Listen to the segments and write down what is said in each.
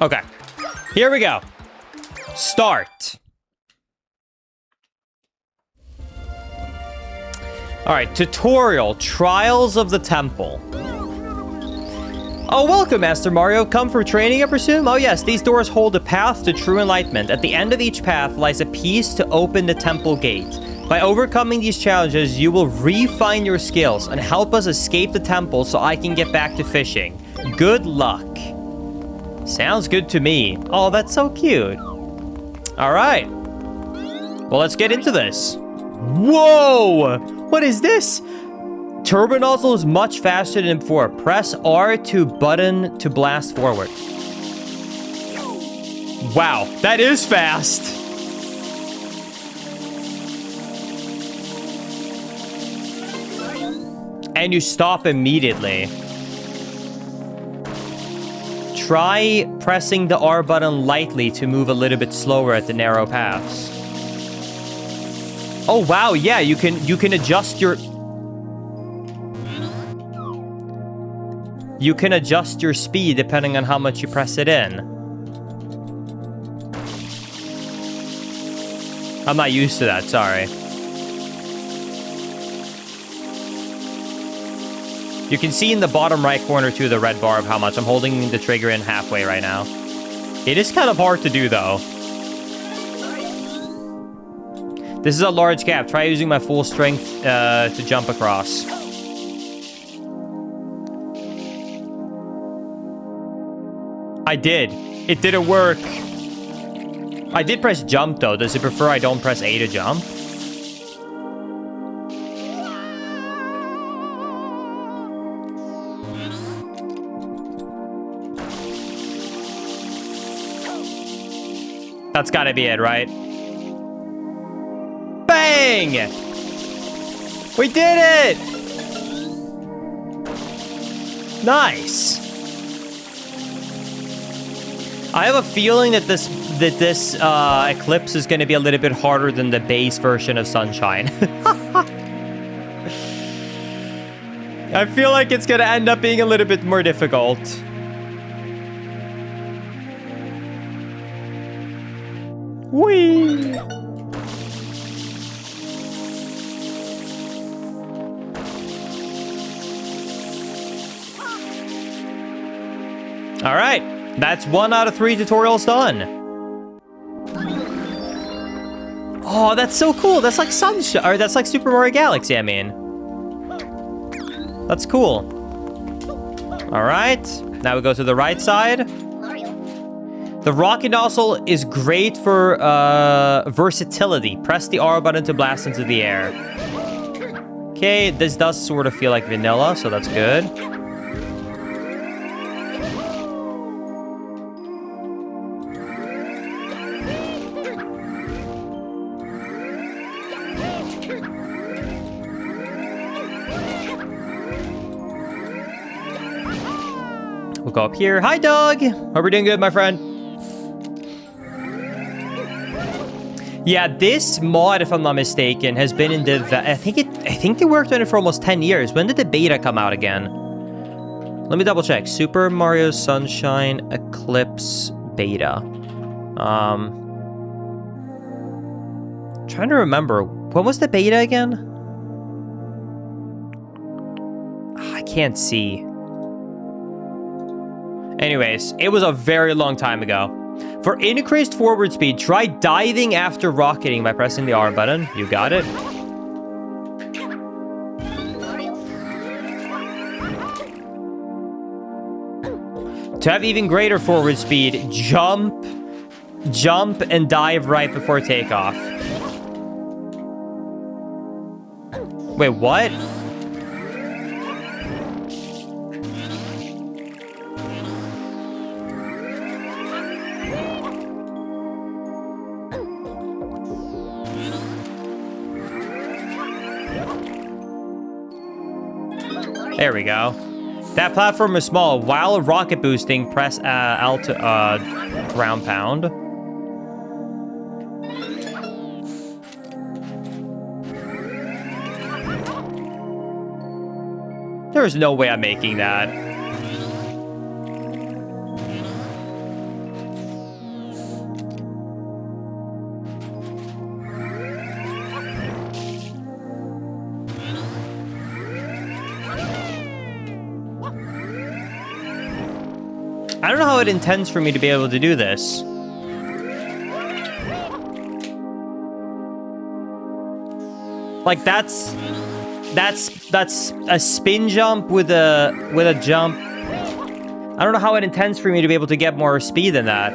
Okay. Here we go. Start. Alright, tutorial. Trials of the Temple. Oh, welcome, Master Mario. Come for training, I presume? Oh, yes. These doors hold a path to true enlightenment. At the end of each path lies a piece to open the temple gate. By overcoming these challenges, you will refine your skills and help us escape the temple so I can get back to fishing. Good luck. Sounds good to me. Oh, that's so cute. All right. Well, let's get into this. Whoa! What is this? Turbo nozzle is much faster than before. Press R2 button to blast forward. Wow, that is fast. And you stop immediately. Try pressing the R button lightly to move a little bit slower at the narrow paths. Oh wow, yeah, you can adjust your speed depending on how much you press it in. I'm not used to that, sorry. You can see in the bottom right corner too the red bar of how much. I'm holding the trigger in halfway right now. It is kind of hard to do though. This is a large gap. Try using my full strength to jump across. I did. It didn't work. I did press jump though. Does it prefer I don't press A to jump? That's gotta be it, right? Bang! We did it! Nice. I have a feeling that this Eclipse is going to be a little bit harder than the base version of Sunshine. I feel like it's going to end up being a little bit more difficult. Whee! All right. That's 1 out of 3 tutorials done. Oh, that's so cool. That's like Sunshine, or that's like Super Mario Galaxy, I mean. That's cool. All right. Now we go to the right side. The rocket nozzle is great for versatility. Press the R button to blast into the air. Okay, this does sort of feel like vanilla, so that's good. We'll go up here. Hi, Doug. Hope you're doing good, my friend. Yeah, this mod, if I'm not mistaken, has been in the... I think they worked on it for almost 10 years. When did the beta come out again? Let me double check. Super Mario Sunshine Eclipse beta. Trying to remember. When was the beta again? I can't see. Anyways, it was a very long time ago. For increased forward speed, try diving after rocketing by pressing the R button. You got it. To have even greater forward speed, jump, and dive right before takeoff. Wait, what? There we go. That platform is small. While rocket boosting, press L to ground pound. There's no way I'm making that. I don't know how it intends for me to be able to do this. Like, that's a spin jump with a jump. I don't know how it intends for me to be able to get more speed than that.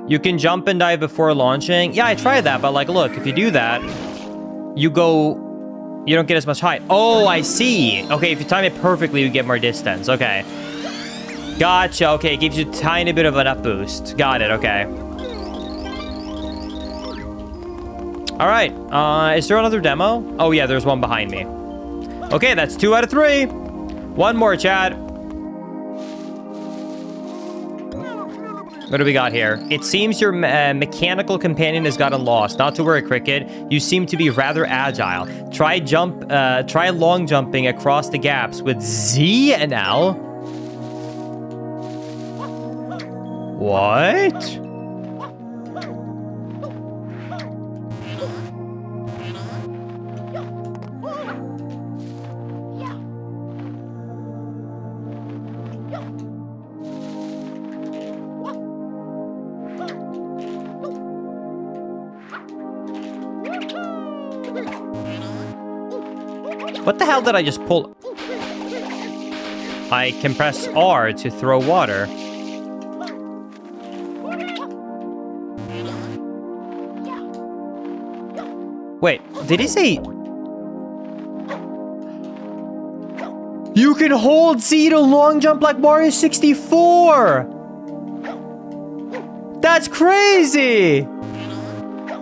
You can jump and dive before launching. Yeah, I tried that, but like, look, if you do that, you don't get as much height. Oh, I see. Okay, if you time it perfectly, you get more distance. Okay. Gotcha. Okay, it gives you a tiny bit of an up boost. Got it. Okay. All right. Is there another demo? Oh, yeah, there's one behind me. Okay, that's 2 out of 3. One more, chat. What do we got here? It seems your mechanical companion has gotten lost. Not to worry, Cricket. You seem to be rather agile. Try long jumping across the gaps with Z and L. What? What the hell did I just pull? I can press R to throw water. Wait, did he say... You can hold Z to long jump like Mario 64! That's crazy!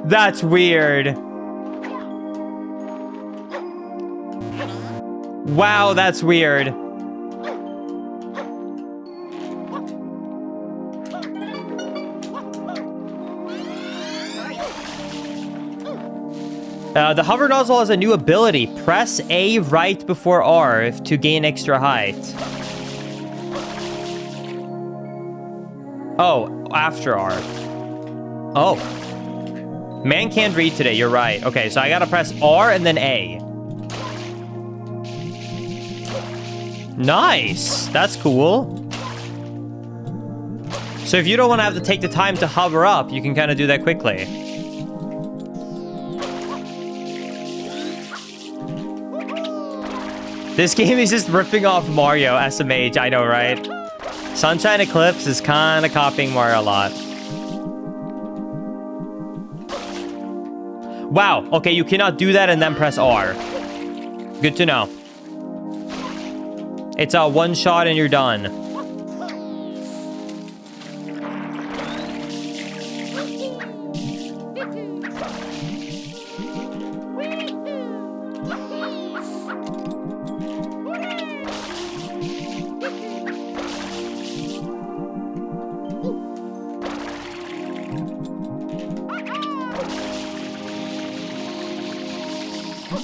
That's weird. Wow, that's weird. The hover nozzle has a new ability. Press A right before R to gain extra height. Oh, after R. Oh. Man can't read today, you're right. Okay, so I gotta press R and then A. Nice. That's cool. So if you don't want to have to take the time to hover up, you can kind of do that quickly. This game is just ripping off Mario SMH, I know, right? Sunshine Eclipse is kind of copying Mario a lot. Wow, okay, you cannot do that and then press R. Good to know. It's a one shot and you're done.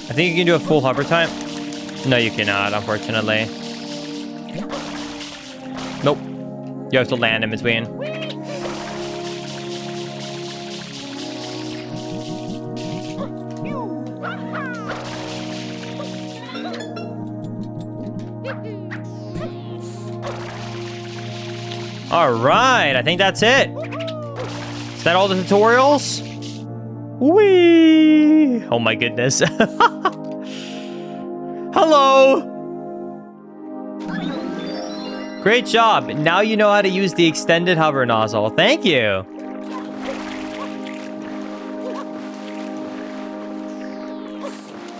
I think you can do a full hover time. No, you cannot, unfortunately. Nope. You have to land in between. All right, I think that's it. Is that all the tutorials? Whee! Oh my goodness. Hello! Great job. Now you know how to use the extended hover nozzle. Thank you.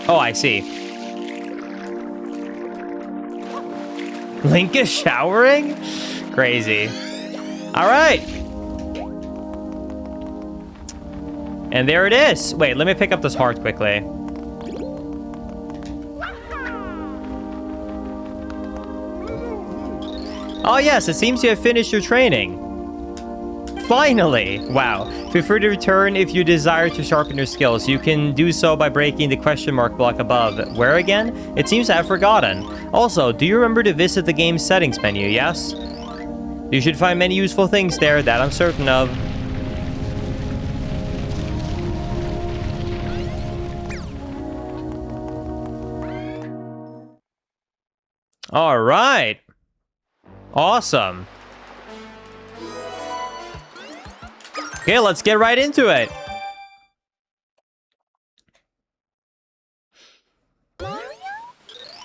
Oh, I see. Link is showering? Crazy. All right. And there it is. Wait, let me pick up this heart quickly. Oh yes, it seems you have finished your training. Finally! Wow. Feel free to return if you desire to sharpen your skills. You can do so by breaking the question mark block above. Where again? It seems I have forgotten. Also, do you remember to visit the game's settings menu, yes? You should find many useful things there, that I'm certain of. All right. Awesome. Okay, let's get right into it.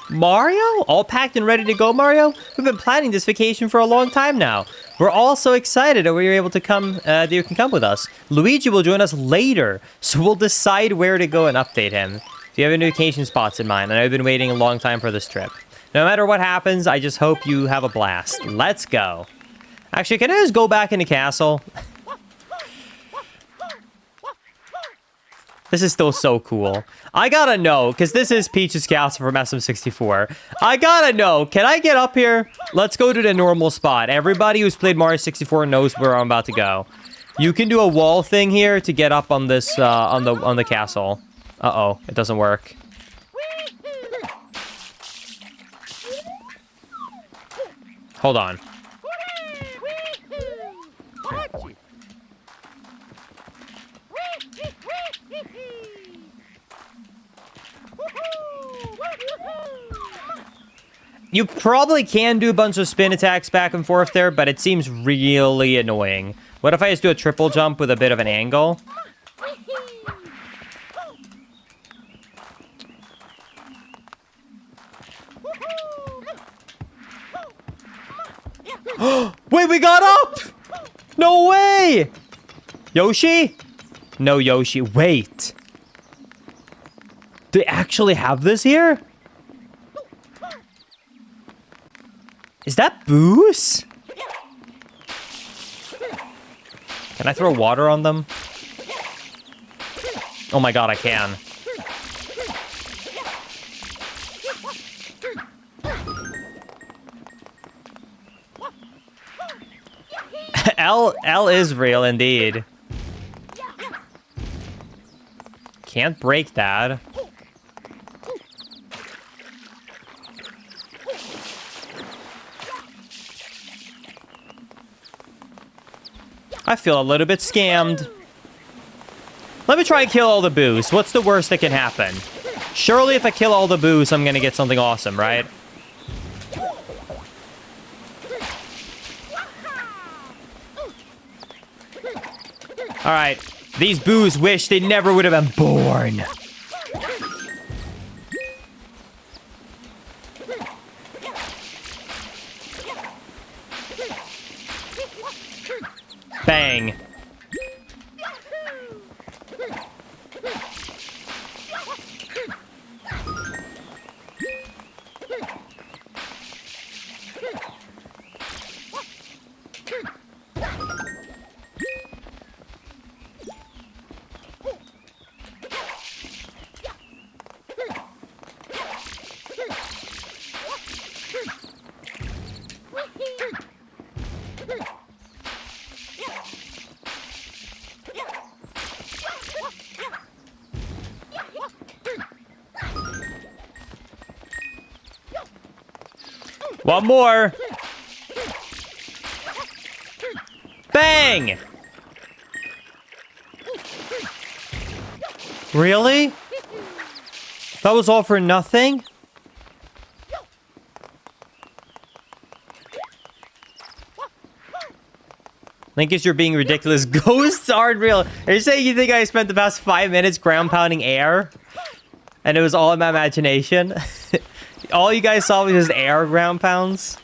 Mario? All packed and ready to go, Mario? We've been planning this vacation for a long time now. We're all so excited that we were able to come, that you can come with us. Luigi will join us later, so we'll decide where to go and update him. Do you have any vacation spots in mind? And I've been waiting a long time for this trip. No matter what happens, I just hope you have a blast. Let's go. Actually, can I just go back in the castle? This is still so cool. I gotta know, because this is Peach's castle from SM64. I gotta know, can I get up here? Let's go to the normal spot. Everybody who's played Mario 64 knows where I'm about to go. You can do a wall thing here to get up on this, on the castle. Uh-oh, it doesn't work. Hold on. You probably can do a bunch of spin attacks back and forth there, but it seems really annoying. What if I just do a triple jump with a bit of an angle? Wait, we got up! No way! Yoshi? No, Yoshi. Wait. Do they actually have this here? Is that booze? Can I throw water on them? Oh my god, I can. L is real indeed. Can't break that. I feel a little bit scammed. Let me try and kill all the boos. What's the worst that can happen? Surely if I kill all the boos, I'm gonna get something awesome, right? Alright. These boos wish they never would have been born. Bang. One more. Bang! Really? That was all for nothing? Linkus, you're being ridiculous. Ghosts aren't real. Are you saying you think I spent the past 5 minutes ground pounding air? And it was all in my imagination? All you guys saw was just air ground pounds?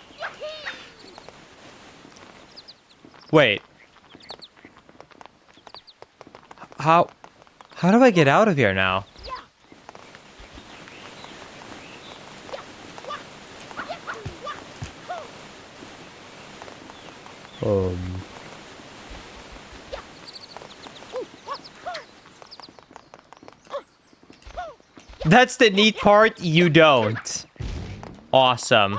Wait. How do I get out of here now? That's the neat part. You don't. Awesome.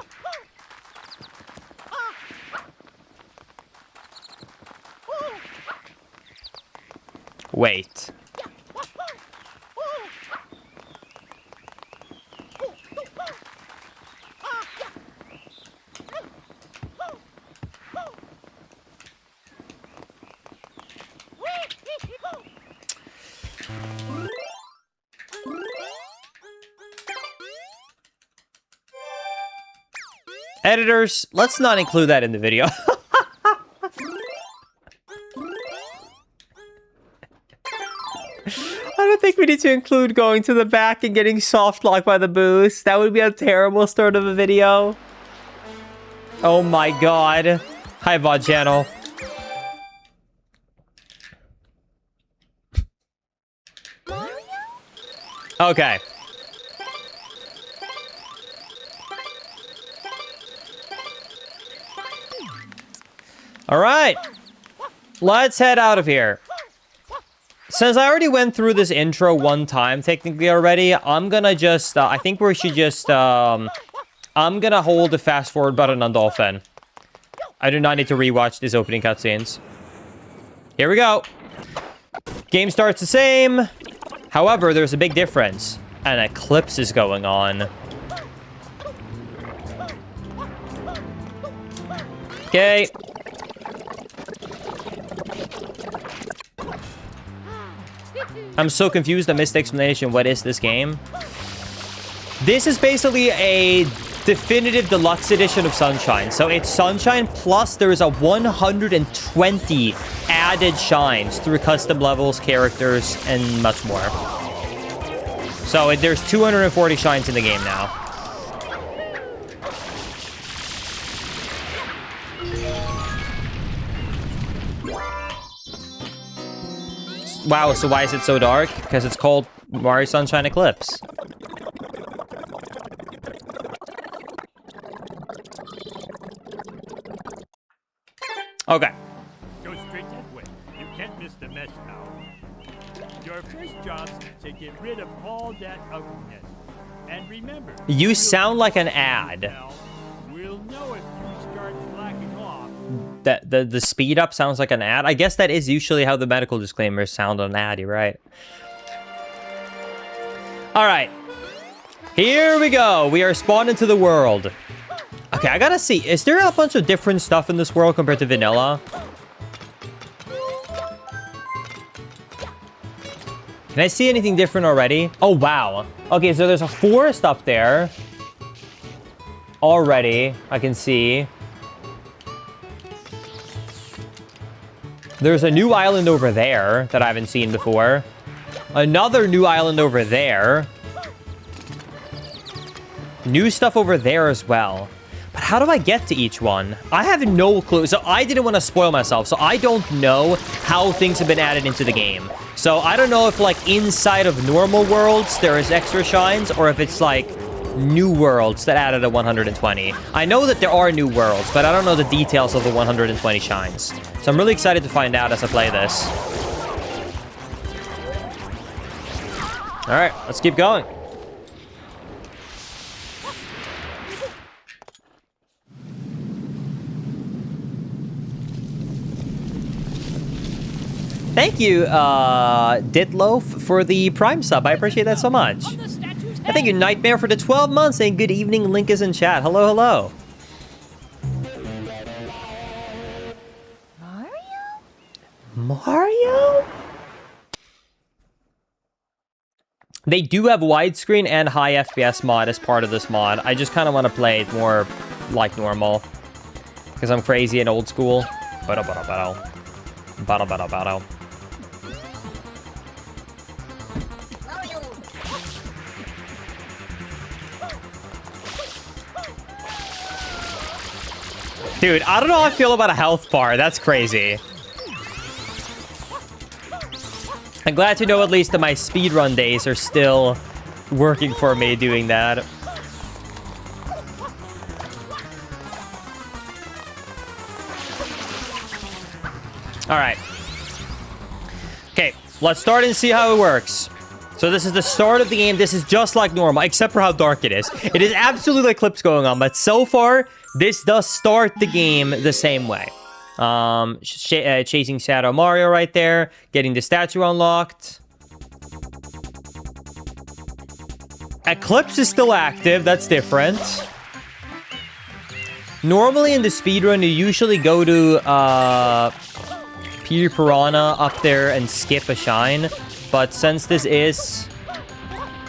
Wait. Editors, let's not include that in the video. I don't think we need to include going to the back and getting soft locked by the boost. That would be a terrible start of a video. Oh my god. Hi, VOD channel. Okay. All right. Let's head out of here. Since I already went through this intro one time, technically already, I'm gonna just, I think we should just, I'm gonna hold the fast forward button on Dolphin. I do not need to rewatch these opening cutscenes. Here we go. Game starts the same. However, there's a big difference. An eclipse is going on. Okay. I'm so confused. I missed the explanation. What is this game? This is basically a definitive deluxe edition of Sunshine. So it's Sunshine plus there is a 120 added shines through custom levels, characters, and much more. So there's 240 shines in the game now. Wow, so why is it so dark? Because it's called Mario Sunshine Eclipse. Okay. Go straight that way. You can't miss the mesh now. Your first job's to get rid of all that ugliness. And remember, You sound like an ad. We'll know if you start slacking off. That the speed up sounds like an ad. I guess that is usually how the medical disclaimers sound on an ad, you're right. All right. Here we go. We are spawned into the world. Okay, I gotta see. Is there a bunch of different stuff in this world compared to vanilla? Can I see anything different already? Oh, wow. Okay, so there's a forest up there. Already, I can see. There's a new island over there that I haven't seen before. Another new island over there. New stuff over there as well. But how do I get to each one? I have no clue. So I didn't want to spoil myself. So I don't know how things have been added into the game. So I don't know if like inside of normal worlds there is extra shines or if it's like new worlds that added a 120. I know that there are new worlds, but I don't know the details of the 120 shines. So I'm really excited to find out as I play this. All right, let's keep going. Thank you, Ditloaf, for the Prime sub. I appreciate that so much. I thank you, Nightmare, for the 12 months, and good evening, Link is in chat. Hello, hello. Mario? They do have widescreen and high FPS mod as part of this mod. I just kind of want to play it more like normal. Because I'm crazy and old school. Battle. Dude, I don't know how I feel about a health bar. That's crazy. I'm glad to know at least that my speedrun days are still working for me doing that. All right. Okay, let's start and see how it works. So this is the start of the game. This is just like normal, except for how dark it is. It is absolutely Eclipse going on, but so far, this does start the game the same way. Chasing Shadow Mario right there. Getting the statue unlocked. Eclipse is still active. That's different. Normally in the speedrun, you usually go to Peter Piranha up there and skip a shine. But since this is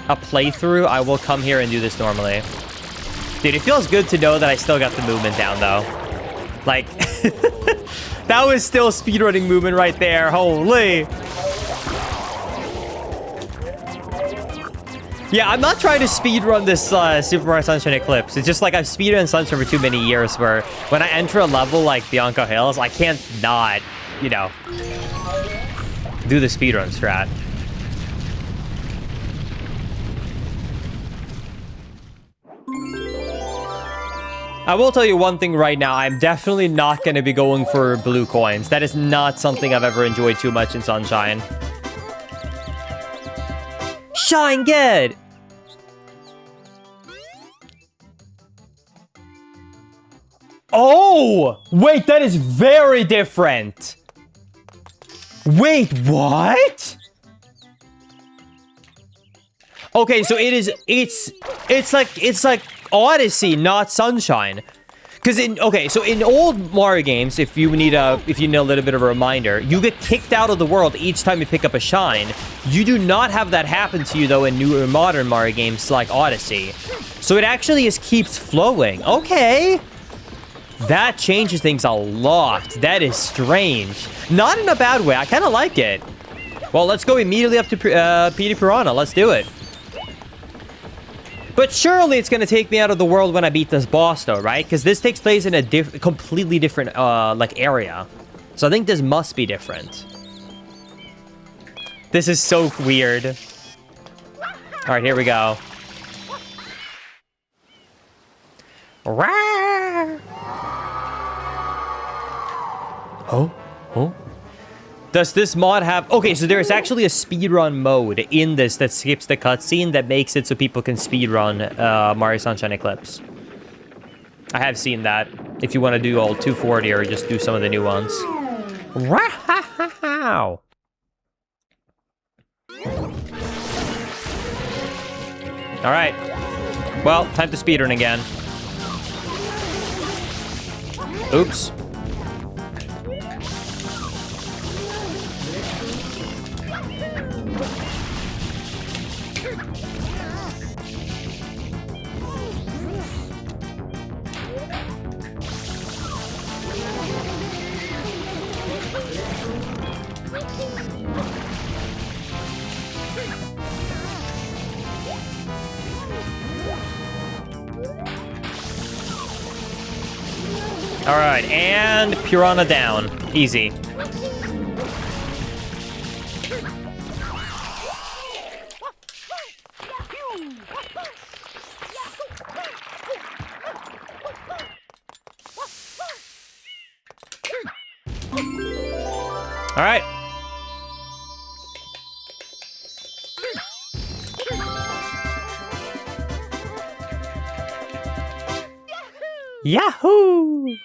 a playthrough, I will come here and do this normally. Dude, it feels good to know that I still got the movement down, though. Like, that was still speedrunning movement right there. Holy. Yeah, I'm not trying to speedrun this Super Mario Sunshine Eclipse. It's just like I've speedrun Sunshine for too many years where when I enter a level like Bianco Hills, I can't not, you know, do the speedrun strat. I will tell you one thing right now. I'm definitely not going to be going for blue coins. That is not something I've ever enjoyed too much in Sunshine. Shine good! Oh! Wait, that is very different. Wait, what? Okay, so it's like Odyssey, not Sunshine. Because in old Mario games, if you need a little bit of a reminder, you get kicked out of the world each time you pick up a shine. You do not have that happen to you though in newer modern Mario games like Odyssey. So it actually just keeps flowing. Okay. That changes things a lot. That is strange. Not in a bad way. I kind of like it. Well, let's go immediately up to Petey Piranha. Let's do it. But surely it's going to take me out of the world when I beat this boss, though, right? Because this takes place in a completely different, like, area. So I think this must be different. This is so weird. All right, here we go. Rawr! Oh. Does this mod have... Okay, so there's actually a speedrun mode in this that skips the cutscene that makes it so people can speedrun Mario Sunshine Eclipse. I have seen that. If you want to do all 240 or just do some of the new ones. Wow. All right. Well, time to speedrun again. Oops. All right, and Piranha down. Easy. All right. Yahoo!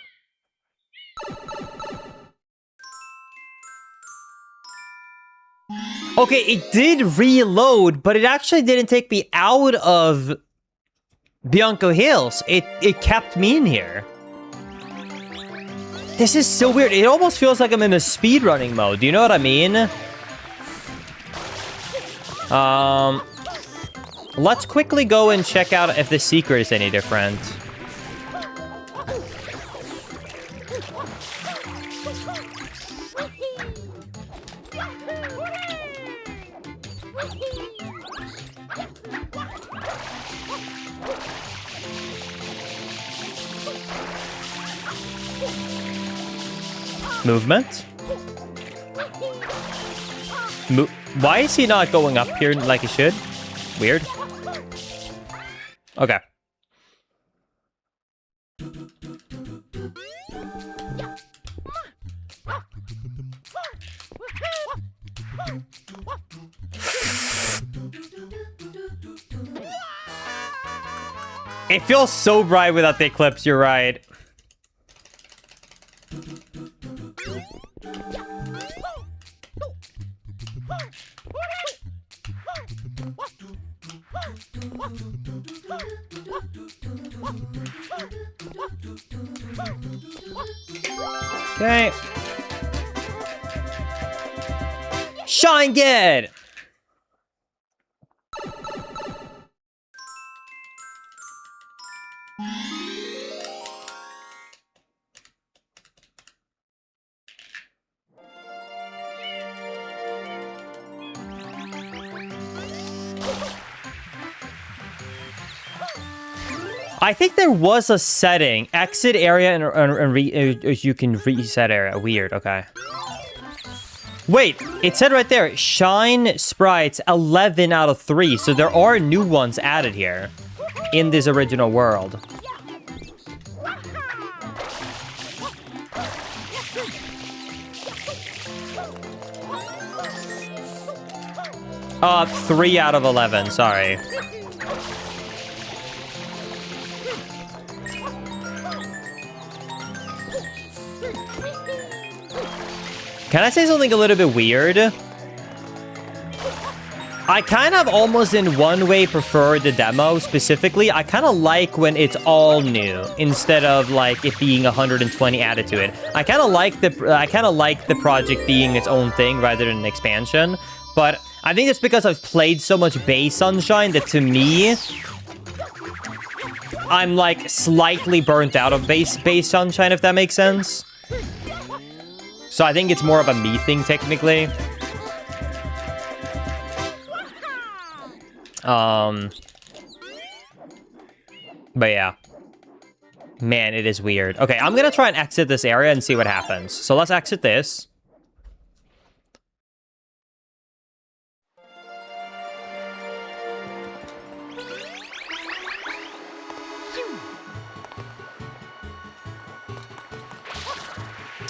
Okay, it did reload, but it actually didn't take me out of Bianco Hills. It kept me in here. This is so weird. It almost feels like I'm in a speedrunning mode. Do you know what I mean? Let's quickly go and check out if the secret is any different. Movement? Why is he not going up here like he should? Weird. Okay. It feels so bright without the Eclipse, you're right. Okay. Shine good! I think there was a setting. Exit area and you can reset area. Weird, okay. Wait, it said right there, shine sprites 11 out of 3. So there are new ones added here in this original world. Uh, 3 out of 11, sorry. Can I say something a little bit weird? I kind of almost in one way prefer the demo specifically. I kind of like when it's all new instead of like it being 120 added to it. I kind of like the project being its own thing rather than an expansion. But I think it's because I've played so much Base Sunshine that to me, I'm like slightly burnt out of Base Sunshine, if that makes sense. So I think it's more of a me thing, technically. But yeah. Man, it is weird. Okay, I'm gonna try and exit this area and see what happens. So let's exit this.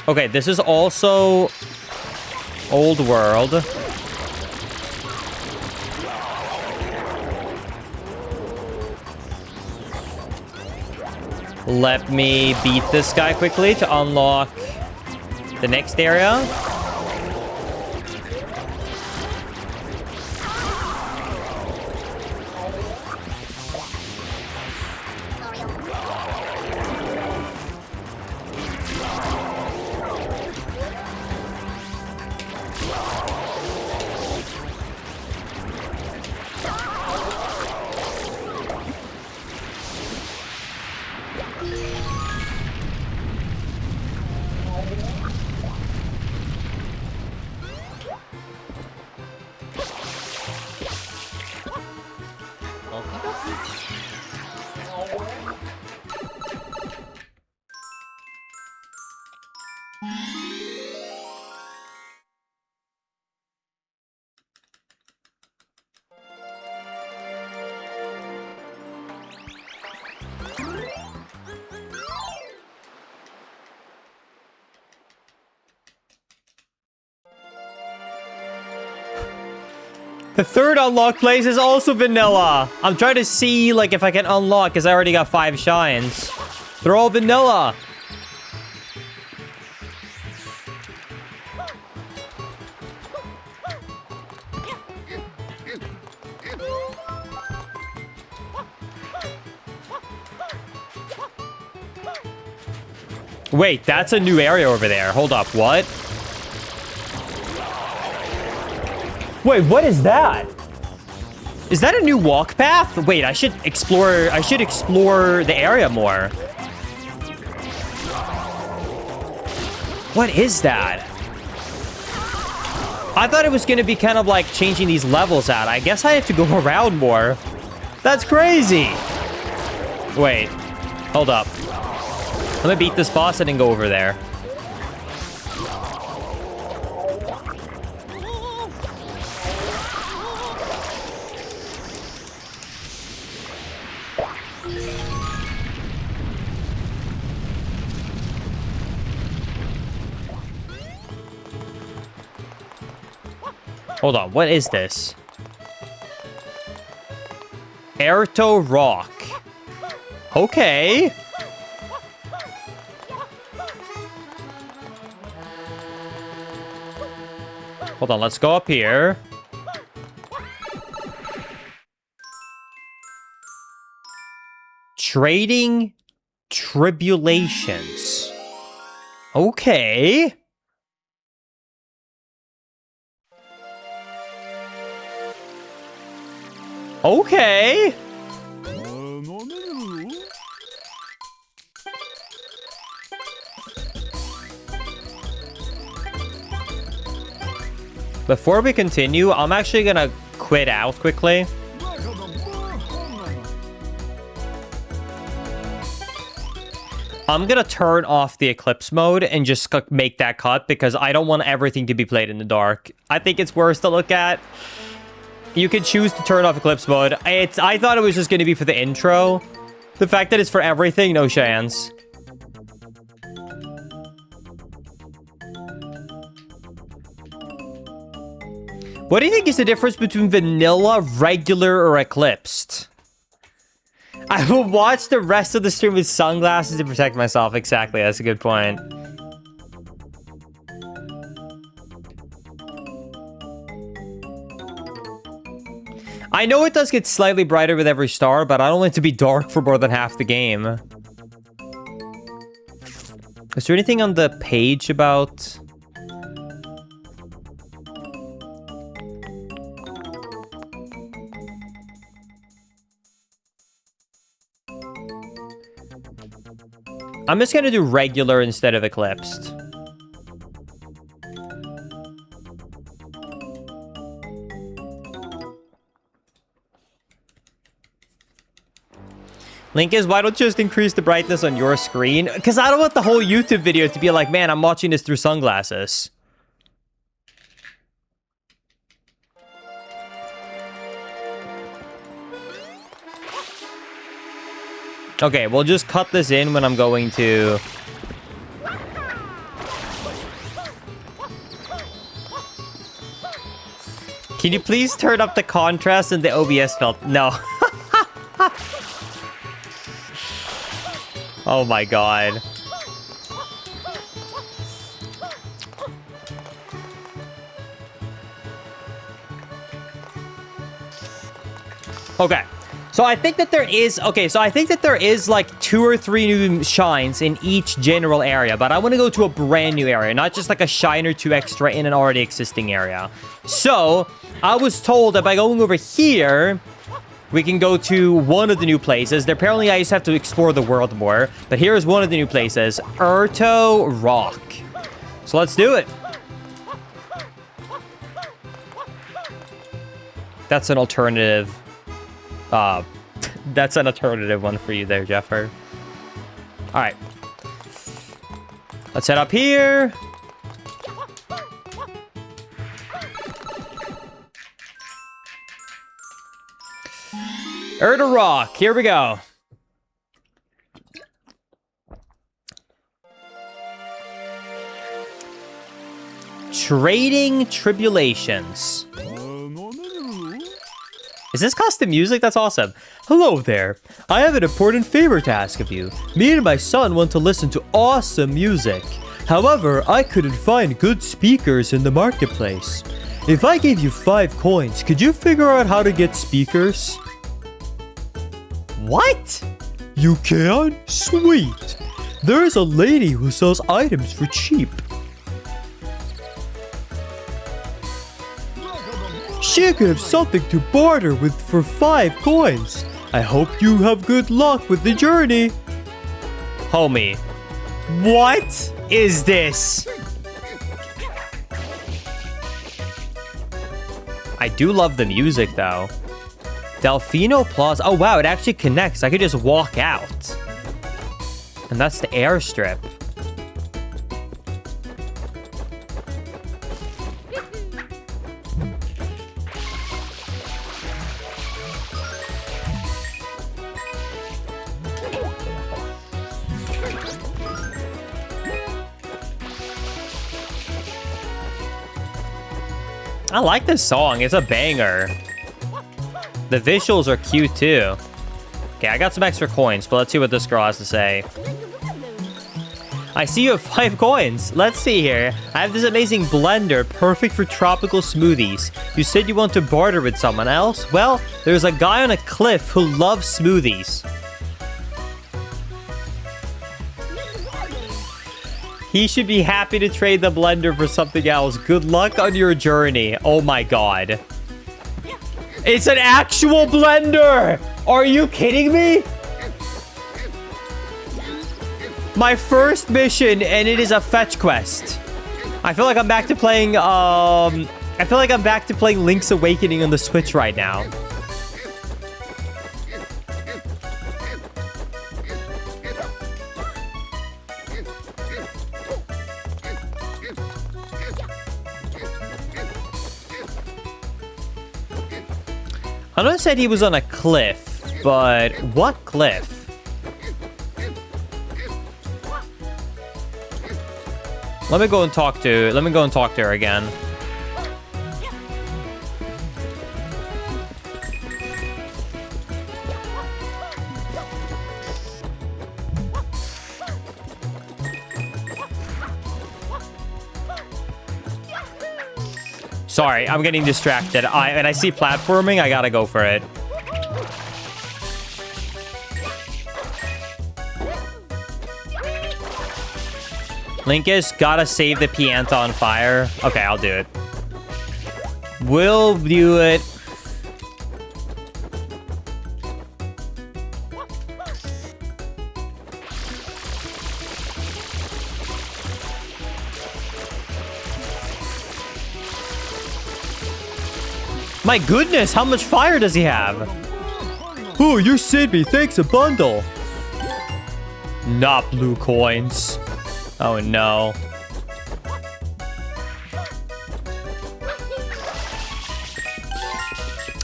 Okay, this is also old world. Let me beat this guy quickly to unlock the next area. The third unlock place is also vanilla. I'm trying to see like if I can unlock because I already got 5 shines. They're all vanilla. Wait, that's a new area over there. Hold up, what? Wait, what is that? Is that a new walk path? Wait, I should explore the area more. What is that? I thought it was gonna be kind of like changing these levels out. I guess I have to go around more. That's crazy. Wait, hold up. I'm gonna beat this boss and then go over there. Hold on, what is this? Erto Rock. Okay. Hold on, let's go up here. Trading Tribulations. Okay. Okay. Before we continue, I'm actually gonna quit out quickly. I'm gonna turn off the Eclipse mode and just make that cut because I don't want everything to be played in the dark. I think it's worse to look at. You can choose to turn off Eclipse mode. I thought it was just gonna be for the intro. The fact that it's for everything, no chance. What do you think is the difference between vanilla, regular, or eclipsed? I will watch the rest of the stream with sunglasses to protect myself. Exactly, that's a good point. I know it does get slightly brighter with every star, but I don't want it to be dark for more than half the game. Is there anything on the page about... I'm just gonna do regular instead of eclipsed. Link is, why don't you just increase the brightness on your screen? Because I don't want the whole YouTube video to be like, man, I'm watching this through sunglasses. Okay, we'll just cut this in when I'm going to... Can you please turn up the contrast in the OBS filter? No. Oh my god. Okay. So I think that there is, like 2 or 3 new shines in each general area, but I want to go to a brand new area, not just like a shine or 2 extra in an already existing area. So I was told that by going over here, we can go to one of the new places. Apparently I just have to explore the world more, but here is one of the new places, Urto Rock. So let's do it. That's an alternative. That's an alternative one for you there, Jeffer. All right. Let's head up here. Urto Rock. Here we go. Trading Tribulations. Is this custom music? That's awesome. Hello there. I have an important favor to ask of you. Me and my son want to listen to awesome music. However, I couldn't find good speakers in the marketplace. If I gave you 5 coins, could you figure out how to get speakers? What? You can? Sweet. There's a lady who sells items for cheap. She could have something to barter with for 5 coins. I hope you have good luck with the journey. Homie, what is this? I do love the music though. Delfino Plaza. Oh wow, it actually connects. I could just walk out. And that's the airstrip. I like this song. It's a banger. The visuals are cute too. Okay, I got some extra coins, but let's see what this girl has to say. I see you have 5 coins. Let's see here. I have this amazing blender, perfect for tropical smoothies. You said you want to barter with someone else? Well, there's a guy on a cliff who loves smoothies. He should be happy to trade the blender for something else. Good luck on your journey. Oh my god. It's an actual blender! Are you kidding me? My first mission, and it is a fetch quest. I feel like I'm back to playing I feel like I'm back to playing Link's Awakening on the Switch right now. I know it said he was on a cliff, but what cliff? Let me go and talk to her again. Sorry, I'm getting distracted. And I see platforming, I gotta go for it. Linkus, gotta save the Pianta on fire. Okay, I'll do it. We'll do it. My goodness, how much fire does he have? Oh, you saved me. Thanks a bundle. Not blue coins. Oh, no.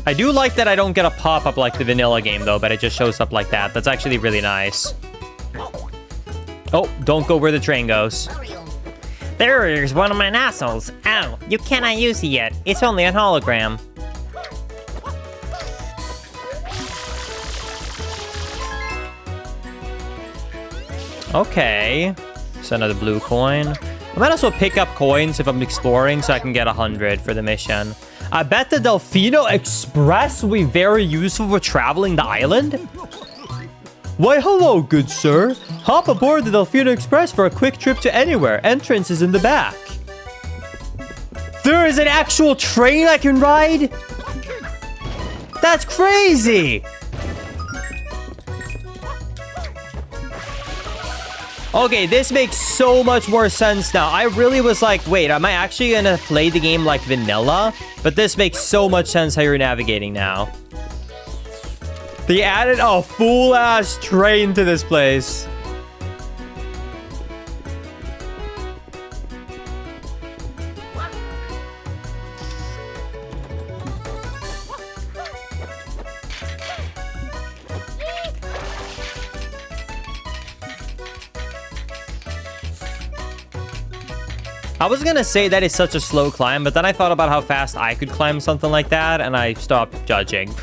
I do like that I don't get a pop-up like the vanilla game, though, but it just shows up like that. That's actually really nice. Oh, don't go where the train goes. There's one of my assholes. Ow, you cannot use it yet. It's only a hologram. Okay. It's another blue coin. I might also pick up coins if I'm exploring so I can get 100 for the mission. I bet the Delfino Express will be very useful for traveling the island. Why, hello, good sir. Hop aboard the Delfino Express for a quick trip to anywhere. Entrance is in the back. There is an actual train I can ride? That's crazy. Okay, this makes so much more sense now. I really was like, wait, am I actually gonna play the game like vanilla? But this makes so much sense how you're navigating now. They added a full-ass train to this place. I was gonna say that it's such a slow climb, but then I thought about how fast I could climb something like that, and I stopped judging.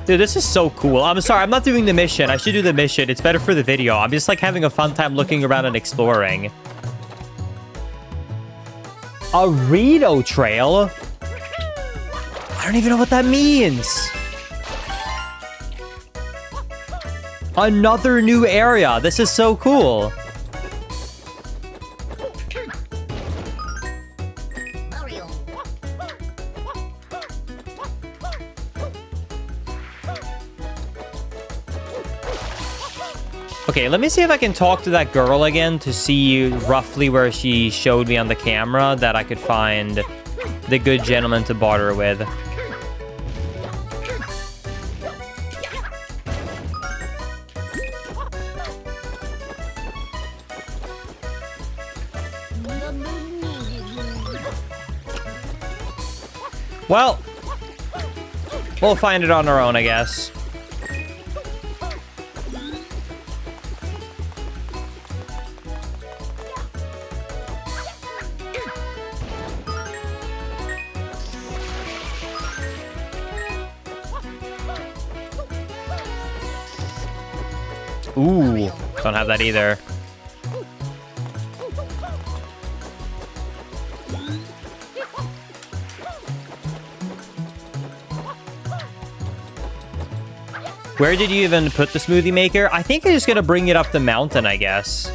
Dude, this is so cool. I'm sorry, I'm not doing the mission. I should do the mission. It's better for the video. I'm just like having a fun time looking around and exploring. A Rito trail? I don't even know what that means. Another new area. This is so cool. Okay, let me see if I can talk to that girl again to see roughly where she showed me on the camera that I could find the good gentleman to barter with. Well, we'll find it on our own, I guess. Ooh, don't have that either. Where did you even put the smoothie maker? I think I'm just gonna bring it up the mountain, I guess.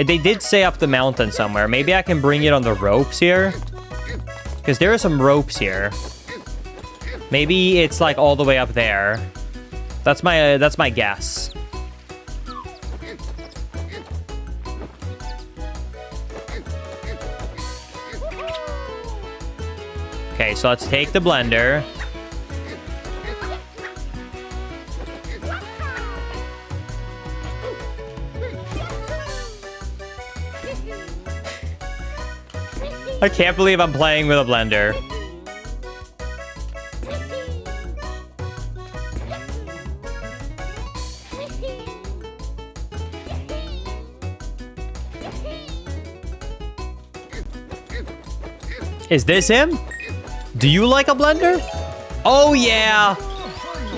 They did say up the mountain somewhere. Maybe I can bring it on the ropes here. Because there are some ropes here. Maybe it's like all the way up there. That's my guess. Okay, so let's take the blender. I can't believe I'm playing with a blender. Is this him? Do you like a blender? Oh, yeah.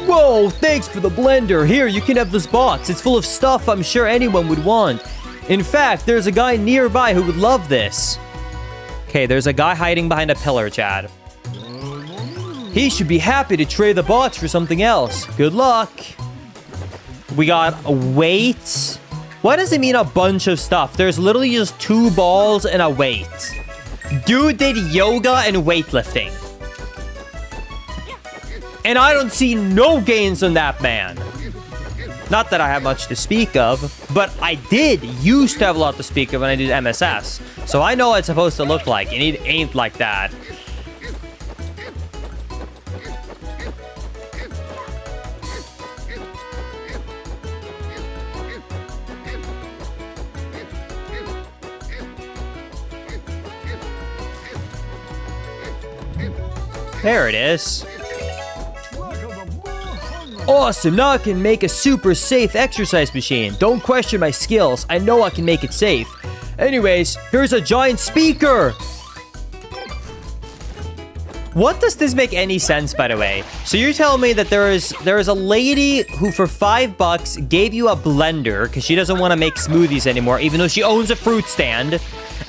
Whoa, thanks for the blender. Here, you can have this box. It's full of stuff I'm sure anyone would want. In fact, there's a guy nearby who would love this. Okay, there's a guy hiding behind a pillar, Chad. He should be happy to trade the box for something else. Good luck. We got a weight. What does it mean, a bunch of stuff? There's literally just 2 balls and a weight. Dude did yoga and weightlifting. And I don't see no gains on that man. Not that I have much to speak of, but I did used to have a lot to speak of when I did MSS. So I know what it's supposed to look like, and it ain't like that. There it is. Awesome, now I can make a super safe exercise machine. Don't question my skills, I know I can make it safe. Anyways, here's a giant speaker. What does this make any sense, by the way? So you're telling me that there is a lady who for $5 gave you a blender because she doesn't want to make smoothies anymore, even though she owns a fruit stand.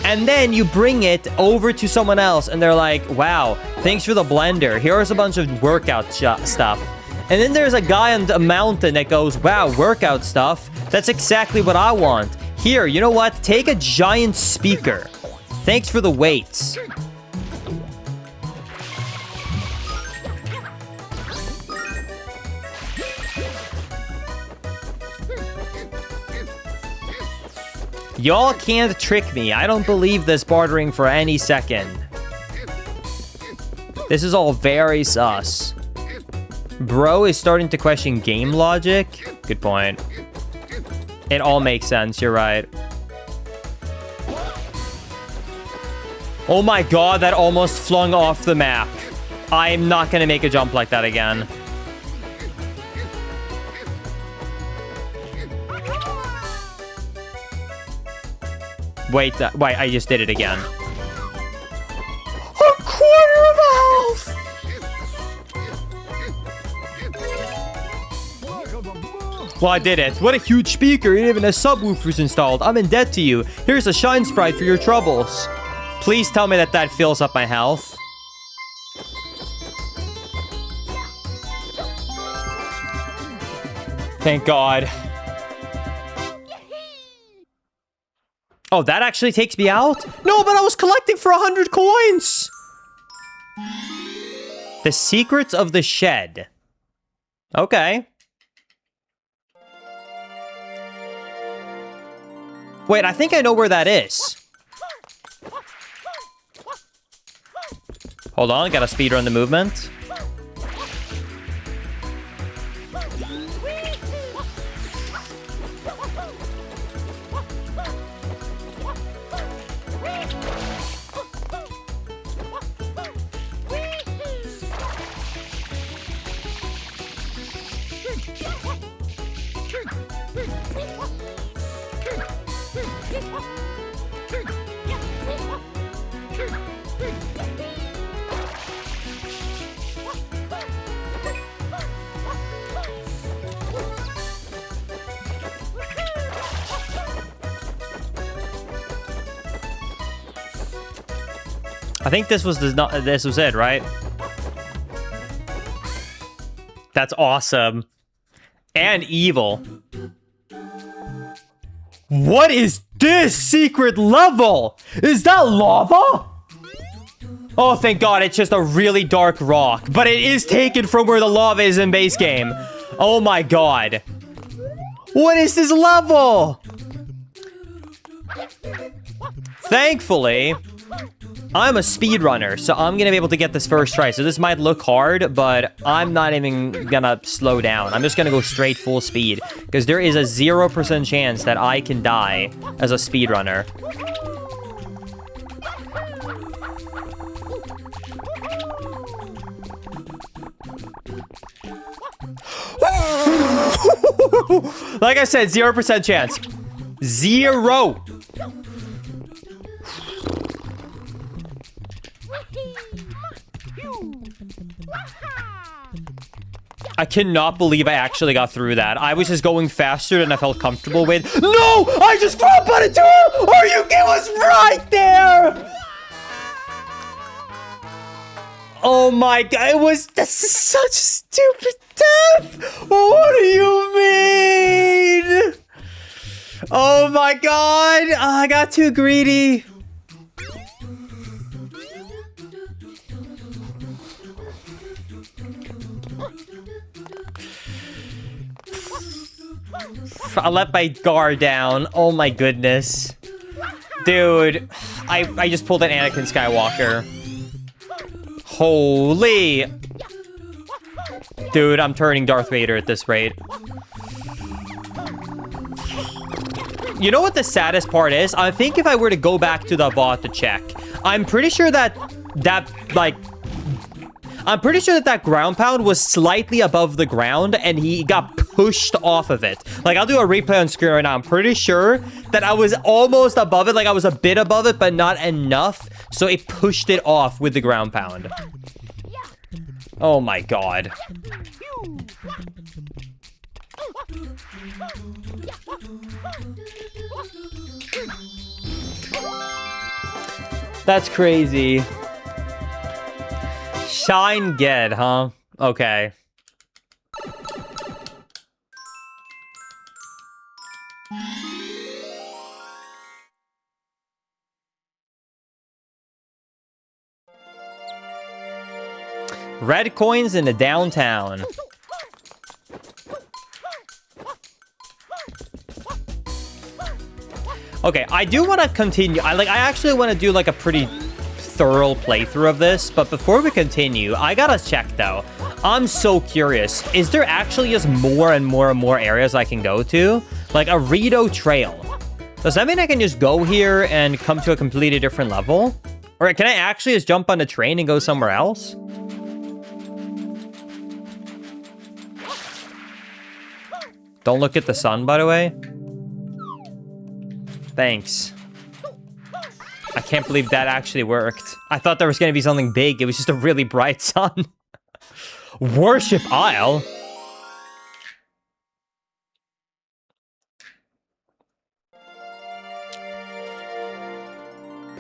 And then you bring it over to someone else and they're like, wow, thanks for the blender. Here's a bunch of workout stuff. And then there's a guy on a mountain that goes, wow, workout stuff. That's exactly what I want. Here, you know what? Take a giant speaker. Thanks for the weights. Y'all can't trick me. I don't believe this bartering for any second. This is all very sus. Bro is starting to question game logic. Good point. It all makes sense. You're right. Oh my god, that almost flung off the map. I'm not gonna make a jump like that again. Wait, I just did it again. A quarter of a health! Well, I did it. What a huge speaker. It even has subwoofers installed. I'm in debt to you. Here's a shine sprite for your troubles. Please tell me that that fills up my health. Thank God. Oh, that actually takes me out? No, but I was collecting for 100 coins. The secrets of the shed. Okay. Wait, I think I know where that is. Hold on, gotta speedrun the movement. I think this was it, right? That's awesome. And evil. What is this secret level? Is that lava? Oh, thank God, it's just a really dark rock. But it is taken from where the lava is in base game. Oh my God. What is this level? Thankfully, I'm a speedrunner, so I'm gonna be able to get this first try. So this might look hard, but I'm not even gonna slow down. I'm just gonna go straight full speed, because there is a 0% chance that I can die as a speedrunner. Like I said, 0% chance. 0. I cannot believe I actually got through that. I was just going faster than I felt comfortable with. No! I just fell up on a door! Are you? It was right there! Oh my God, this is such a stupid death! What do you mean? Oh my God, I got too greedy. I let my guard down. Oh my goodness. Dude, I just pulled an Anakin Skywalker. Holy. Dude, I'm turning Darth Vader at this rate. You know what the saddest part is? I think if I were to go back to the VOD to check, I'm pretty sure that ground pound was slightly above the ground and he got pushed off of it. Like, I'll do a replay on screen right now. I'm pretty sure that I was almost above it. Like, I was a bit above it, but not enough. So it pushed it off with the ground pound. Oh my God. That's crazy. Shine Ged, huh? Okay. Red coins in the downtown. Okay, I do want to continue. I actually want to do like a pretty thorough playthrough of this, but before we continue, I gotta check though. I'm so curious. Is there actually just more and more and more areas I can go to? Like a Rito Trail. Does that mean I can just go here and come to a completely different level? Or can I actually just jump on the train and go somewhere else? Don't look at the sun, by the way. Thanks. I can't believe that actually worked. I thought there was going to be something big. It was just a really bright sun. Worship Isle?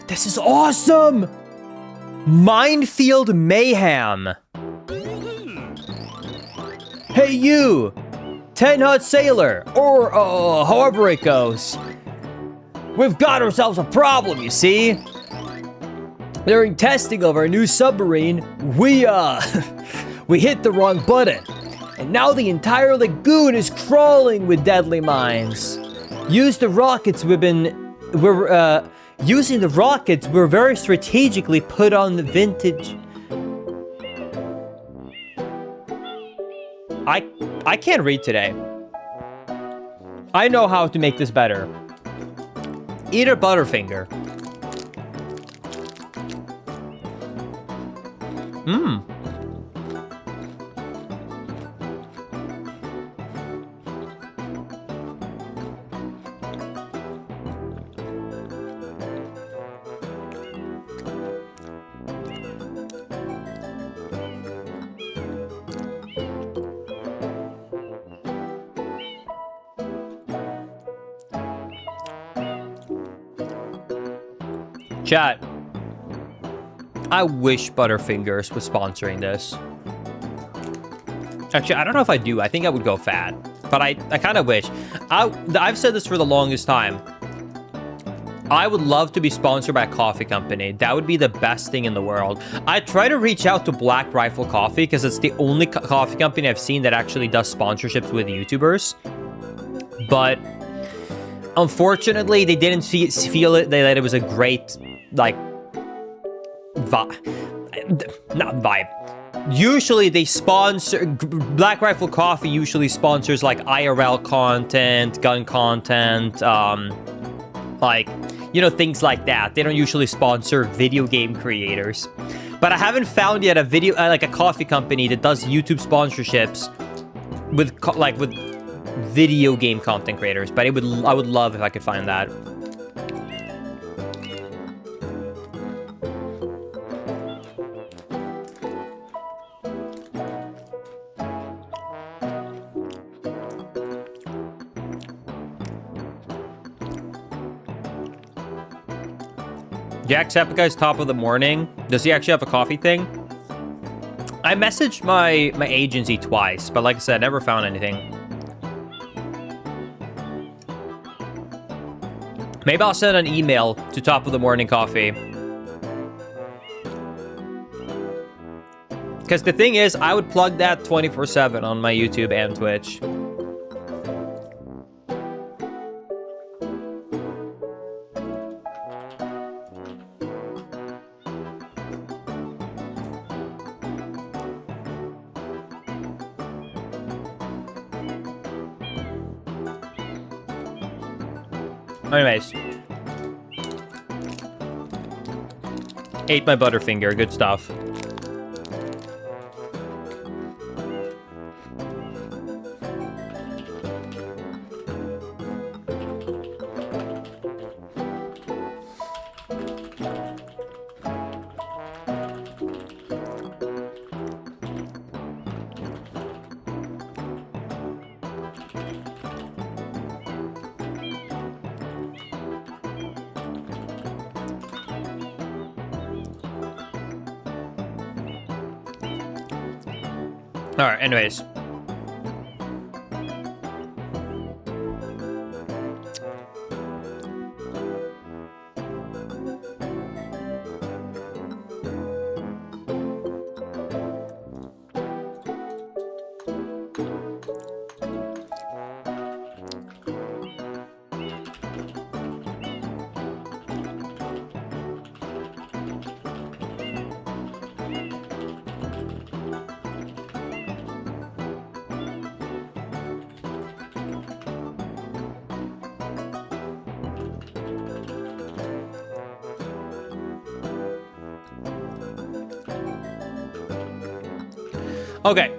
This is awesome! Minefield Mayhem. Hey, you! Ten Hut Sailor, or however it goes. We've got ourselves a problem, you see. During testing of our new submarine, we hit the wrong button. And now the entire lagoon is crawling with deadly mines. Using the rockets we're very strategically put on the vintage. I can't read today. I know how to make this better. Eat a Butterfinger. Mmm. Chat. I wish Butterfingers was sponsoring this. Actually, I don't know if I do. I think I would go fat. But I kind of wish. I've said this for the longest time. I would love to be sponsored by a coffee company. That would be the best thing in the world. I try to reach out to Black Rifle Coffee because it's the only coffee company I've seen that actually does sponsorships with YouTubers. But unfortunately, they didn't feel it that it was a great, like, not vibe. Usually they sponsor, Black Rifle Coffee usually sponsors like IRL content, gun content, like, you know, things like that. They don't usually sponsor video game creators. But I haven't found yet a video, like a coffee company that does YouTube sponsorships with with video game content creators. But I would love if I could find that. Jacksepticeye's top of the morning. Does he actually have a coffee thing? I messaged my agency twice, but like I said, never found anything. Maybe I'll send an email to Top of the Morning Coffee. Because the thing is, I would plug that 24/7 on my YouTube and Twitch. Anyways. Ate my Butterfinger. Good stuff. All right, anyways. Okay.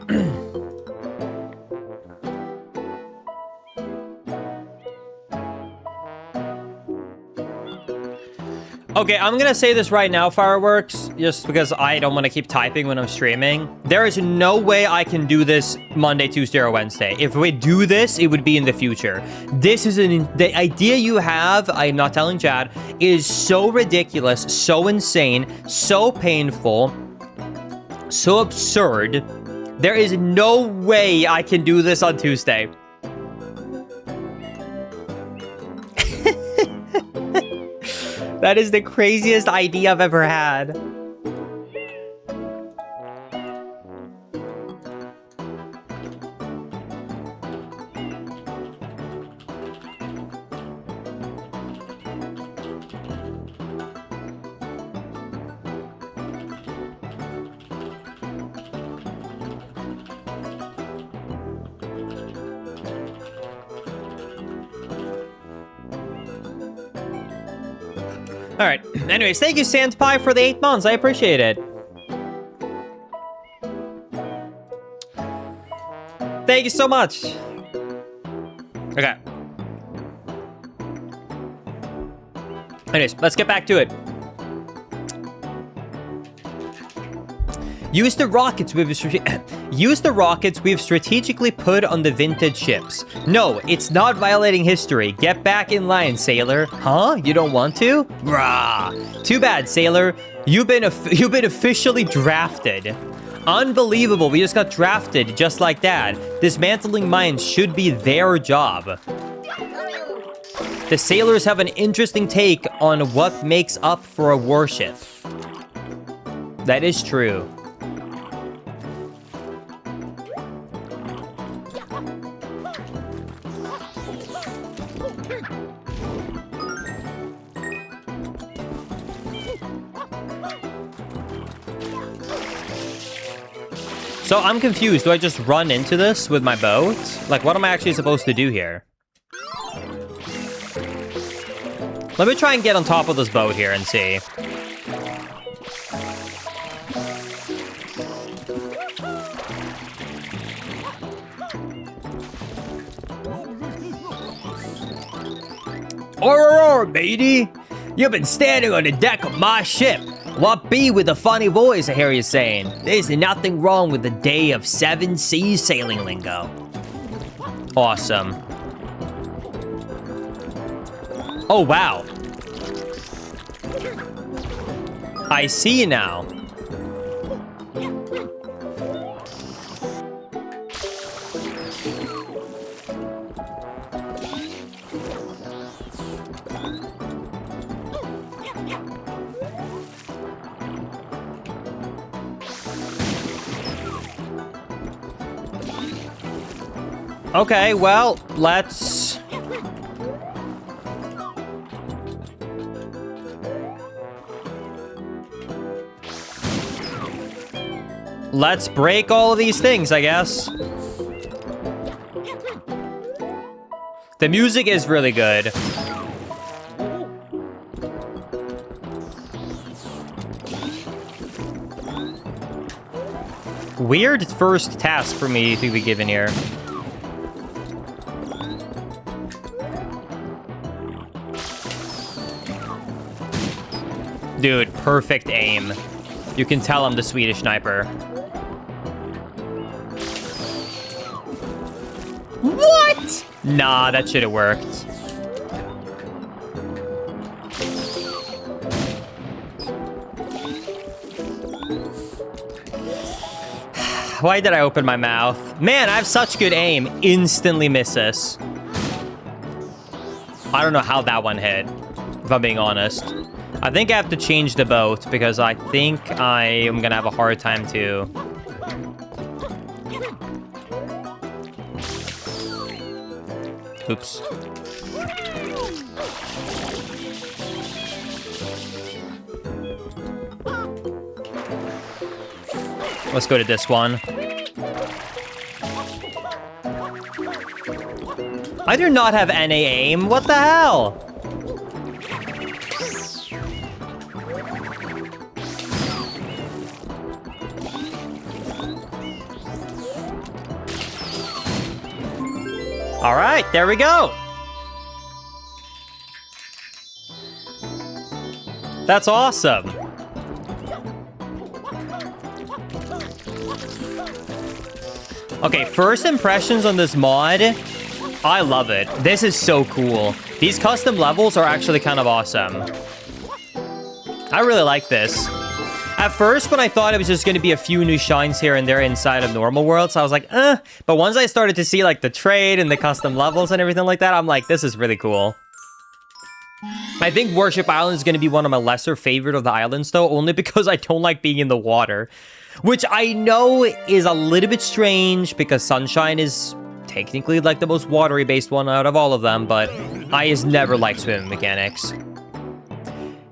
Okay, I'm gonna say this right now, Fireworks, just because I don't want to keep typing when I'm streaming. There is no way I can do this Monday, Tuesday, or Wednesday. If we do this, it would be in the future. This is the idea you have, I'm not telling Chad, is so ridiculous, so insane, so painful, so absurd. There is no way I can do this on Tuesday. That is the craziest idea I've ever had. All right. Anyways, thank you, Sandpie, for the 8 months. I appreciate it. Thank you so much. Okay. Anyways, let's get back to it. Use the rockets we've strategically put on the vintage ships. No, it's not violating history. Get back in line, sailor. Huh? You don't want to? Rah! Too bad, sailor. You've been officially drafted. Unbelievable. We just got drafted just like that. Dismantling mines should be their job. The sailors have an interesting take on what makes up for a warship. That is true. So I'm confused. Do I just run into this with my boat? Like, what am I actually supposed to do here? Let me try and get on top of this boat here and see. Or, matey! You've been standing on the deck of my ship. What be with the funny voice I hear you saying? There's nothing wrong with the day of 7 seas sailing lingo. Awesome. Oh, wow. I see now. Okay, well, let's... Let's break all of these things, I guess. The music is really good. Weird first task for me to be given here. Dude, perfect aim. You can tell I'm the Swedish sniper. What? Nah, that should have worked. Why did I open my mouth? Man, I have such good aim. Instantly miss this. I don't know how that one hit, if I'm being honest. I think I have to change the boat because I think I am gonna have a hard time to... Oops. Let's go to this one. I do not have NA aim. What the hell? All right, there we go. That's awesome. Okay, first impressions on this mod. I love it. This is so cool. These custom levels are actually kind of awesome. I really like this. At first, when I thought it was just going to be a few new shines here and there inside of normal worlds, I was like, eh. But once I started to see, like, the trade and the custom levels and everything like that, I'm like, this is really cool. I think Warship Island is going to be one of my lesser favorite of the islands, though, only because I don't like being in the water. Which I know is a little bit strange, because Sunshine is technically, like, the most watery-based one out of all of them, but I just never liked swimming mechanics.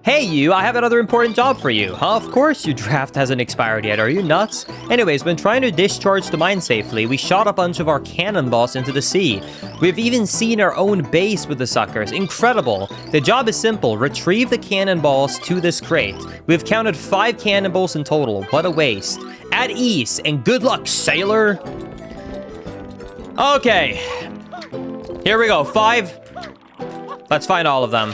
Hey you, I have another important job for you. Huh, of course your draft hasn't expired yet, are you nuts? Anyways, when trying to discharge the mine safely, we shot a bunch of our cannonballs into the sea. We've even seen our own base with the suckers. Incredible. The job is simple. Retrieve the cannonballs to this crate. We've counted 5 cannonballs in total. What a waste. At ease, and good luck, sailor. Okay. Here we go. 5. Let's find all of them.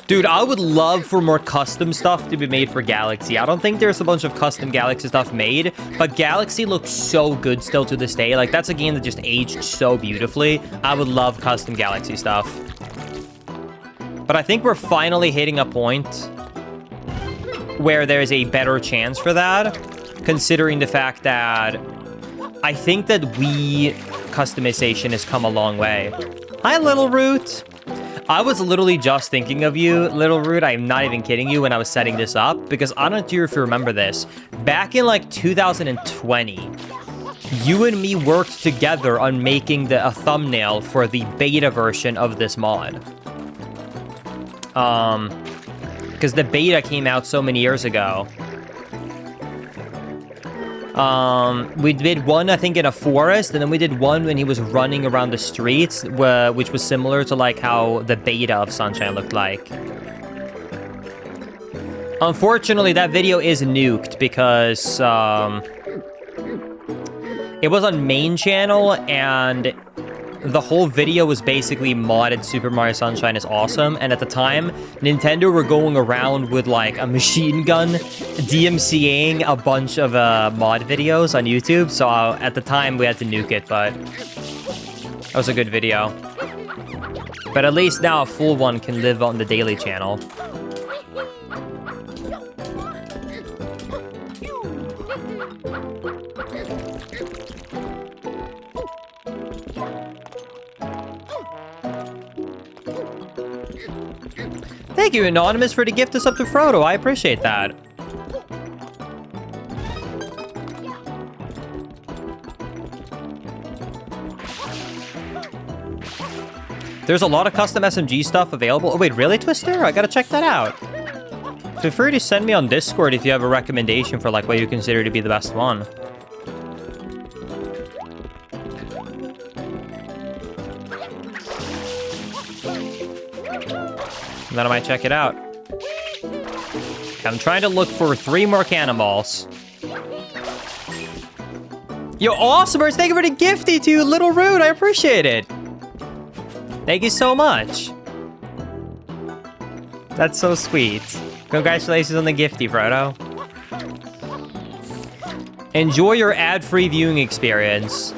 Dude, I would love for more custom stuff to be made for Galaxy. I don't think there's a bunch of custom Galaxy stuff made, but Galaxy looks so good still to this day. Like, that's a game that just aged so beautifully. I would love custom Galaxy stuff. But I think we're finally hitting a point where there's a better chance for that, considering the fact that I think that we customization has come a long way. Hi, Little Root. I was literally just thinking of you, Little Root. I'm not even kidding you when I was setting this up, because I don't know if you remember this. Back in like 2020, you and me worked together on making a thumbnail for the beta version of this mod. Because the beta came out so many years ago. We did one, I think, in a forest, and then we did one when he was running around the streets, which was similar to like how the beta of Sunshine looked like. Unfortunately, that video is nuked because it was on main channel, and the whole video was basically modded Super Mario Sunshine is awesome. And at the time, Nintendo were going around with like a machine gun DMCAing a bunch of mod videos on YouTube. So at the time we had to nuke it, but that was a good video. But at least now a full one can live on the daily channel. Thank you, Anonymous, for the gift us up to Frodo. I appreciate that. There's a lot of custom SMG stuff available. Oh, wait, really, Twister? I gotta check that out. Feel free to send me on Discord if you have a recommendation for like what you consider to be the best one. Then I might check it out. I'm trying to look for 3 more cannonballs. Yo, Awesomers, thank you for the gifty to Little Rude. I appreciate it. Thank you so much. That's so sweet. Congratulations on the gifty, Frodo. Enjoy your ad-free viewing experience.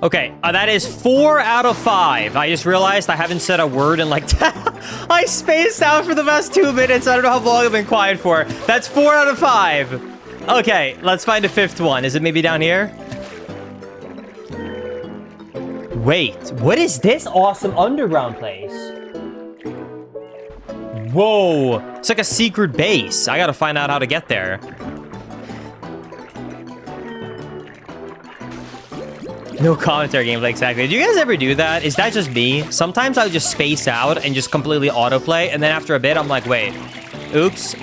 Okay, that is 4 out of 5. I just realized I haven't said a word in like I spaced out for the past 2 minutes. I don't know how long I've been quiet for. That's 4 out of 5. Okay, let's find a 5th one. Is it maybe down here? Wait, what is this awesome underground place? Whoa, it's like a secret base. I gotta find out how to get there. No commentary gameplay, exactly. Do you guys ever do that? Is that just me? Sometimes I'll just space out and just completely autoplay, and then after a bit, I'm like, wait, oops.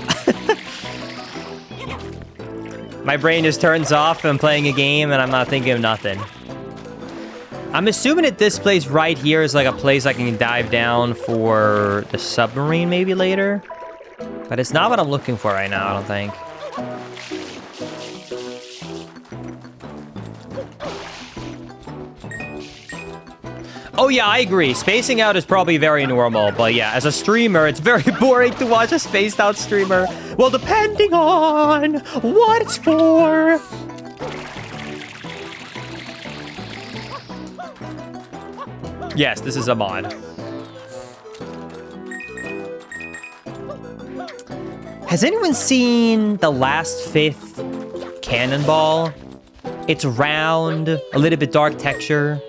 My brain just turns off and I'm playing a game and I'm not thinking of nothing. I'm assuming that this place right here is like a place I can dive down for the submarine maybe later. But it's not what I'm looking for right now, I don't think. Oh Oh, yeah, I agree. Spacing out is probably very normal. But yeah, as a streamer, it's very boring to watch a spaced out streamer. Well, depending on what it's for. Yes, this is a mod. Has anyone seen the last fifth cannonball? It's round, a little bit dark texture.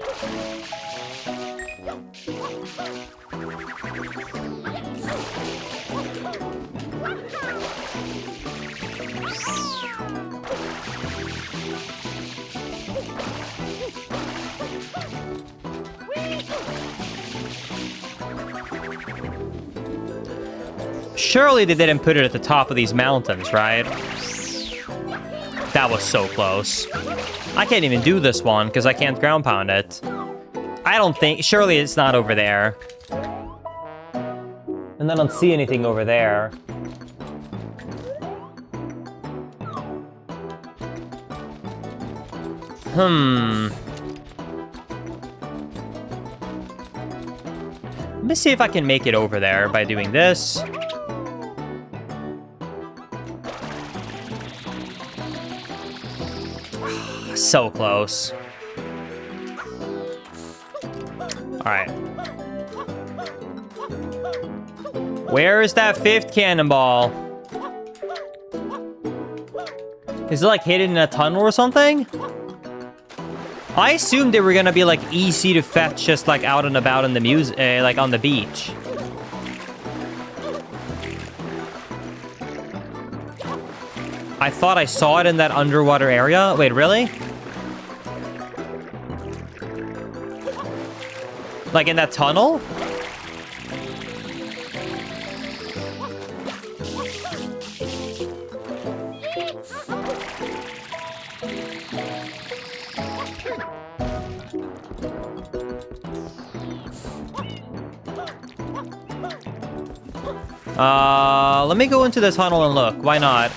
Surely they didn't put it at the top of these mountains, right? That was so close. I can't even do this one because I can't ground pound it. I don't think... Surely it's not over there. And I don't see anything over there. Let me see if I can make it over there by doing this. So close. All right. Where is that fifth cannonball? Is it like hidden in a tunnel or something? I assumed they were gonna be like easy to fetch, just like out and about in the like on the beach. I thought I saw it in that underwater area. Wait, really? Like in that tunnel? Let me go into the tunnel and look. Why not?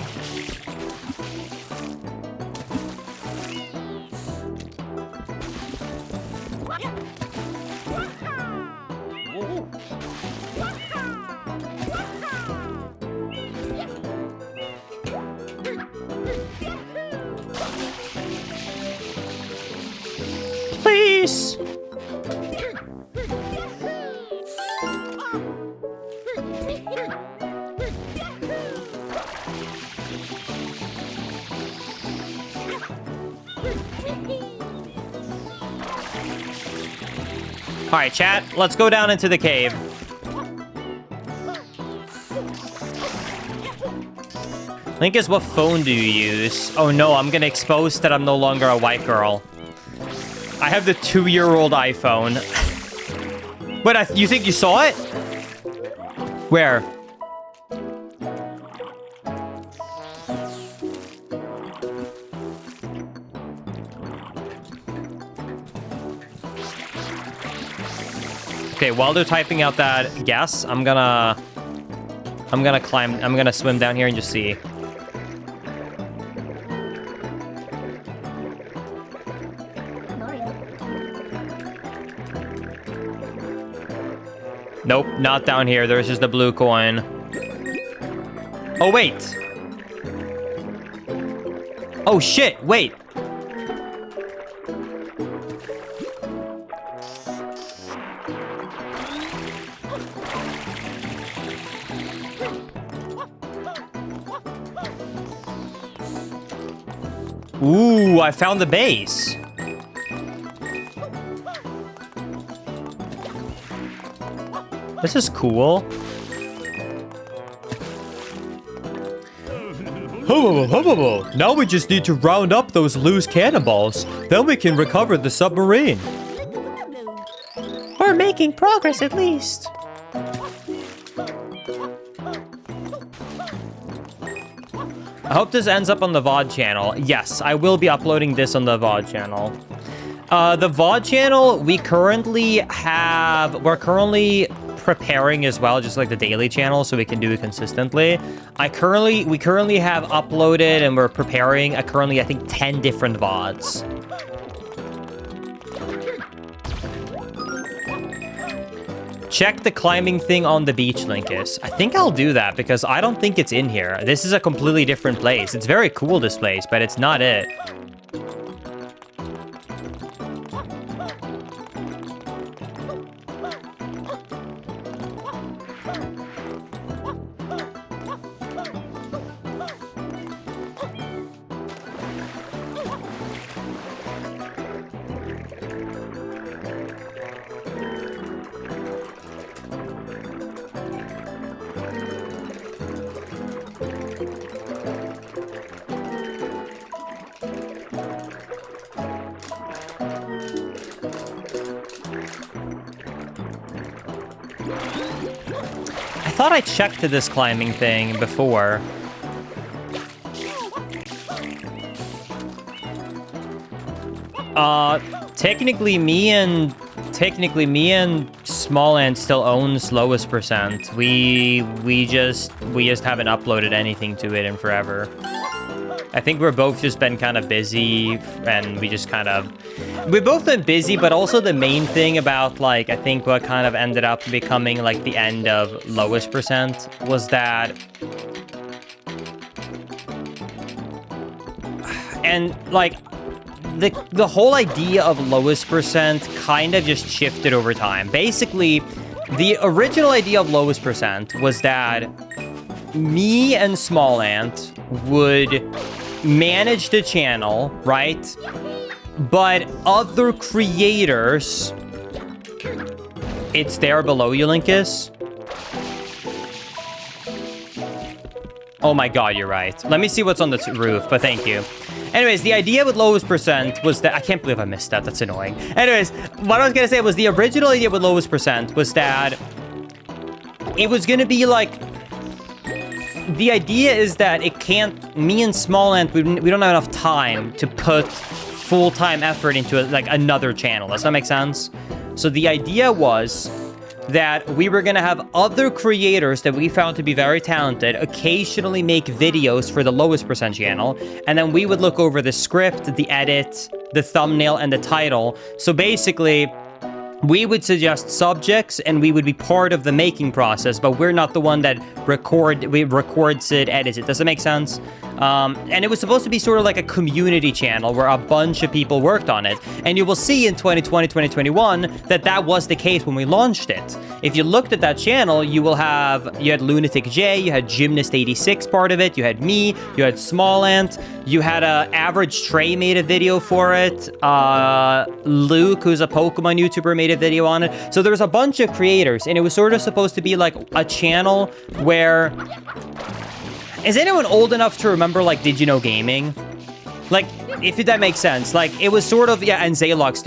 Please. All right, chat, let's go down into the cave. Link is, what phone do you use? Oh no, I'm gonna expose that I'm no longer a white girl. I have the 2-year-old iPhone. Wait, you think you saw it? Where? Okay, while they're typing out that guess, I'm gonna swim down here and just see. Nope, not down here. There's just a blue coin. Oh, wait. Oh, shit. Wait. Ooh, I found the base. This is cool. Now we just need to round up those loose cannonballs. Then we can recover the submarine. We're making progress at least. I hope this ends up on the VOD channel. Yes, I will be uploading this on the VOD channel. The VOD channel, we're currently preparing as well, just like the daily channel, so we can do it consistently. We currently have uploaded and we're preparing currently, I think, 10 different VODs. check the climbing thing on the beach, Linkus. I think I'll do that because I don't think it's in here. This is a completely different place. It's very cool, this place, but it's not it. I thought I checked this climbing thing before. Technically me and Small Ant still owns lowest percent. We just haven't uploaded anything to it in forever. I think we're both just been kind of busy, and we've both been busy, but also the main thing about, like, I think what kind of ended up becoming, like, the end of lowest percent was that, and, like, the whole idea of lowest percent kind of just shifted over time. Basically, the original idea of lowest percent was that me and Small Ant would manage the channel, right? But other creators... It's there below you, Linkus. Oh my god, you're right. Let me see what's on the roof, but thank you. Anyways, the idea with lowest percent was that... I can't believe I missed that. That's annoying. Anyways, what I was going to say was the original idea with lowest percent was that it was going to be like... The idea is that it can't... Me and Small Ant, we don't have enough time to put full-time effort into, like, another channel. Does that make sense? So the idea was that we were going to have other creators that we found to be very talented occasionally make videos for the lowest percent channel, and then we would look over the script, the edit, the thumbnail, and the title. So basically, we would suggest subjects, and we would be part of the making process, but we're not the one that records it, edits it. Does that make sense? And it was supposed to be sort of like a community channel where a bunch of people worked on it. And you will see in 2020, 2021 that was the case when we launched it. If you looked at that channel, you had Lunatic J, you had Gymnast86 part of it, you had me, you had Small Ant, you had Average Trey made a video for it, Luke, who's a Pokemon YouTuber, made a video on it. So there was a bunch of creators, and it was sort of supposed to be like a channel where... Is anyone old enough to remember, like, Did You Know Gaming? Like, if that makes sense. Like, it was sort of... Yeah, and Zalox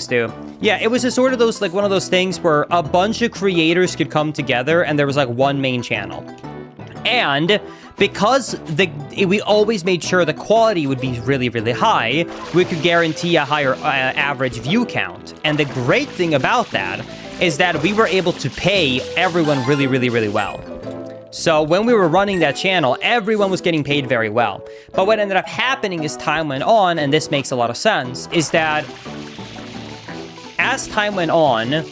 too. Yeah, it was just sort of those, like, one of those things where a bunch of creators could come together, and there was, like, one main channel. And because we always made sure the quality would be really, really high, we could guarantee a higher average view count. And the great thing about that is that we were able to pay everyone really, really, really well. So when we were running that channel, everyone was getting paid very well. But what ended up happening as time went on, and this makes a lot of sense, is that as time went on,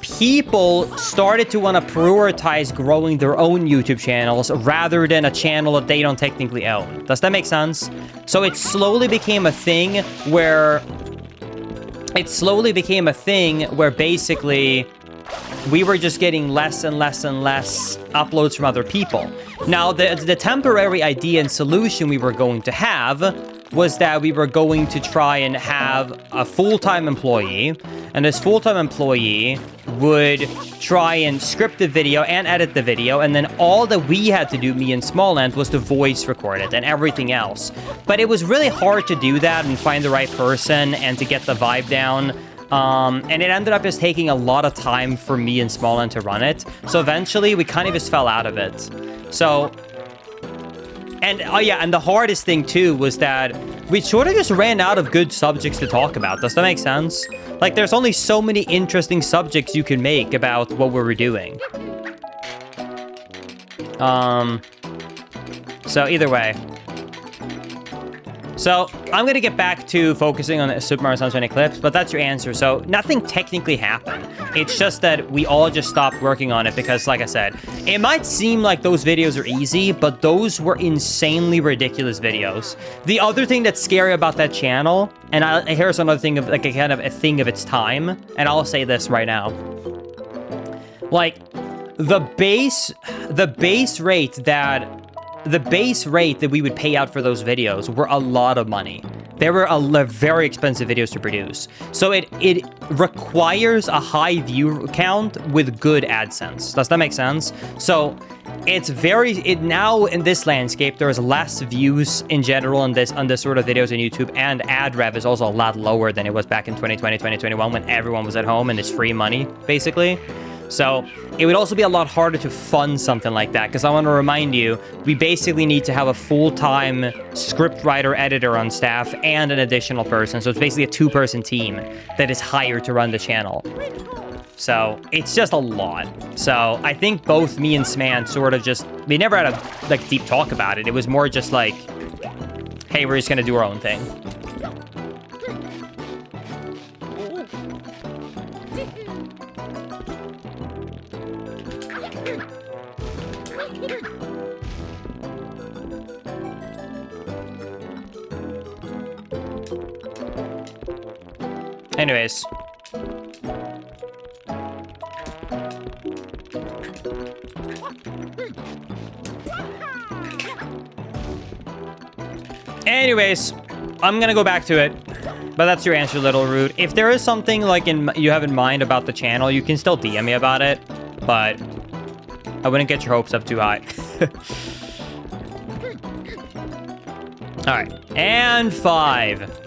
people started to want to prioritize growing their own YouTube channels rather than a channel that they don't technically own. Does that make sense? So it slowly became a thing where... basically we were just getting less and less and less uploads from other people. Now, the temporary idea and solution we were going to have was that we were going to try and have a full-time employee, and this full-time employee would try and script the video and edit the video, and then all that we had to do, me and Small Ant, was to voice record it and everything else. But it was really hard to do that and find the right person and to get the vibe down. And it ended up just taking a lot of time for me and Small Ant to run it. So eventually we kind of just fell out of it. So, and oh yeah, and the hardest thing too was that we sort of just ran out of good subjects to talk about. Does that make sense? Like, there's only so many interesting subjects you can make about what we were doing. So either way. So I'm going to get back to focusing on Super Mario Sunshine Eclipse, but that's your answer. So nothing technically happened. It's just that we all just stopped working on it because, like I said, it might seem like those videos are easy, but those were insanely ridiculous videos. The other thing that's scary about that channel, and here's another thing of like a kind of a thing of its time, and I'll say this right now. Like, the base rate that we would pay out for those videos were a lot of money. They were very expensive videos to produce. So it requires a high view count with good AdSense. Does that make sense? So now in this landscape, there's less views in general on this sort of videos on YouTube, and ad rev is also a lot lower than it was back in 2020, 2021 when everyone was at home and it's free money, basically. So it would also be a lot harder to fund something like that, because I want to remind you, we basically need to have a full-time script writer, editor on staff, and an additional person. So it's basically a two-person team that is hired to run the channel. So it's just a lot. So I think both me and Sman sort of we never had a like deep talk about it. It was more just like, hey, we're just going to do our own thing. Anyways. I'm gonna go back to it. But that's your answer, Little Rude. If there is something like you have in mind about the channel, you can still DM me about it. But I wouldn't get your hopes up too high. All right, and 5.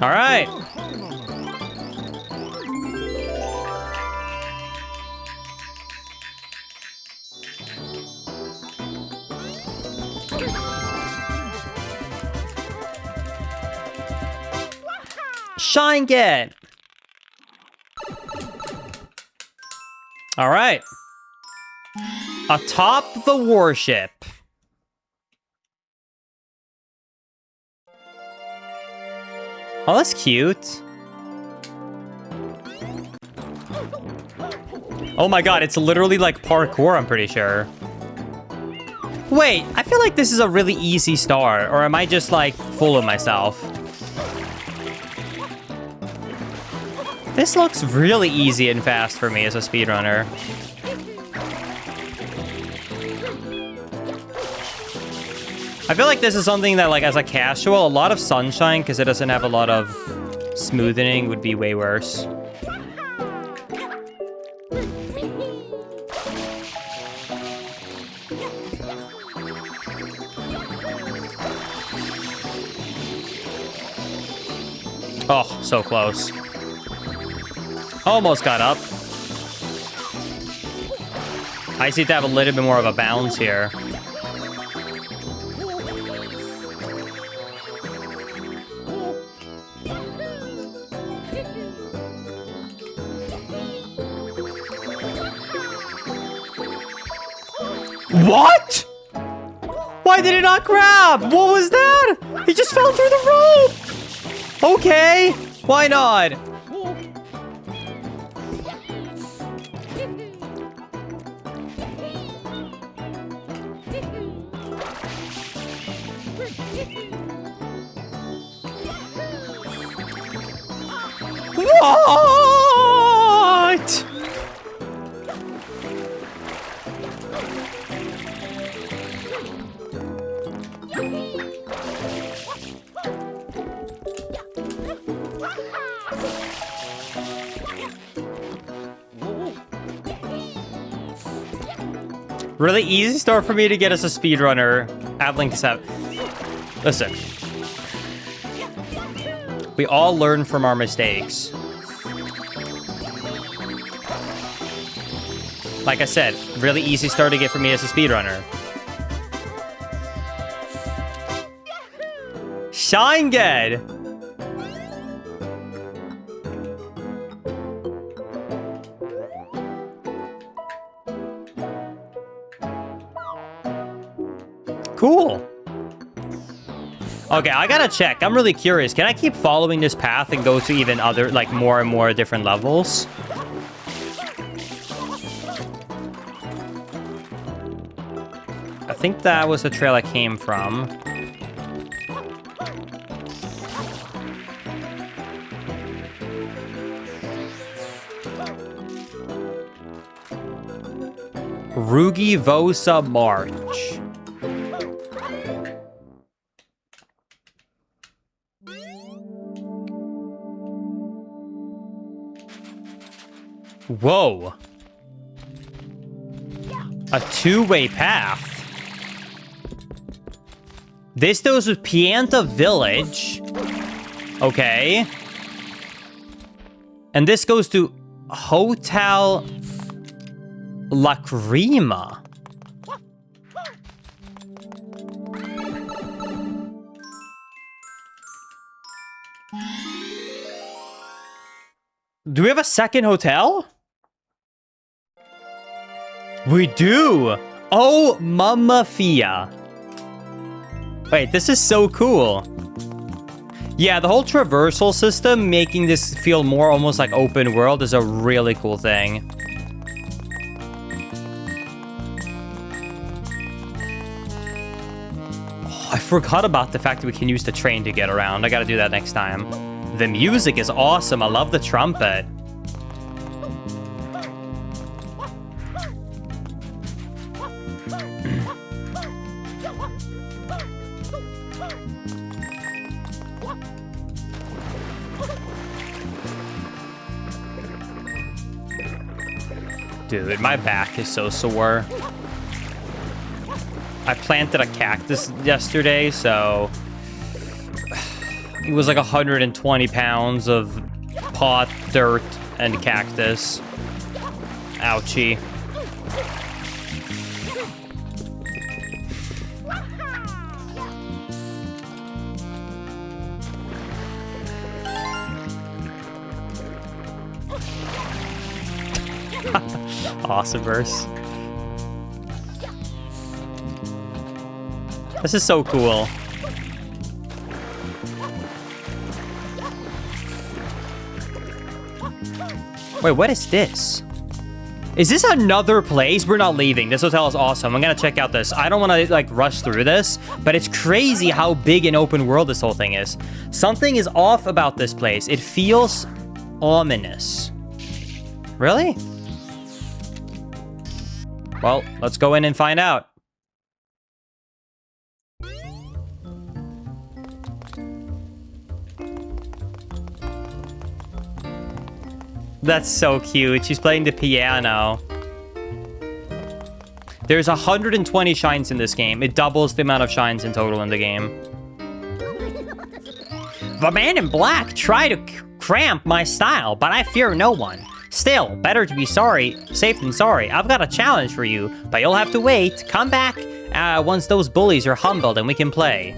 All right. Shine get. All right. Atop the warship. Oh, that's cute. Oh my god, it's literally like parkour, I'm pretty sure. Wait, I feel like this is a really easy star, or am I just like full of myself? This looks really easy and fast for me as a speedrunner. I feel like this is something that, like, as a casual, a lot of sunshine, because it doesn't have a lot of smoothing, would be way worse. Oh, so close. Almost got up. I seem to have a little bit more of a bounce here. What? Why did it not grab? What was that? He just fell through the rope. Okay, why not? What? Really easy start for me to get us a speedrunner at Link to 7. Listen. We all learn from our mistakes. Like I said, really easy start to get for me as a speedrunner. Shine Ged! Cool. Okay, I gotta check. I'm really curious. Can I keep following this path and go to even other, like, more and more different levels? I think that was the trail I came from. Rugivosa March. Whoa. A two-way path. This goes with Pianta Village. Okay. And this goes to Hotel Lacrima. Do we have a second hotel? We do! Oh, Mamma Fia. Wait, this is so cool. Yeah, the whole traversal system, making this feel more almost like open world, is a really cool thing. Oh, I forgot about the fact that we can use the train to get around. I gotta do that next time. The music is awesome. I love the trumpet. Dude, my back is so sore. I planted a cactus yesterday, so it was like 120 pounds of pot, dirt, and cactus. Ouchie. Awesomeverse. This is so cool. Wait, what is this? Is this another place? We're not leaving. This hotel is awesome. I'm gonna check out this. I don't want to like rush through this, but it's crazy how big an open world this whole thing is. Something is off about this place. It feels ominous. Really? Well, let's go in and find out. That's so cute. She's playing the piano. There's 120 shines in this game. It doubles the amount of shines in total in the game. The man in black tried to cramp my style, but I fear no one. Still, better to be safe than sorry. I've got a challenge for you, but you'll have to wait. Come back once those bullies are humbled and we can play.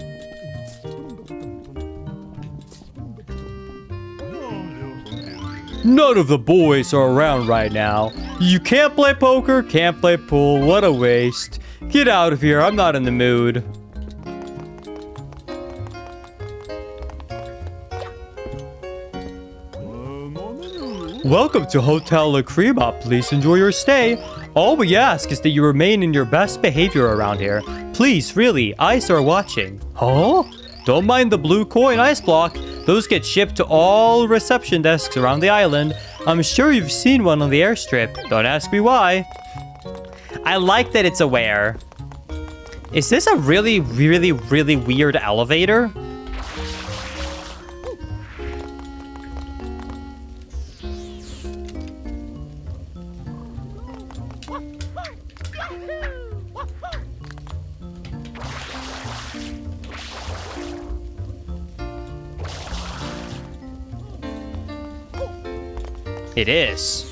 None of the boys are around right now. You can't play poker, can't play pool. What a waste. Get out of here. I'm not in the mood. Welcome to Hotel Lacrima. Please enjoy your stay. All we ask is that you remain in your best behavior around here. Please, really, eyes are watching. Huh? Don't mind the blue coin ice block. Those get shipped to all reception desks around the island. I'm sure you've seen one on the airstrip. Don't ask me why. I like that it's aware. Is this a really, really, really weird elevator? It is.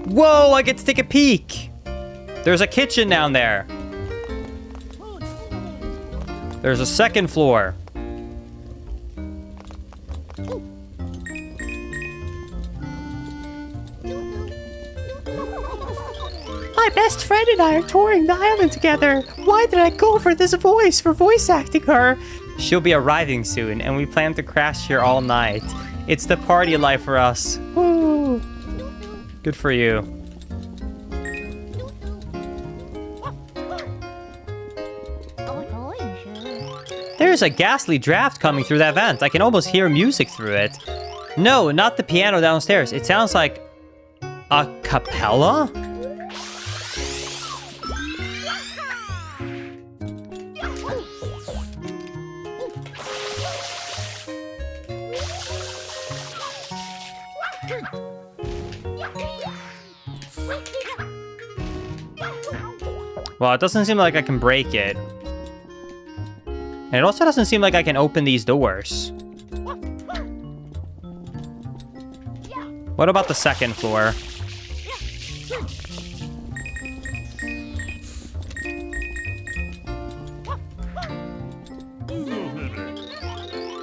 Whoa, I get to take a peek. There's a kitchen down there. There's a second floor. My best friend and I are touring the island together. Why did I go for this voice for voice acting her? She'll be arriving soon, and we plan to crash here all night. It's the party life for us. Woo. Good for you. There's a ghastly draft coming through that vent. I can almost hear music through it. No, not the piano downstairs. It sounds like a cappella? Well, it doesn't seem like I can break it. And it also doesn't seem like I can open these doors. What about the second floor?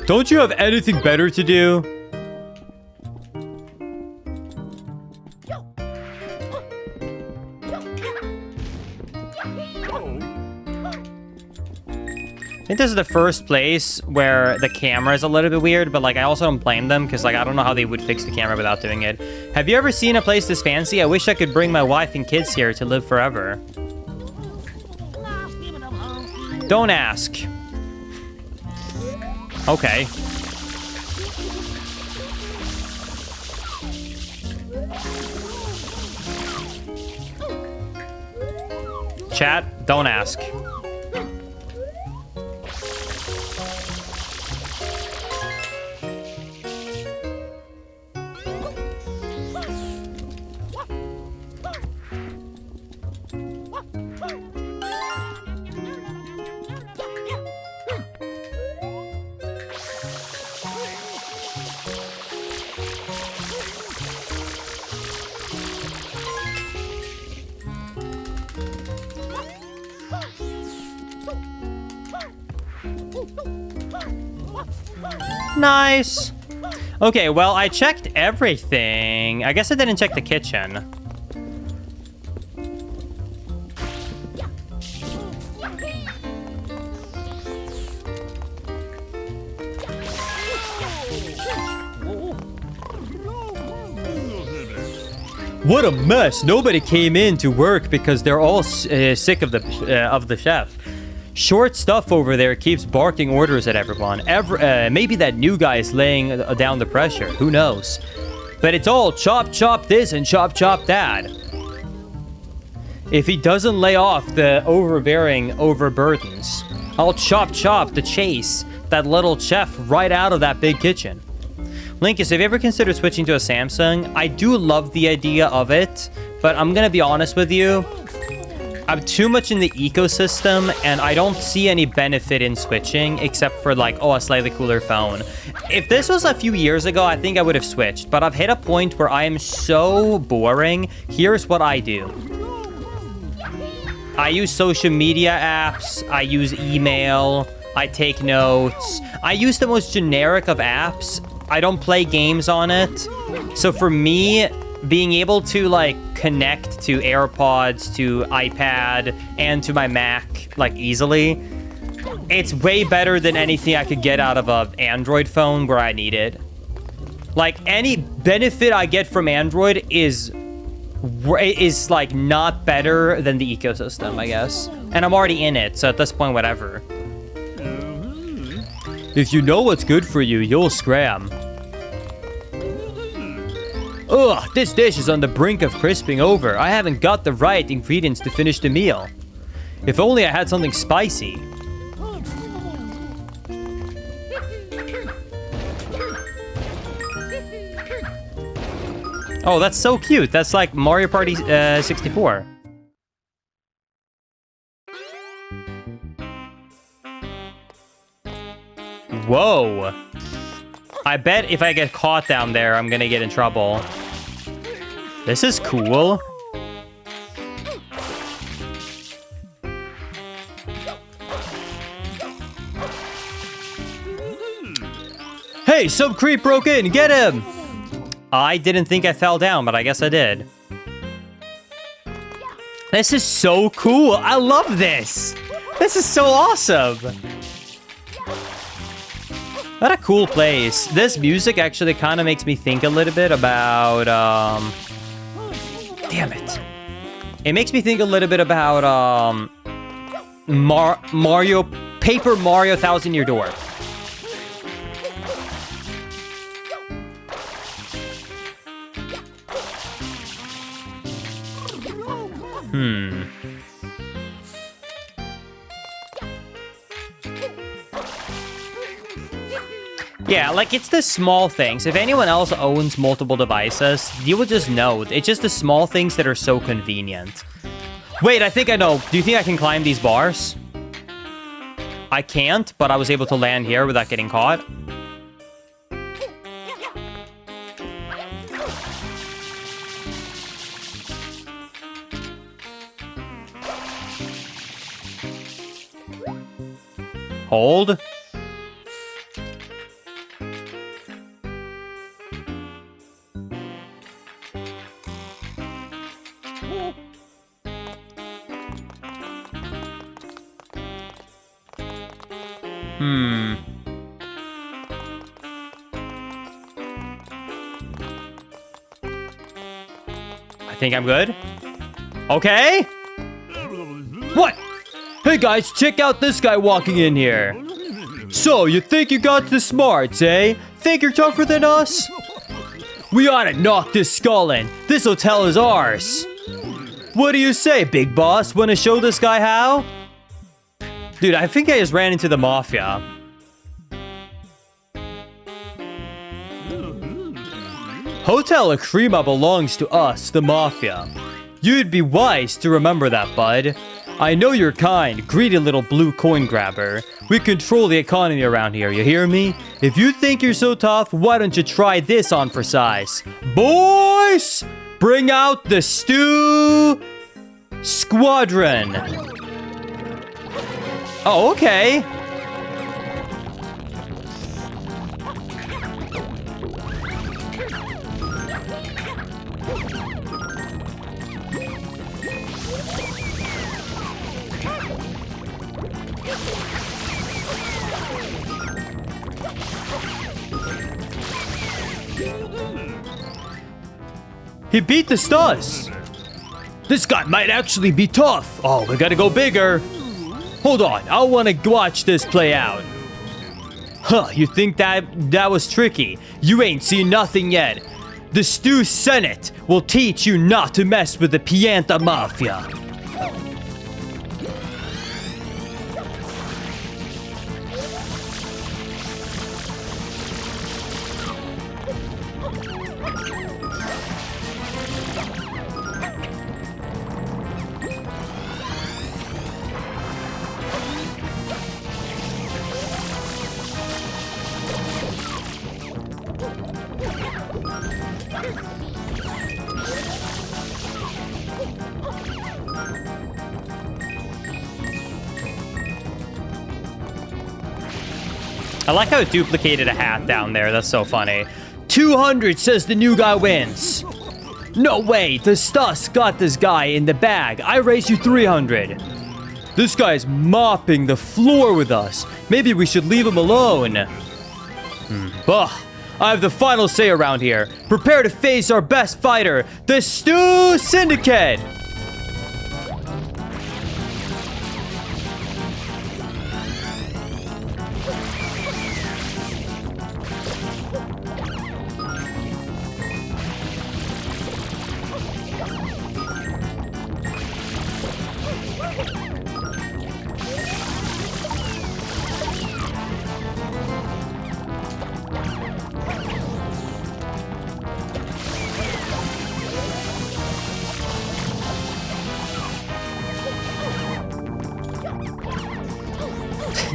Don't you have anything better to do? I think this is the first place where the camera is a little bit weird, but like I also don't blame them because like I don't know how they would fix the camera without doing it. Have you ever seen a place this fancy? I wish I could bring my wife and kids here to live forever. Don't ask. Okay. Chat, don't ask. Nice. Okay, well, I checked everything. I guess I didn't check the kitchen. What a mess. Nobody came in to work because they're all sick of the chef. Short stuff over there keeps barking orders at everyone. Maybe that new guy is laying down the pressure. Who knows? But it's all chop, chop this and chop, chop that. If he doesn't lay off the overbearing overburdens, I'll chop, chop the chase that little chef right out of that big kitchen. Linkus, have you ever considered switching to a Samsung? I do love the idea of it, but I'm gonna be honest with you. I'm too much in the ecosystem, and I don't see any benefit in switching, except for like, oh, a slightly cooler phone. If this was a few years ago, I think I would have switched, but I've hit a point where I am so boring. Here's what I do. I use social media apps, I use email, I take notes. I use the most generic of apps. I don't play games on it. So for me, being able to like connect to AirPods, to iPad, and to my Mac like easily, it's way better than anything I could get out of an Android phone where I need it. Like any benefit I get from Android is like not better than the ecosystem, I guess. And I'm already in it, so at this point, whatever. If you know what's good for you, you'll scram. Ugh, this dish is on the brink of crisping over. I haven't got the right ingredients to finish the meal. If only I had something spicy. Oh, that's so cute. That's like Mario Party 64. Whoa. I bet if I get caught down there, I'm gonna get in trouble. This is cool. Hey, some creep broke in. Get him. I didn't think I fell down, but I guess I did. This is so cool. I love this. This is so awesome. What a cool place. This music actually kind of makes me think a little bit about, damn it. It makes me think a little bit about, Paper Mario Thousand Year Door. Yeah, like, it's the small things. If anyone else owns multiple devices, you will just know. It's just the small things that are so convenient. Wait, I think I know. Do you think I can climb these bars? I can't, but I was able to land here without getting caught. Hold. I think I'm good. Okay. What? Hey guys, check out this guy walking in here. So, you think you got the smarts, eh? Think you're tougher than us? We ought to knock this skull in. This hotel is ours. What do you say, big boss? Want to show this guy how? Dude, I think I just ran into the mafia. Hotel Eclipse belongs to us, the mafia. You'd be wise to remember that, bud. I know you're kind, greedy little blue coin grabber. We control the economy around here, you hear me? If you think you're so tough, why don't you try this on for size? Boys! Bring out the stew squadron. Oh, okay. He beat the Stus. This guy might actually be tough. Oh, we gotta go bigger. Hold on, I want to watch this play out. Huh, you think that was tricky? You ain't seen nothing yet. The Stew Senate will teach you not to mess with the Pianta Mafia. I like how it duplicated a hat down there. That's so funny. 200 says the new guy wins. No way. The Stus got this guy in the bag. I raise you 300. This guy's mopping the floor with us. Maybe we should leave him alone. Bah. I have the final say around here. Prepare to face our best fighter, the Stew Syndicate.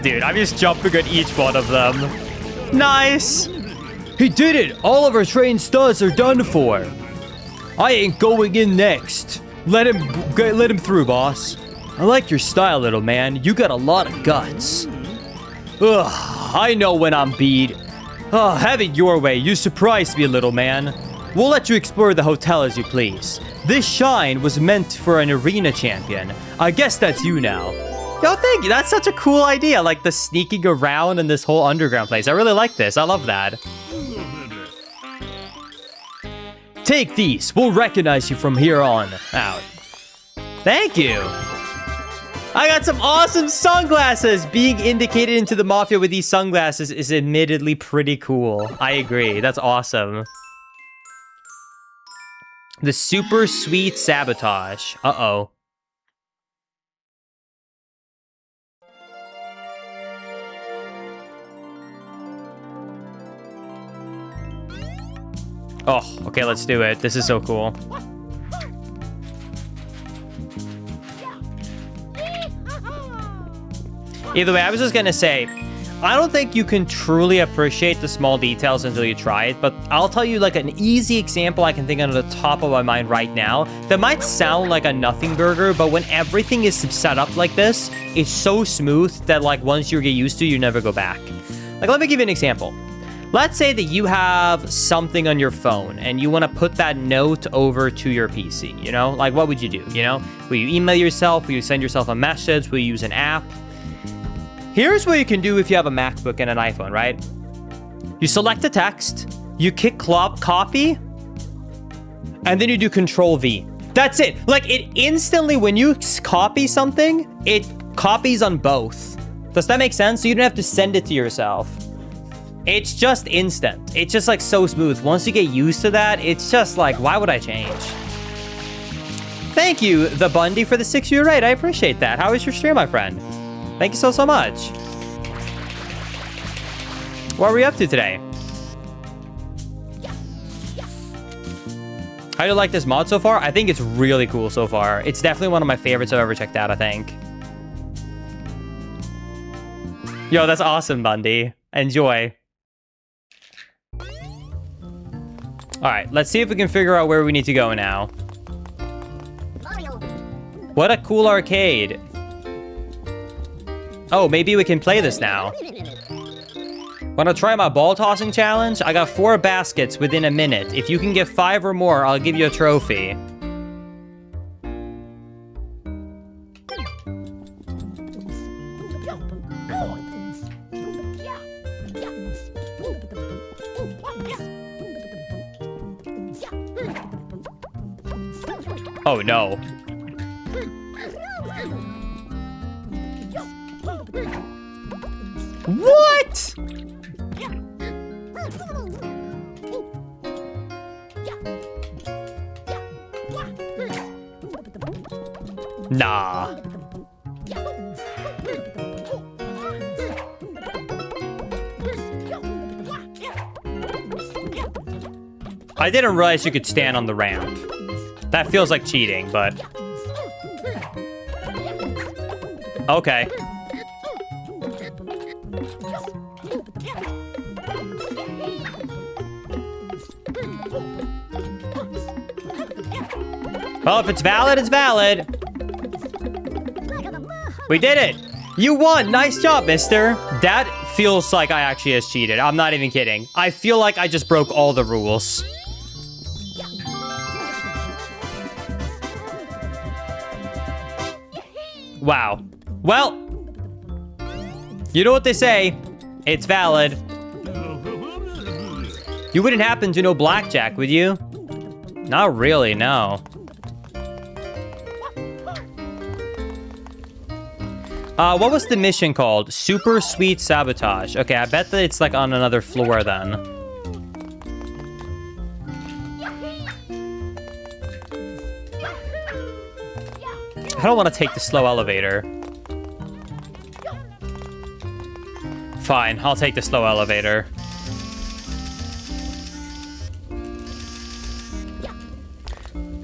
Dude, I'm just jumping at each one of them. Nice! He did it! All of our trained studs are done for. I ain't going in next. Let him through, boss. I like your style, little man. You got a lot of guts. Ugh, I know when I'm beat. Oh, have it your way. You surprised me, little man. We'll let you explore the hotel as you please. This shine was meant for an arena champion. I guess that's you now. Yo, thank you. That's such a cool idea. Like the sneaking around in this whole underground place. I really like this. I love that. Take these. We'll recognize you from here on out. Thank you. I got some awesome sunglasses. Being indicated into the Mafia with these sunglasses is admittedly pretty cool. I agree. That's awesome. The super sweet sabotage. Uh-oh. Oh, okay, let's do it. This is so cool. Either way, I was just gonna say, I don't think you can truly appreciate the small details until you try it, but I'll tell you like an easy example I can think of on the top of my mind right now that might sound like a nothing burger, but when everything is set up like this, it's so smooth that like once you get used to, you never go back. Like, let me give you an example. Let's say that you have something on your phone and you want to put that note over to your PC, you know? Like, what would you do, you know? Will you email yourself? Will you send yourself a message? Will you use an app? Here's what you can do if you have a MacBook and an iPhone, right? You select the text, you click copy, and then you do Control V. That's it. Like, it instantly, when you copy something, it copies on both. Does that make sense? So you don't have to send it to yourself. It's just instant. It's just like so smooth. Once you get used to that, it's just like, why would I change? Thank you, The Bundy, for the 6-year raid. I appreciate that. How was your stream, my friend? Thank you so much. What are we up to today? How do you like this mod so far? I think it's really cool so far. It's definitely one of my favorites I've ever checked out, I think. Yo, that's awesome, Bundy. Enjoy. All right, let's see if we can figure out where we need to go now. What a cool arcade. Oh, maybe we can play this now. Wanna try my ball tossing challenge? I got 4 baskets within a minute. If you can get 5 or more, I'll give you a trophy. Oh no. What? Nah. I didn't realize you could stand on the ramp. That feels like cheating, but... Okay. Well, if it's valid, it's valid. We did it. You won. Nice job, mister. That feels like I actually has cheated. I'm not even kidding. I feel like I just broke all the rules. Wow. Well, you know what they say. It's valid. You wouldn't happen to know blackjack, would you? Not really, no. What was the mission called? Super Sweet Sabotage. Okay, I bet that it's like on another floor then. I don't want to take the slow elevator. Fine, I'll take the slow elevator.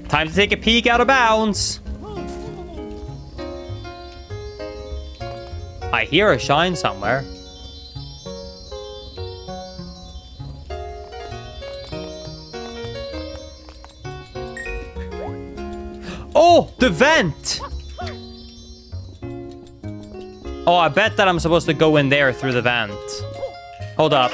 Time to take a peek out of bounds. I hear a shine somewhere. Oh, the vent! Oh, I bet that I'm supposed to go in there through the vent. Hold up.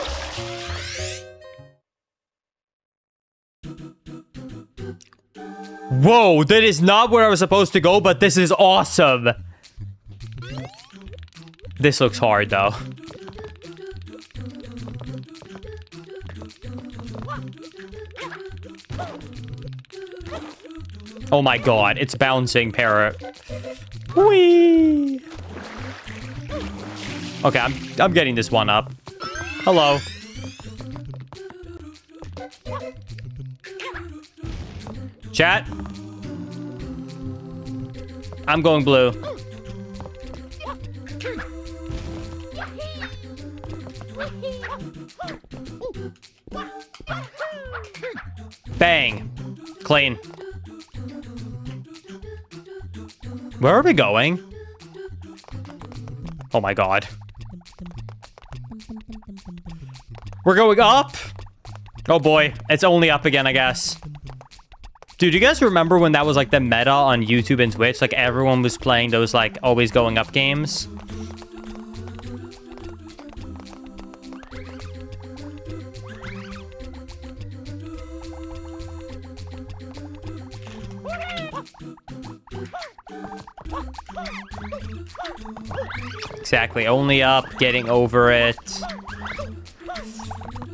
Whoa, that is not where I was supposed to go, but this is awesome. This looks hard, though. Oh my god, it's bouncing, parrot. Whee! Okay, I'm getting this one up. Hello. Chat. I'm going blue. Bang. Clean. Where are we going? Oh my god. We're going up? Oh boy. It's only up again, I guess. Dude, you guys remember when that was like the meta on YouTube and Twitch? Like everyone was playing those like always going up games? Exactly, only up, getting over it.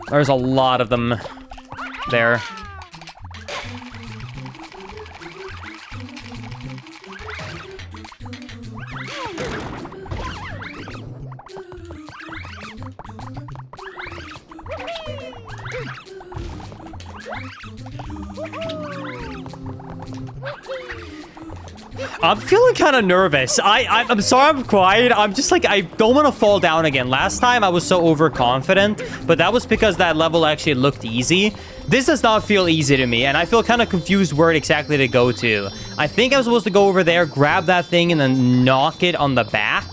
There's a lot of them there. I'm feeling kind of nervous. I'm sorry I'm quiet. I'm just like, I don't want to fall down again. Last time I was so overconfident, but that was because that level actually looked easy. This does not feel easy to me, and I feel kind of confused where exactly to go to. I think I'm supposed to go over there, grab that thing, and then knock it on the back,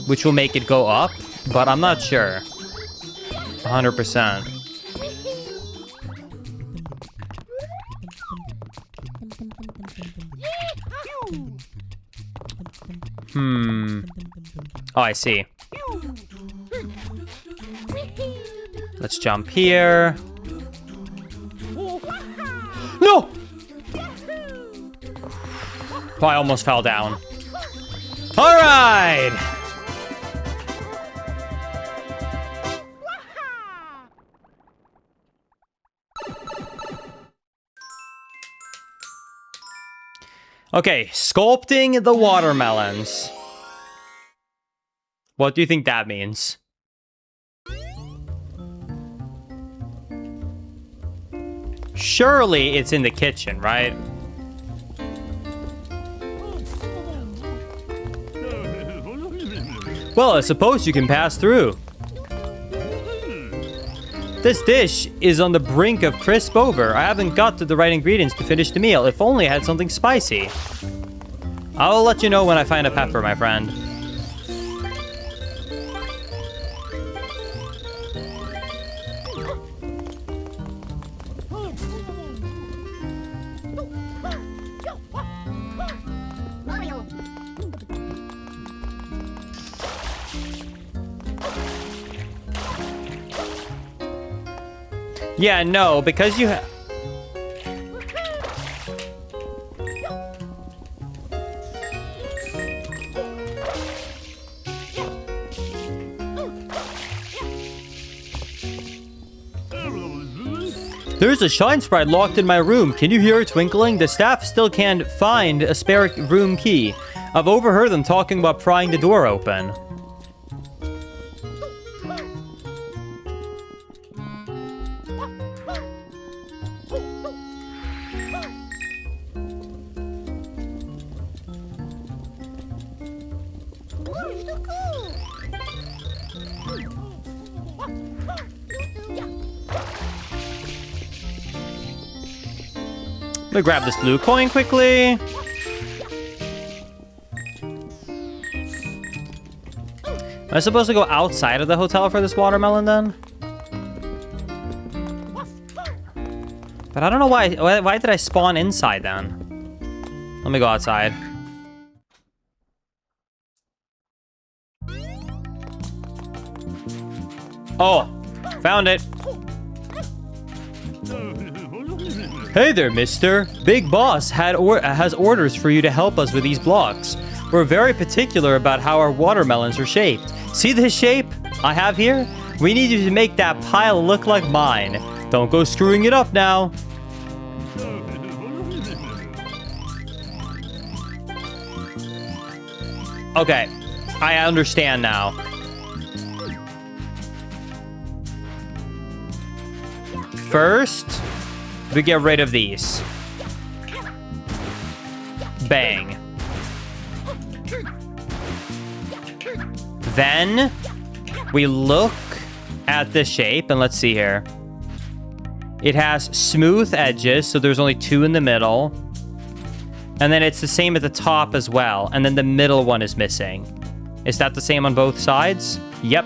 which will make it go up, but I'm not sure. 100%. Oh, I see. Let's jump here. No! Oh, I almost fell down. All right! Okay, sculpting the watermelons. What do you think that means? Surely it's in the kitchen, right? Well, I suppose you can pass through. This dish is on the brink of crisp over. I haven't got to the right ingredients to finish the meal. If only I had something spicy. I'll let you know when I find a pepper, my friend. Yeah, no, because you There's a shine sprite locked in my room. Can you hear it twinkling? The staff still can't find a spare room key. I've overheard them talking about prying the door open. Let me grab this blue coin quickly. Am I supposed to go outside of the hotel for this watermelon then? But I don't know why. Why did I spawn inside then? Let me go outside. Oh, found it. Hey there, mister. Big Boss has orders for you to help us with these blocks. We're very particular about how our watermelons are shaped. See this shape I have here? We need you to make that pile look like mine. Don't go screwing it up now. Okay, I understand now. First, we get rid of these. Bang. Then we look at the shape, and let's see here. It has smooth edges, so there's only 2 in the middle. And then it's the same at the top as well, and then the middle one is missing. Is that the same on both sides? Yep.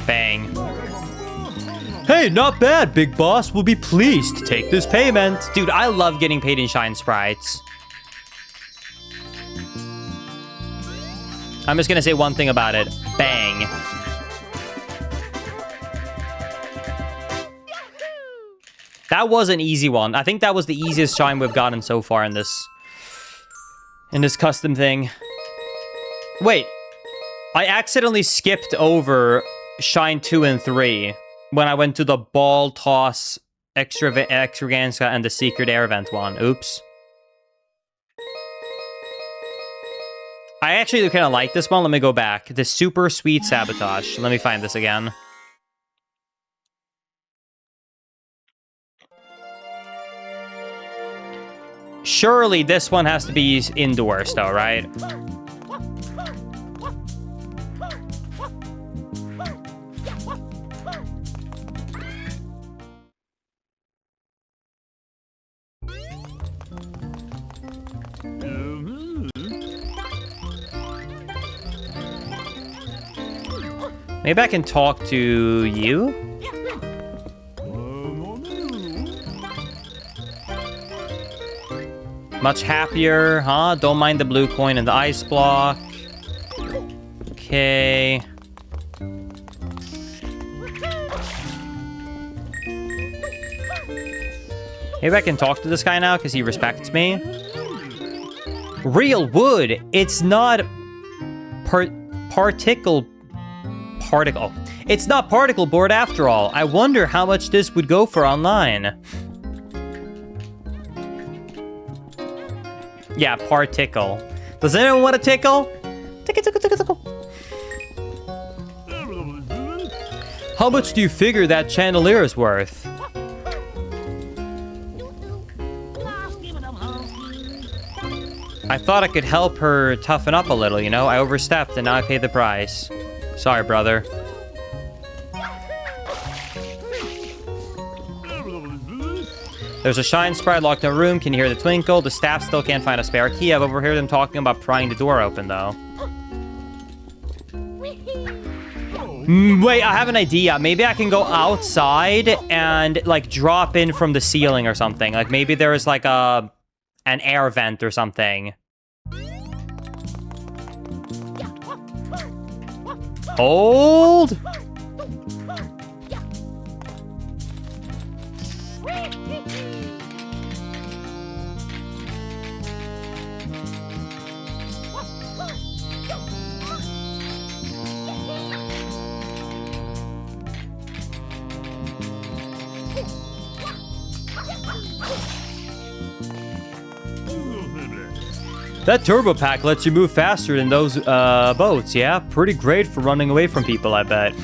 Bang. Hey, not bad, Big Boss. We'll be pleased to take this payment. Dude, I love getting paid in Shine Sprites. I'm just gonna say one thing about it. Bang. That was an easy one. I think that was the easiest shine we've gotten so far in this custom thing. Wait. I accidentally skipped over Shine 2 and 3 when I went to the Ball Toss Extravaganza and the Secret Air Vent one. Oops. I actually kind of like this one. Let me go back. The Super Sweet Sabotage. Let me find this again. Surely this one has to be indoors though, right? Maybe I can talk to you? Much happier, huh? Don't mind the blue coin and the ice block. Okay. Maybe I can talk to this guy now because he respects me. Real wood. It's not particle. It's not particle board after all. I wonder how much this would go for online. Yeah, particle. Does anyone want a tickle? Tickle, tickle, tickle, tickle. How much do you figure that chandelier is worth? I thought I could help her toughen up a little, you know? I overstepped and now I pay the price. Sorry, brother. There's a shine sprite locked in a room. Can you hear the twinkle? The staff still can't find a spare key. I've overheard them talking about prying the door open, though. Wait, I have an idea. Maybe I can go outside and, like, drop in from the ceiling or something. Like, maybe there is, like, an air vent or something. Hold! That turbo pack lets you move faster than those boats, yeah? Pretty great for running away from people, I bet.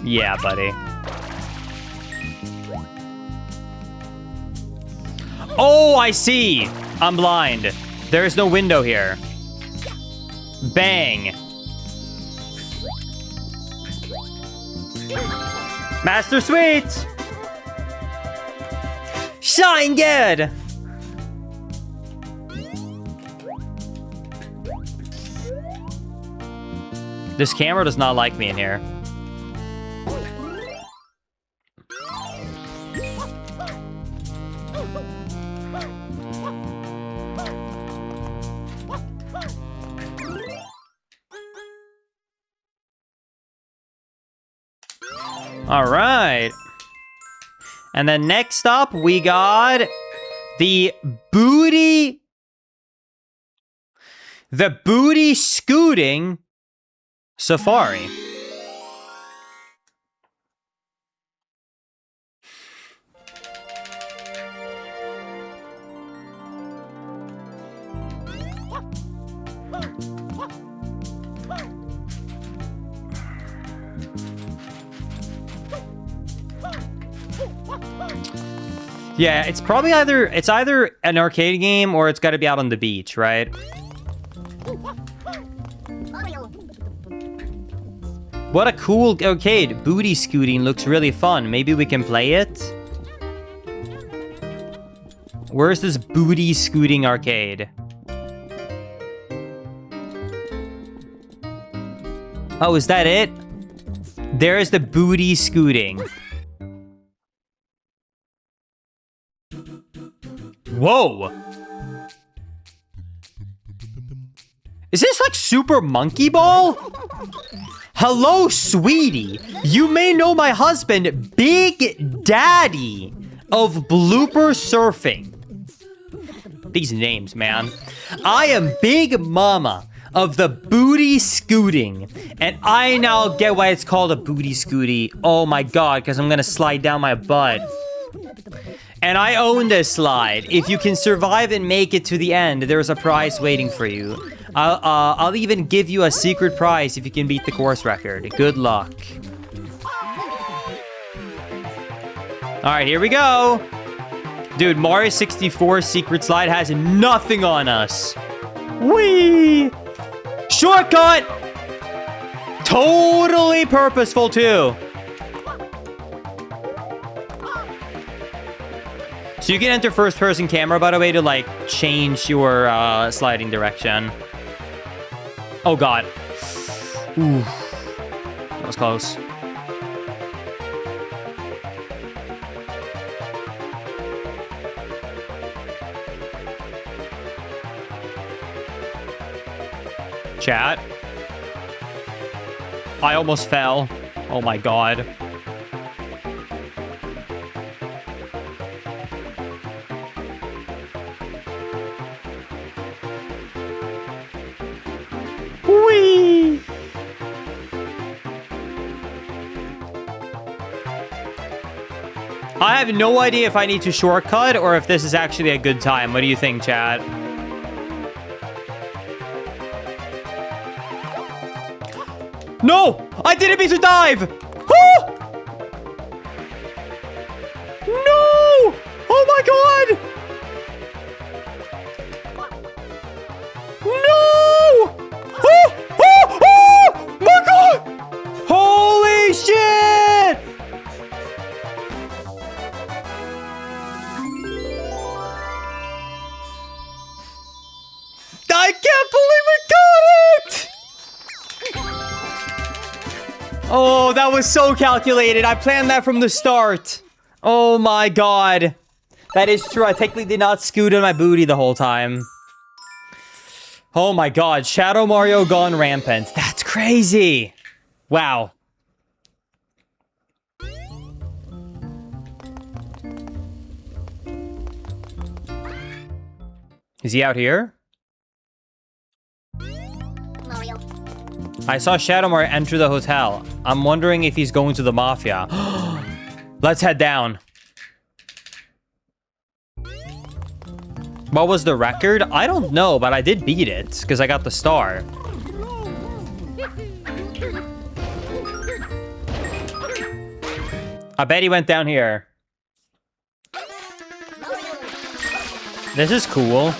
Yeah, buddy. Oh, I see! I'm blind. There is no window here. Bang. Master Sweet! Shine good! This camera does not like me in here. All right. And then next up, we got the booty scooting safari. Yeah, it's probably either an arcade game or it's got to be out on the beach, right? What a cool arcade. Booty scooting looks really fun. Maybe we can play it? Where's this booty scooting arcade? Oh, is that it? There's the booty scooting. Whoa! Is this like Super Monkey Ball? Hello, sweetie. You may know my husband, Big Daddy of Blooper Surfing. These names, man. I am Big Mama of the booty scooting. And I now get why it's called a booty scooty. Oh my god, because I'm going to slide down my butt. And I own this slide. If you can survive and make it to the end, there's a prize waiting for you. I'll even give you a secret prize if you can beat the course record. Good luck. All right, here we go. Dude, Mario 64 secret slide has nothing on us. Whee! Shortcut! Totally purposeful, too. So you can enter first-person camera, by the way, to, like, change your sliding direction. Oh, God. Ooh. That was close. Chat. I almost fell. Oh, my God. Whee! I have no idea if I need to shortcut or if this is actually a good time. What do you think, chat? No! I didn't mean to dive! Oh! No! Oh my god! No! Oh! Oh! Oh! My god! Holy shit! I can't believe we got it! Oh, that was so calculated. I planned that from the start. Oh my god. That is true. I technically did not scoot on my booty the whole time. Oh my god. Shadow Mario gone rampant. That's crazy. Wow. Is he out here? I saw Shadow Mario enter the hotel. I'm wondering if he's going to the Mafia. Let's head down. What was the record? I don't know, but I did beat it because I got the star. I bet he went down here. This is cool.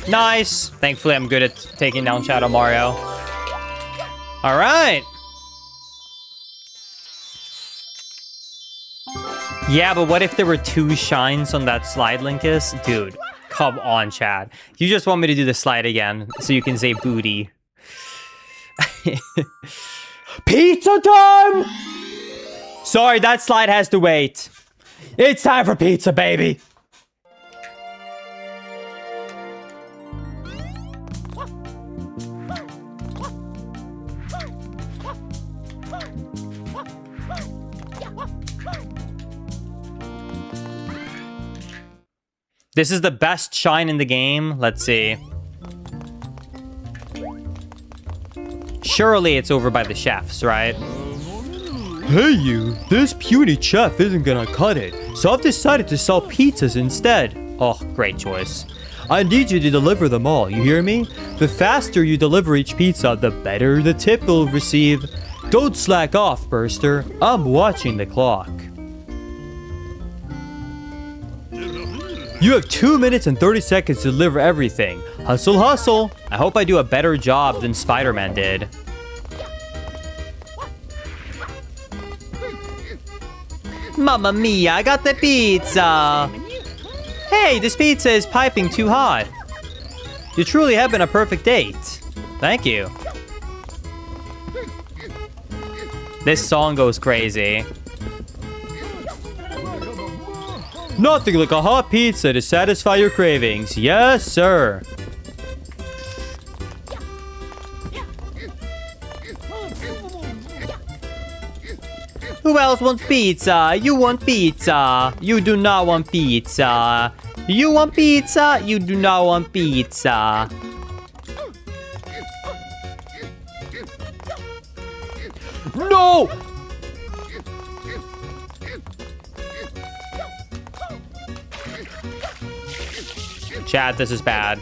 Nice. Thankfully, I'm good at taking down Shadow Mario. All right. Yeah, but what if there were 2 shines on that slide, Linkus? Dude, come on, Chad. You just want me to do the slide again so you can say booty. Pizza time! Sorry, that slide has to wait. It's time for pizza, baby. This is the best shine in the game. Let's see. Surely it's over by the chefs, right? Hey you, this puny chef isn't gonna cut it, so I've decided to sell pizzas instead. Oh, great choice. I need you to deliver them all, you hear me? The faster you deliver each pizza, the better the tip you'll receive. Don't slack off, Burster. I'm watching the clock. You have 2 minutes and 30 seconds to deliver everything. Hustle, hustle. I hope I do a better job than Spider-Man did. Mamma mia, I got the pizza. Hey, this pizza is piping too hot. You truly have been a perfect date. Thank you. This song goes crazy. Nothing like a hot pizza to satisfy your cravings. Yes, sir. Who else wants pizza? You want pizza. You do not want pizza. You want pizza. You do not want pizza. No! Chat, this is bad.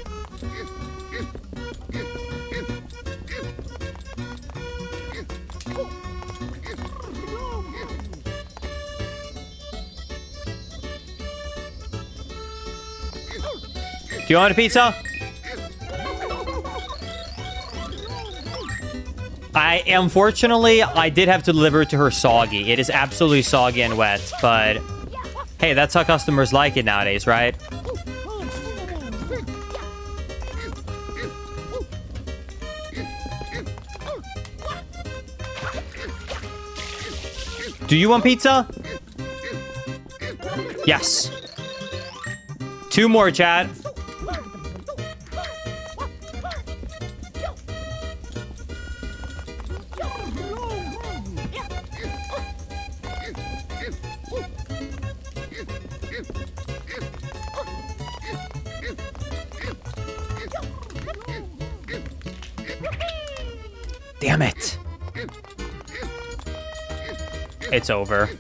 Do you want a pizza? Unfortunately, I did have to deliver it to her soggy. It is absolutely soggy and wet, but hey, that's how customers like it nowadays, right? Do you want pizza? Yes. 2 more, chat. Damn it. It's over.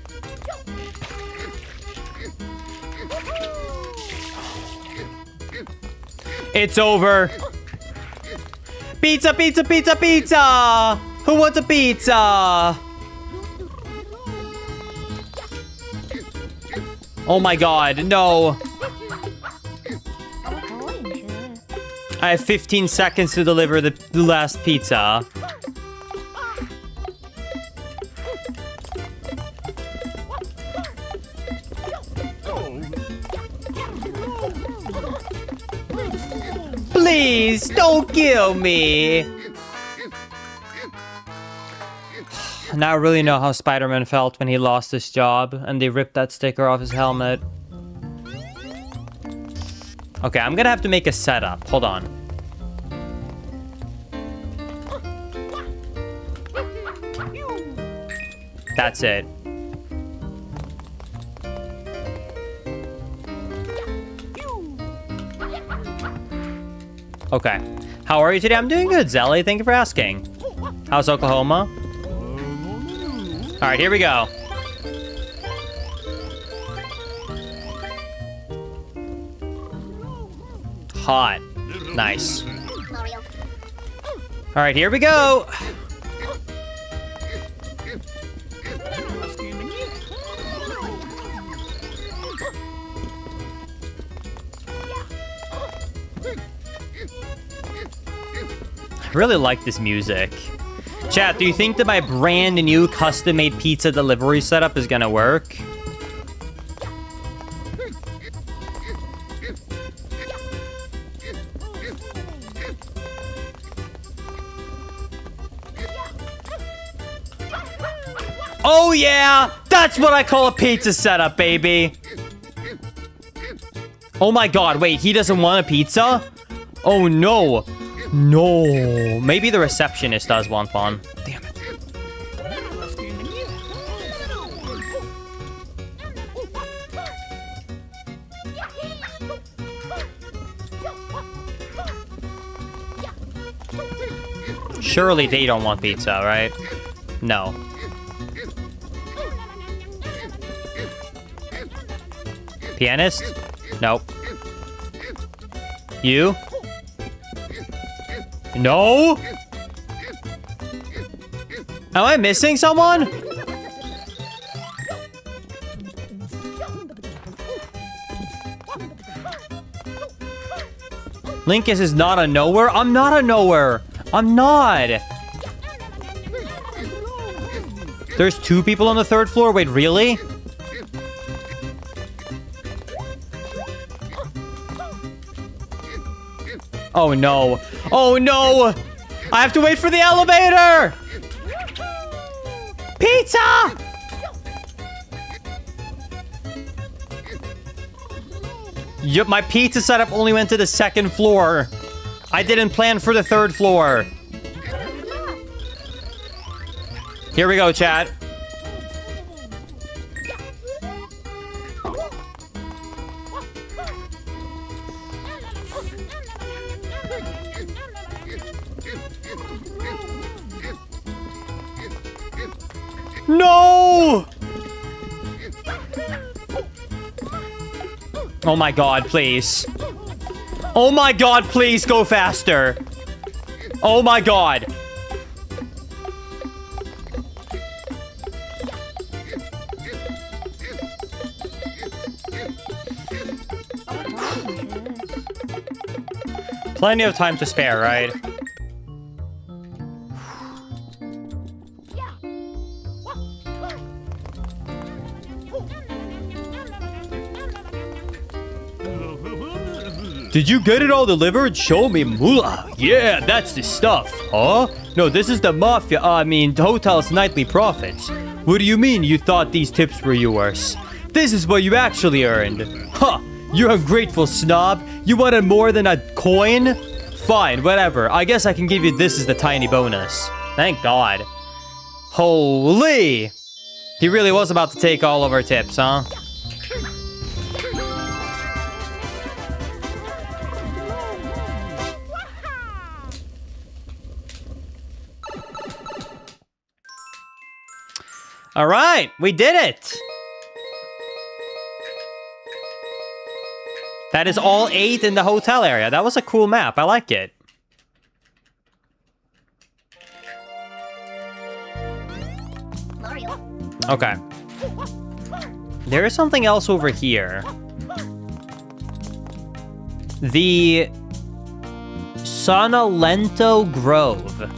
It's over. Pizza, pizza, pizza, pizza! Who wants a pizza? Oh my god, no. I have 15 seconds to deliver the last pizza. Please, don't kill me. Now I really know how Spider-Man felt when he lost his job and they ripped that sticker off his helmet. Okay, I'm gonna have to make a setup. Hold on. That's it. Okay. How are you today? I'm doing good, Zelly. Thank you for asking. How's Oklahoma? All right, here we go. Hot. Nice. All right, here we go. I really like this music. Chat, do you think that my brand new custom-made pizza delivery setup is gonna work? Oh yeah! That's what I call a pizza setup, baby! Oh my god, wait, he doesn't want a pizza? Oh no! No, maybe the receptionist does want one. Damn it. Surely they don't want pizza, right? No. Pianist? Nope. You? No? Am I missing someone? Linkus is not a nowhere? I'm not a nowhere. I'm not. There's 2 people on the 3rd floor? Wait, really? Oh no. Oh no! I have to wait for the elevator! Pizza! Yep, my pizza setup only went to the 2nd floor. I didn't plan for the 3rd floor. Here we go, chat. No! Oh my god, please. Oh my god, please go faster. Oh my god. Plenty of time to spare, right? Did you get it all delivered? Show me moolah. Yeah, that's the stuff. Huh? No, this is the mafia. The hotel's nightly profits. What do you mean you thought these tips were yours? This is what you actually earned. Huh. You're ungrateful snob. You wanted more than a coin? Fine, whatever. I guess I can give you this as the tiny bonus. Thank God. Holy! He really was about to take all of our tips, huh? All right, we did it. That is all 8 in the hotel area. That was a cool map. I like it. Okay. There is something else over here. The Sonolento Grove.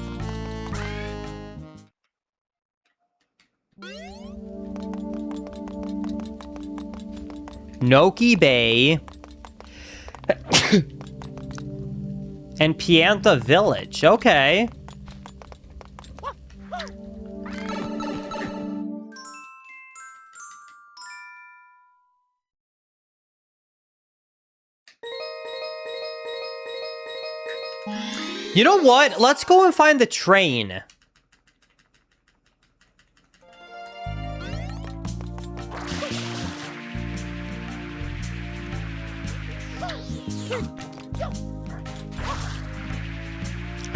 Noki Bay. And Pianta Village. Okay. You know what? Let's go and find the train.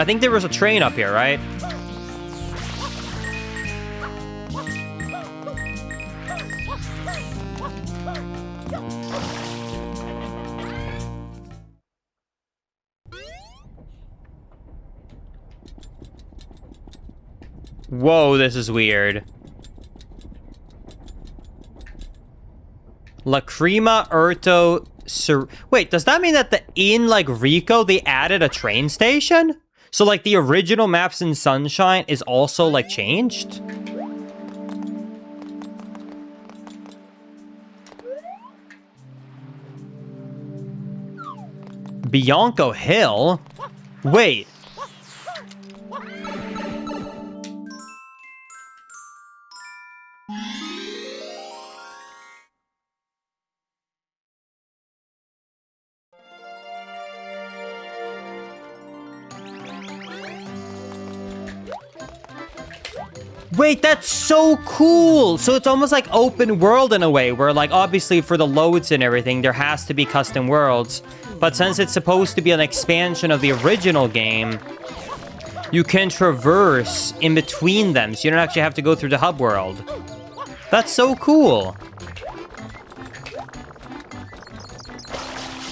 I think there was a train up here, right? Whoa, this is weird. Lacrima Urto Wait, does that mean that in Rico they added a train station? So like the original maps in Sunshine is also changed? Bianco Hill? Wait. Wait, that's so cool! So it's almost like open world in a way, where obviously for the loads and everything, there has to be custom worlds. But since it's supposed to be an expansion of the original game, You can traverse in between them, so you don't actually have to go through the hub world. That's so cool.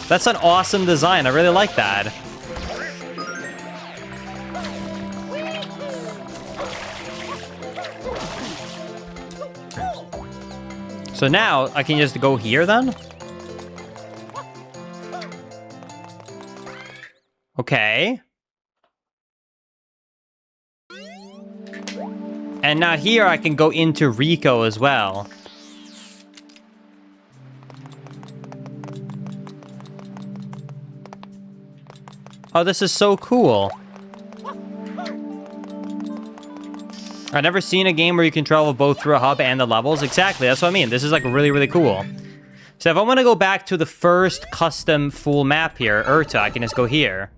That's an awesome design. I really like that. So now I can just go here then? Okay. And now here I can go into Rico as well. Oh, this is so cool. I've never seen a game where you can travel both through a hub and the levels. Exactly, that's what I mean. This is like really, really cool. So if I want to go back to the first custom full map here, Urta, I can just go here.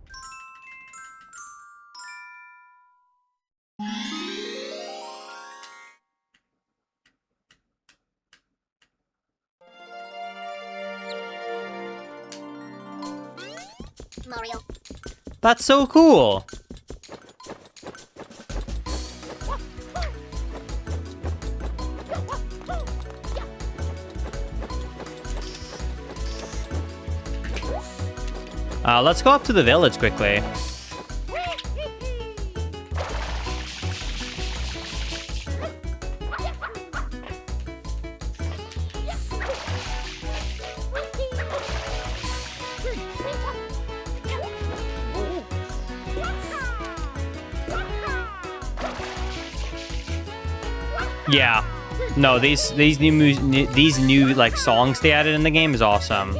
Mario. That's so cool. Let's go up to the village quickly. Yeah. No, these new like songs they added in the game is awesome.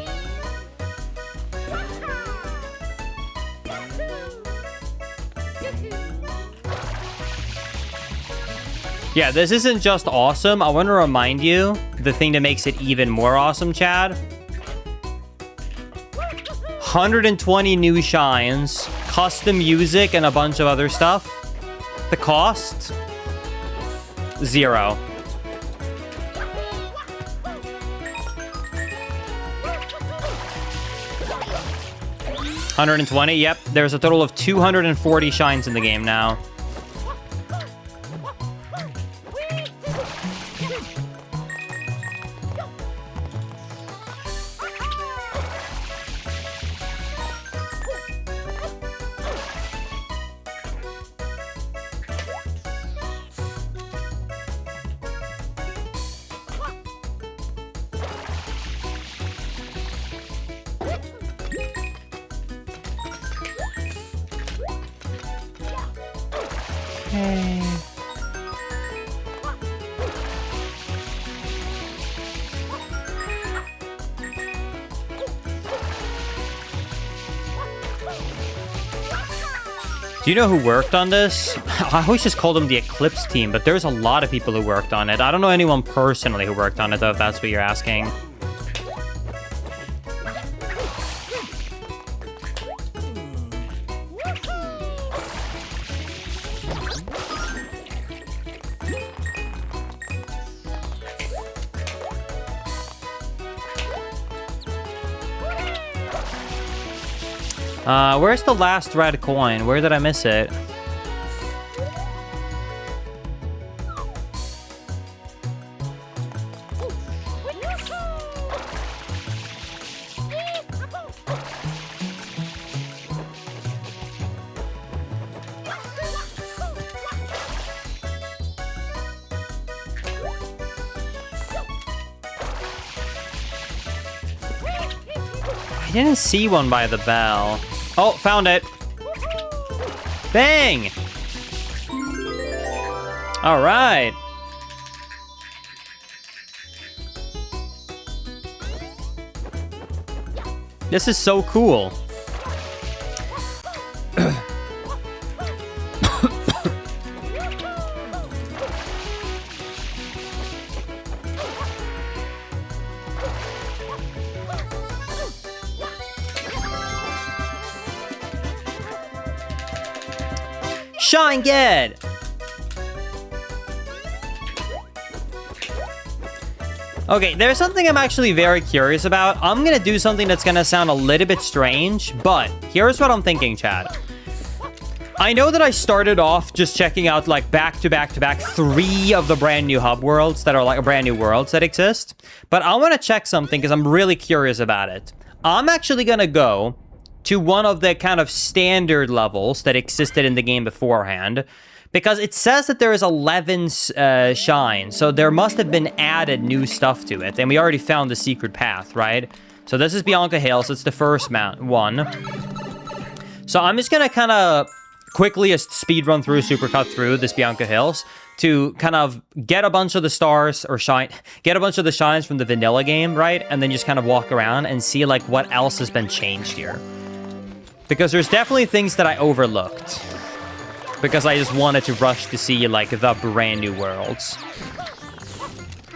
Yeah, this isn't just awesome. I want to remind you the thing that makes it even more awesome, Chad. 120 new shines, custom music, and a bunch of other stuff. The cost? 0. $120, yep. There's a total of 240 shines in the game now. Do you know who worked on this? I always just called them the Eclipse team, but there's a lot of people who worked on it. I don't know anyone personally who worked on it, though, if that's what you're asking. Where's the last red coin? Where did I miss it? I didn't see one by the bell. Oh, found it. Bang! All right. This is so cool. Shine get! Okay, there's something I'm actually very curious about. I'm gonna do something that's gonna sound a little bit strange, but here's what I'm thinking, Chad. I know that I started off just checking out like back to back to back 3 of the brand new hub worlds that are like brand new worlds that exist. But I want to check something because I'm really curious about it. I'm actually going to go to one of the kind of standard levels that existed in the game beforehand. Because it says that there is 11 shines. So there must have been added new stuff to it. And we already found the secret path, right? So this is Bianca Hills. It's the first one. So I'm just going to kind of quickly speed run through, super cut through this Bianca Hills to kind of get a bunch of the stars or get a bunch of the shines from the vanilla game, right? And then just kind of walk around and see like what else has been changed here. Because there's definitely things that I overlooked. Because I just wanted to rush to see like the brand new worlds.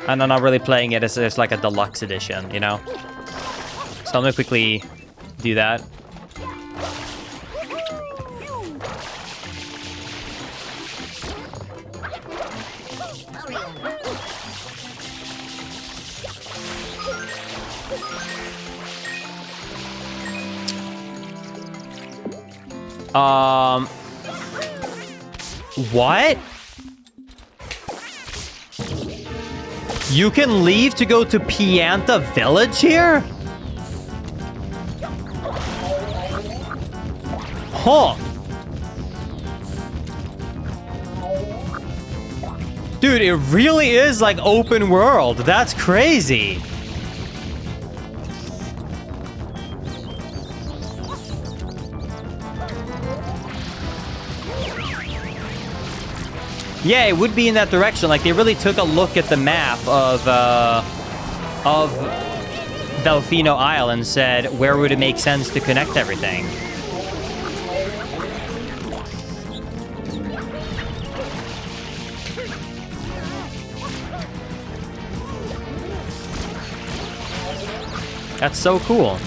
And I'm not really playing it as like a deluxe edition, you know? So I'm gonna quickly do that. What? You can leave to go to Pianta Village here? Huh. Dude, it really is like open world. That's crazy. Yeah, it would be in that direction. Like, they really took a look at the map of Delfino Isle and said, where would it make sense to connect everything? That's so cool.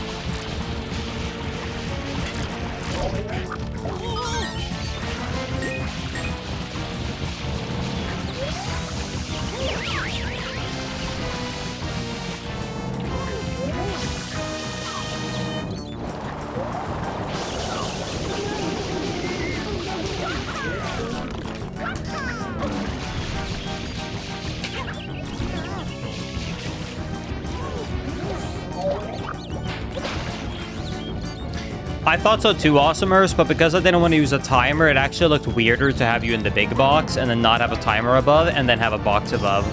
I thought so too, Awesomers, but because I didn't want to use a timer, it actually looked weirder to have you in the big box and then not have a timer above and then have a box above.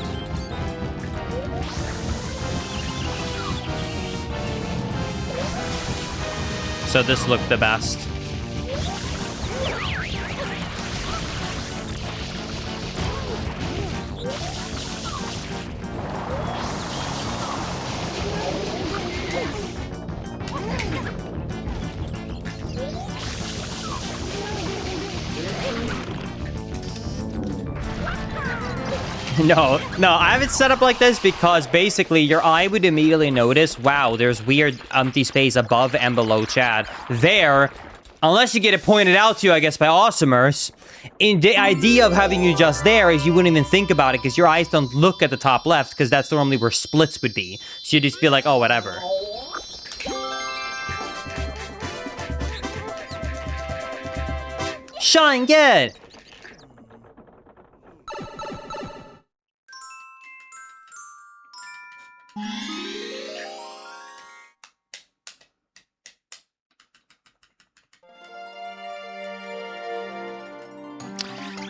So this looked the best. No, I have it set up like this because basically your eye would immediately notice, wow, there's weird empty space above and below Chad. There, unless you get it pointed out to you, I guess, by Awesomers, in the idea of having you just there is you wouldn't even think about it because your eyes don't look at the top left because that's normally where splits would be. So you'd just be like, oh, whatever. Shine, get!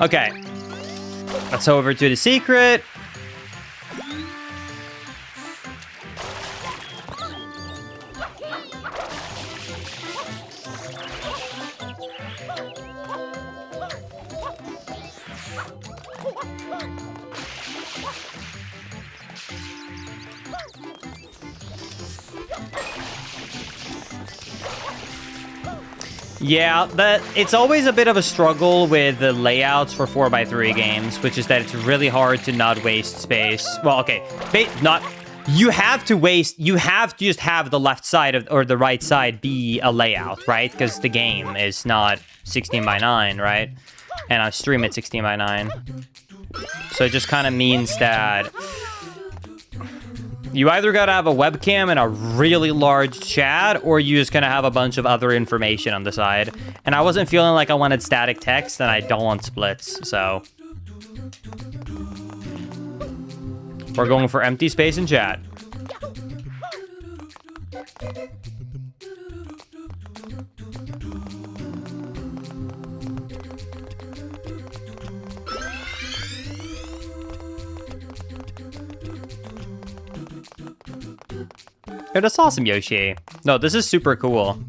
Okay, let's over to the secret. Yeah, it's always a bit of a struggle with the layouts for 4x3 games, which is that it's really hard to not waste space. Well, okay, you have to just have the left side or the right side be a layout, right? Because the game is not 16:9, right? And I stream at 16:9. So it just kind of means that You either gotta have a webcam and a really large chat, or you just gonna have a bunch of other information on the side. And I wasn't feeling like I wanted static text, and I don't want splits, so. We're going for empty space in chat. Yo, that's awesome, Yoshi. No, this is super cool.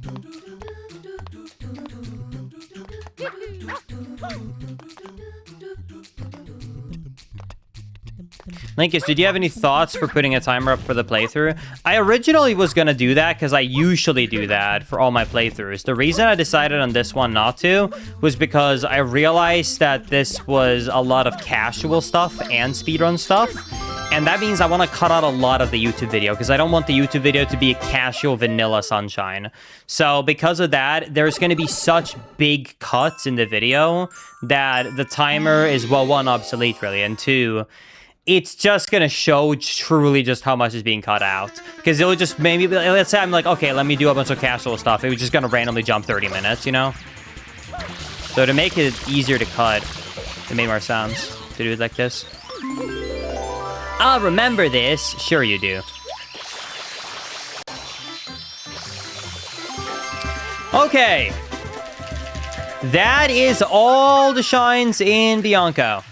Linkus, did you have any thoughts for putting a timer up for the playthrough? I originally was going to do that because I usually do that for all my playthroughs. The reason I decided on this one not to was because I realized that this was a lot of casual stuff and speedrun stuff. And that means I want to cut out a lot of the YouTube video because I don't want the YouTube video to be a casual vanilla Sunshine. So because of that, there's going to be such big cuts in the video that the timer is, well, one, obsolete really, and two, it's just going to show truly just how much is being cut out. Because it'll just maybe, let's say I'm like, okay, let me do a bunch of casual stuff. It was just going to randomly jump 30 minutes, you know? So to make it easier to cut, it made more sense to do it like this. I'll remember this. Sure you do. Okay. That is all the shines in Bianco.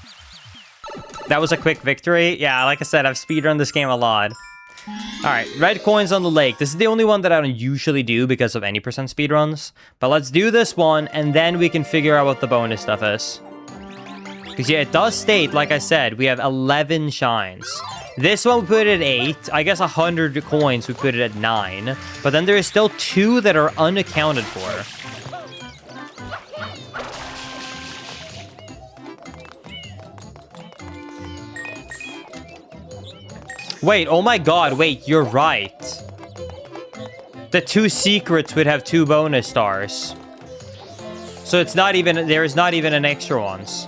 That was a quick victory. Yeah, like I said, I've speedrun this game a lot. Alright, red coins on the lake. This is the only one that I don't usually do because of any percent speedruns. But let's do this one, and then we can figure out what the bonus stuff is. Because, yeah, it does state, like I said, we have 11 shines. This one we put it at 8. I guess 100 coins we put it at 9. But then there is still 2 that are unaccounted for. Wait, oh my god, wait, you're right. The 2 secrets would have 2 bonus stars. So it's not even, there is not even an extra ones.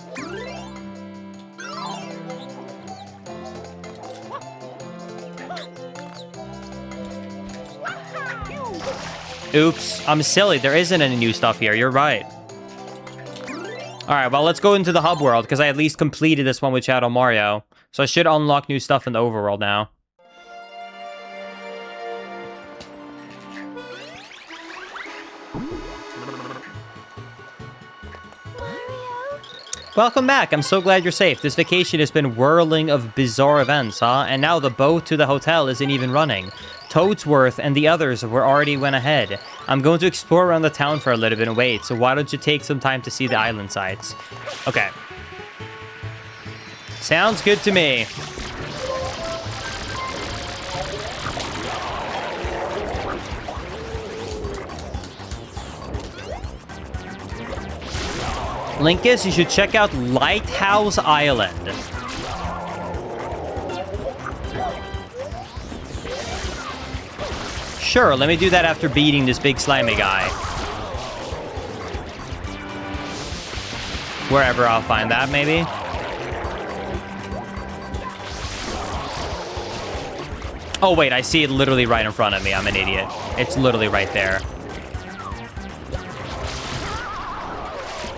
Oops, I'm silly. There isn't any new stuff here. You're right. Alright, well, let's go into the hub world, because I at least completed this one with Shadow Mario. So I should unlock new stuff in the overworld now. Welcome back. I'm so glad you're safe. This vacation has been whirling of bizarre events, huh? And now the boat to the hotel isn't even running. Toadsworth and the others were already went ahead. I'm going to explore around the town for a little bit and wait, so why don't you take some time to see the island sites? Okay. Sounds good to me. Linkus, you should check out Lighthouse Island. Sure, let me do that after beating this big slimy guy. Wherever I'll find that, maybe. Oh, wait, I see it literally right in front of me. I'm an idiot. It's literally right there.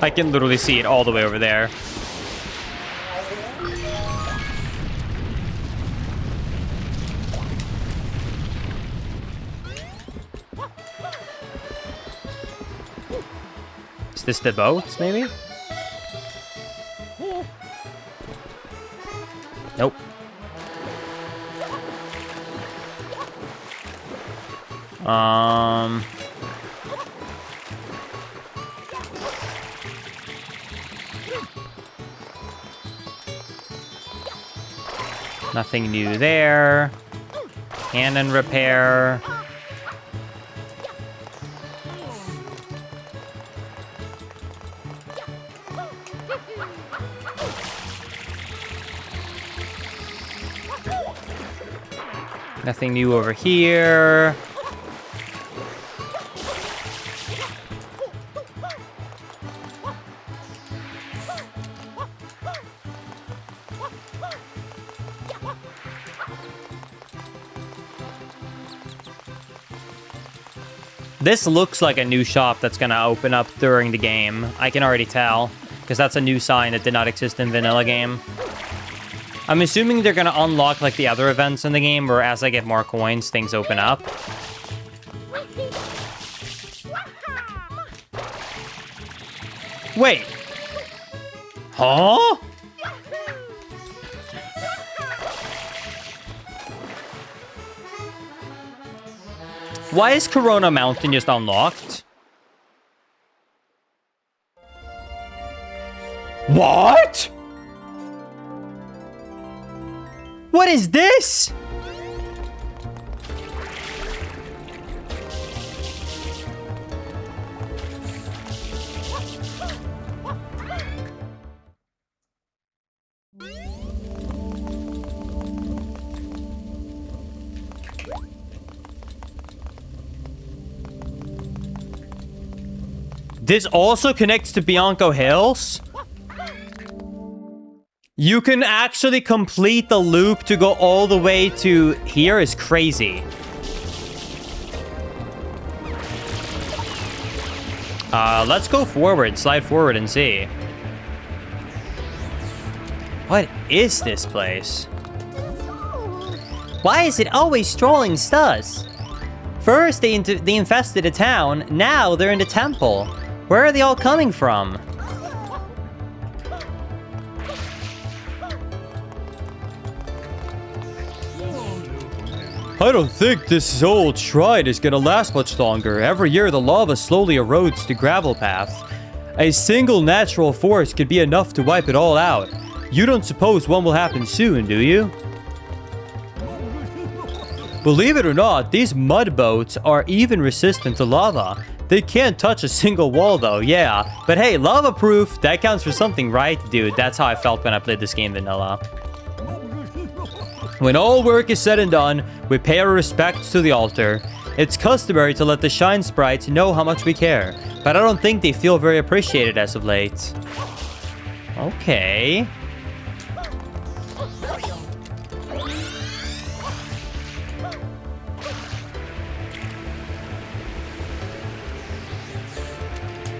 I can literally see it all the way over there. Is this the boat, maybe? Nope. Nothing new there. Cannon repair. Nothing new over here. This looks like a new shop that's going to open up during the game. I can already tell, because that's a new sign that did not exist in vanilla game. I'm assuming they're going to unlock like the other events in the game, where as I get more coins, things open up. Wait. Huh? Why is Corona Mountain just unlocked? What? What is this? This also connects to Bianco Hills? You can actually complete the loop to go all the way to here is crazy. Let's go forward, slide forward and see. What is this place? Why is it always strolling studs? First, they infested a town, now they're in the temple. Where are they all coming from? I don't think this old shrine is gonna last much longer. Every year the lava slowly erodes the gravel path. A single natural force could be enough to wipe it all out. You don't suppose one will happen soon, do you? Believe it or not, these mud boats are even resistant to lava. They can't touch a single wall though, yeah. But hey, lava proof, that counts for something, right? Dude, that's how I felt when I played this game vanilla. When all work is said and done, we pay our respects to the altar. It's customary to let the Shine Sprites know how much we care, but I don't think they feel very appreciated as of late. Okay.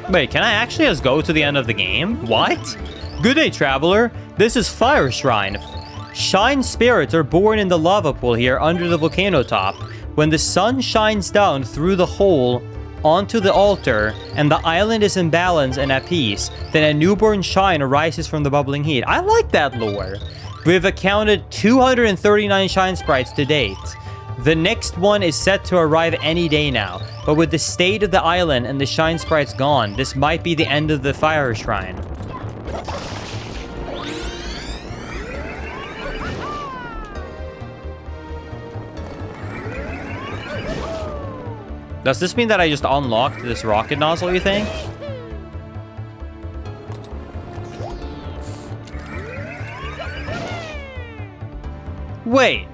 Wait, can I actually just go to the end of the game? What? Good day, traveler. This is Fire Shrine. Shine spirits are born in the lava pool here under the volcano top. When the sun shines down through the hole onto the altar and the island is in balance and at peace, then a newborn shine arises from the bubbling heat. I like that lore. We've accounted 239 Shine Sprites to date. The next one is set to arrive any day now, but with the state of the island and the Shine Sprites gone, this might be the end of the Fire Shrine. Does this mean that I just unlocked this rocket nozzle, you think? Wait.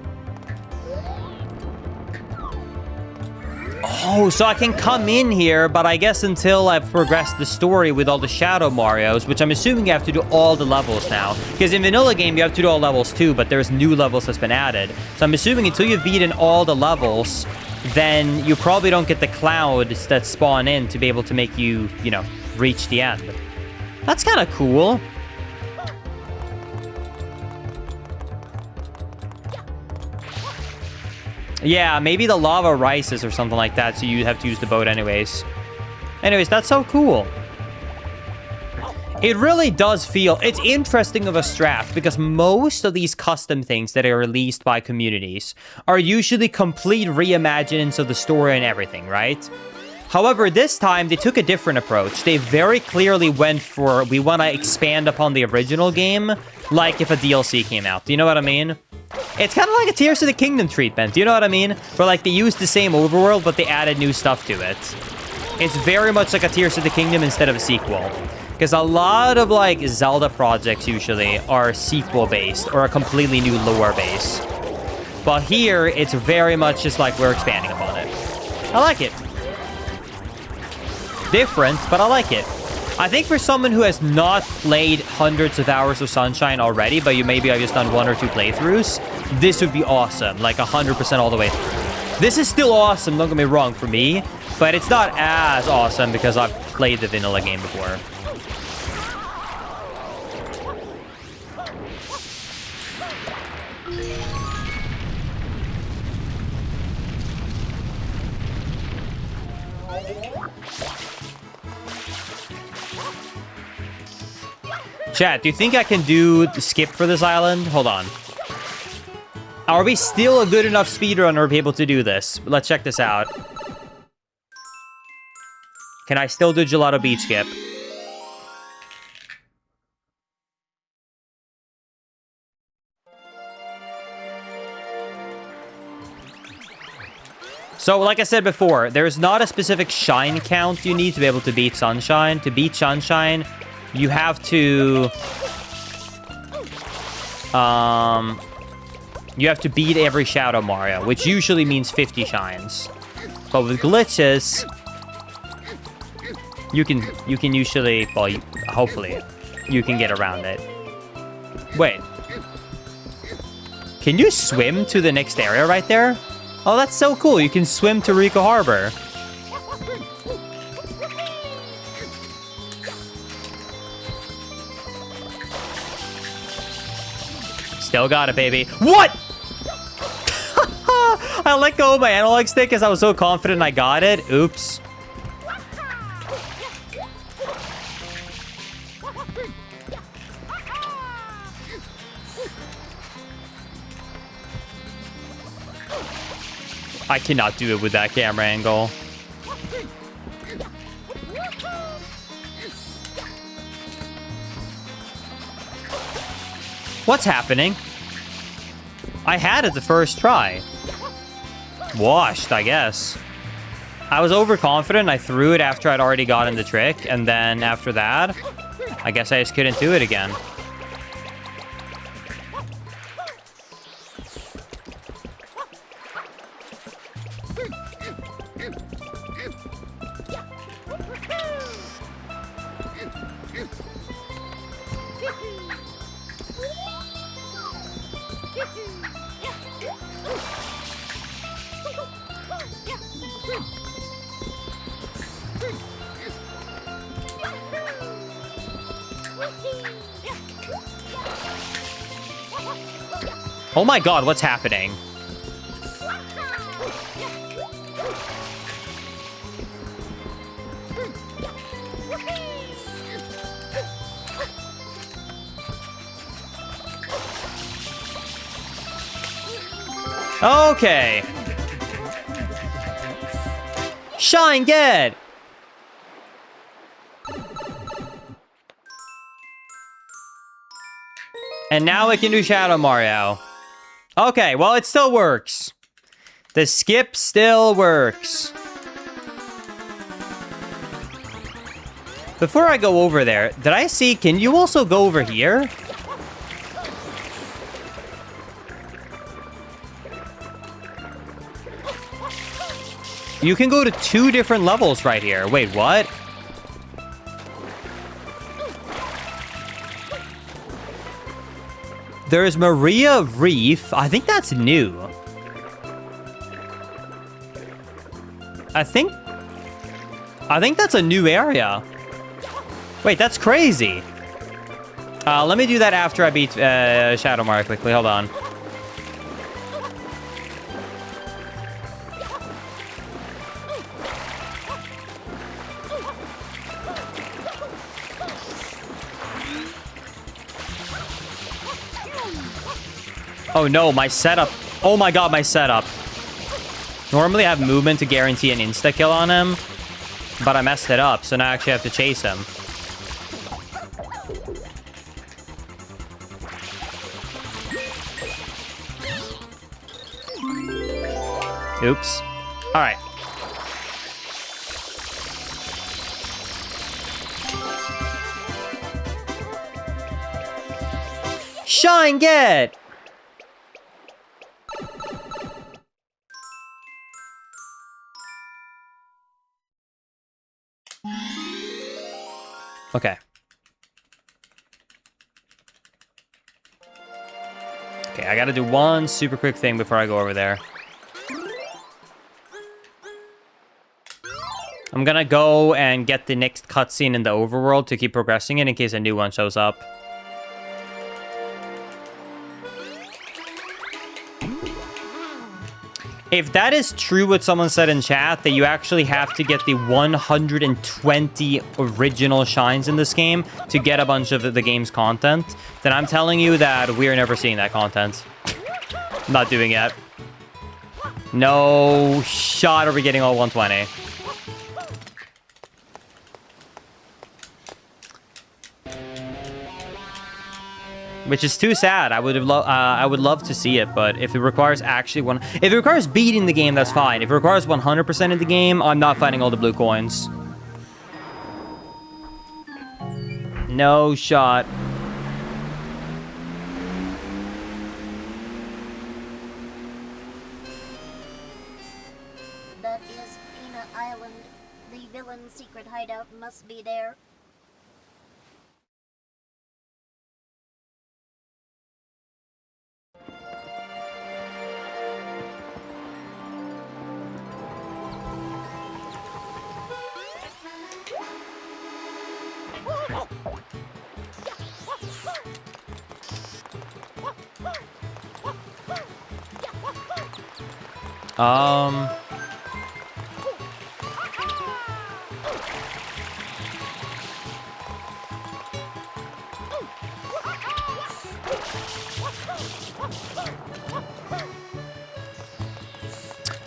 Oh, so I can come in here, but I guess until I've progressed the story with all the Shadow Marios, which I'm assuming you have to do all the levels now. Because in vanilla game, you have to do all levels too, but there's new levels that's been added. So I'm assuming until you've beaten all the levels, then you probably don't get the clouds that spawn in to be able to make you, you know, reach the end. That's kind of cool. Yeah, maybe the lava rises or something like that, so you have to use the boat anyways. Anyways, that's so cool. It really does feel... It's interesting of a strat, because most of these custom things that are released by communities are usually complete reimaginings of the story and everything, right? However, this time, they took a different approach. They very clearly went for, we want to expand upon the original game, like if a DLC came out. Do you know what I mean? It's kind of like a Tears of the Kingdom treatment. Do you know what I mean? Where, like, they used the same overworld, but they added new stuff to it. It's very much like a Tears of the Kingdom instead of a sequel. Because a lot of, like, Zelda projects usually are sequel-based or a completely new lore-base. But here, it's very much just like we're expanding upon it. I like it. Different, but I like it. I think for someone who has not played hundreds of hours of Sunshine already, but you maybe have just done 1 or 2 playthroughs, this would be awesome. Like 100% all the way through. This is still awesome, don't get me wrong, for me. But it's not as awesome because I've played the vanilla game before. Chat, do you think I can do the skip for this island? Hold on. Are we still a good enough speedrunner to be able to do this? Let's check this out. Can I still do Gelato Beach skip? So, like I said before, there's not a specific shine count you need to be able to beat Sunshine. To beat Sunshine, you have to... You have to beat every Shadow Mario, which usually means 50 shines. But with glitches, you can usually, well, hopefully, you can get around it. Wait. Can you swim to the next area right there? Oh, that's so cool. You can swim to Rico Harbor. Still got it, baby. What? I let go of my analog stick because I was so confident I got it. Oops. I cannot do it with that camera angle. What's happening? I had it the first try. Washed, I guess. I was overconfident. I threw it after I'd already gotten the trick. And then after that, I guess I just couldn't do it again. Oh my god, what's happening? Okay. Shine, get! And now we can do Shadow Mario. Okay, well, it still works. The skip still works. Before I go over there, did I see, can you also go over here? You can go to 2 different levels right here. Wait, what? There's Maria Reef. I think that's new. I think that's a new area. Wait, that's crazy. Let me do that after I beat Shadow Mario quickly. Hold on. Oh no, my setup. Oh my god, my setup. Normally I have movement to guarantee an insta-kill on him, but I messed it up, so now I actually have to chase him. Oops. Alright. Shine, get! Okay. Okay, I gotta do one super quick thing before I go over there. I'm gonna go and get the next cutscene in the overworld to keep progressing it in case a new one shows up. If that is true what someone said in chat, that you actually have to get the 120 original shines in this game to get a bunch of the game's content, then I'm telling you that we're never seeing that content. I'm not doing it. No shot are we getting all 120. Which is too sad. I would love to see it, but if it requires if it requires beating the game, that's fine. If it requires 100% of the game, I'm not finding all the blue coins. No shot. That is Peanut Island. The villain's secret hideout must be there.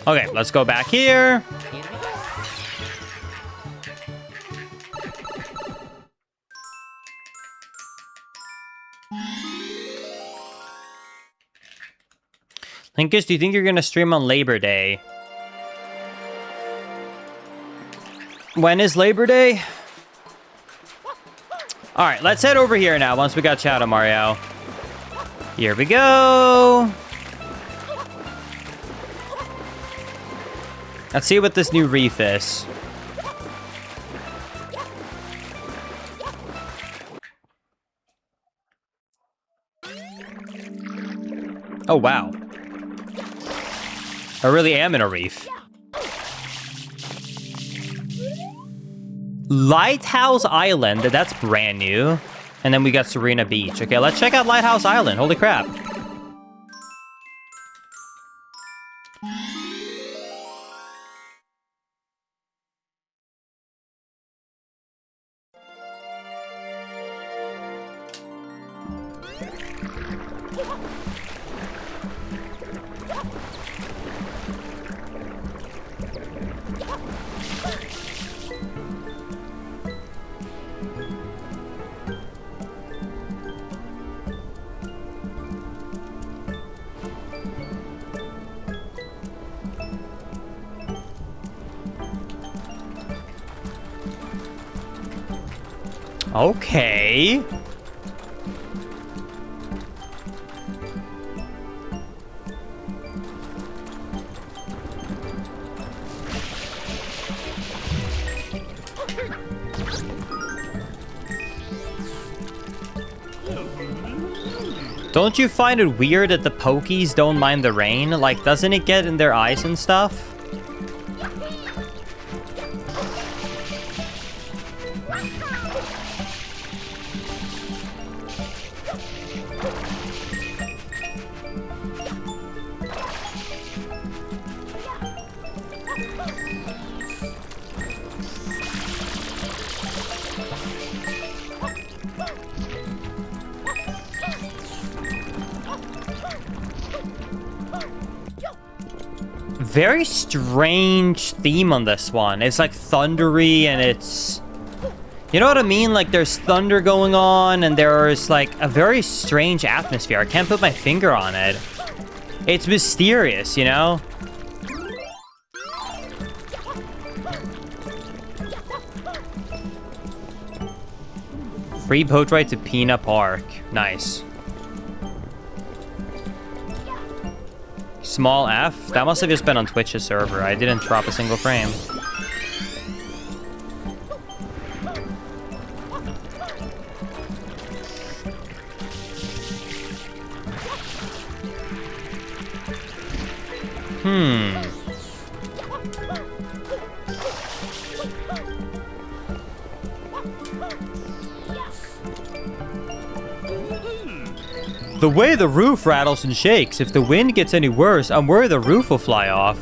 Okay, let's go back here. Linkus, do you think you're gonna stream on Labor Day? When is Labor Day? All right, let's head over here now once we got Shadow Mario. Here we go. Let's see what this new reef is. Oh, wow. I really am in a reef. Lighthouse Island, that's brand new. And then we got Serena Beach. Okay, let's check out Lighthouse Island. Holy crap. Okay. Don't you find it weird that the Pokies don't mind the rain? Like, doesn't it get in their eyes and stuff? Very strange theme on this one. It's like thundery and it's... You know what I mean? Like there's thunder going on and there's like a very strange atmosphere. I can't put my finger on it. It's mysterious, you know? Free boat ride to Peanut Park. Nice. Small F? That must have just been on Twitch's server. I didn't drop a single frame. The way the roof rattles and shakes, if the wind gets any worse, I'm worried the roof will fly off.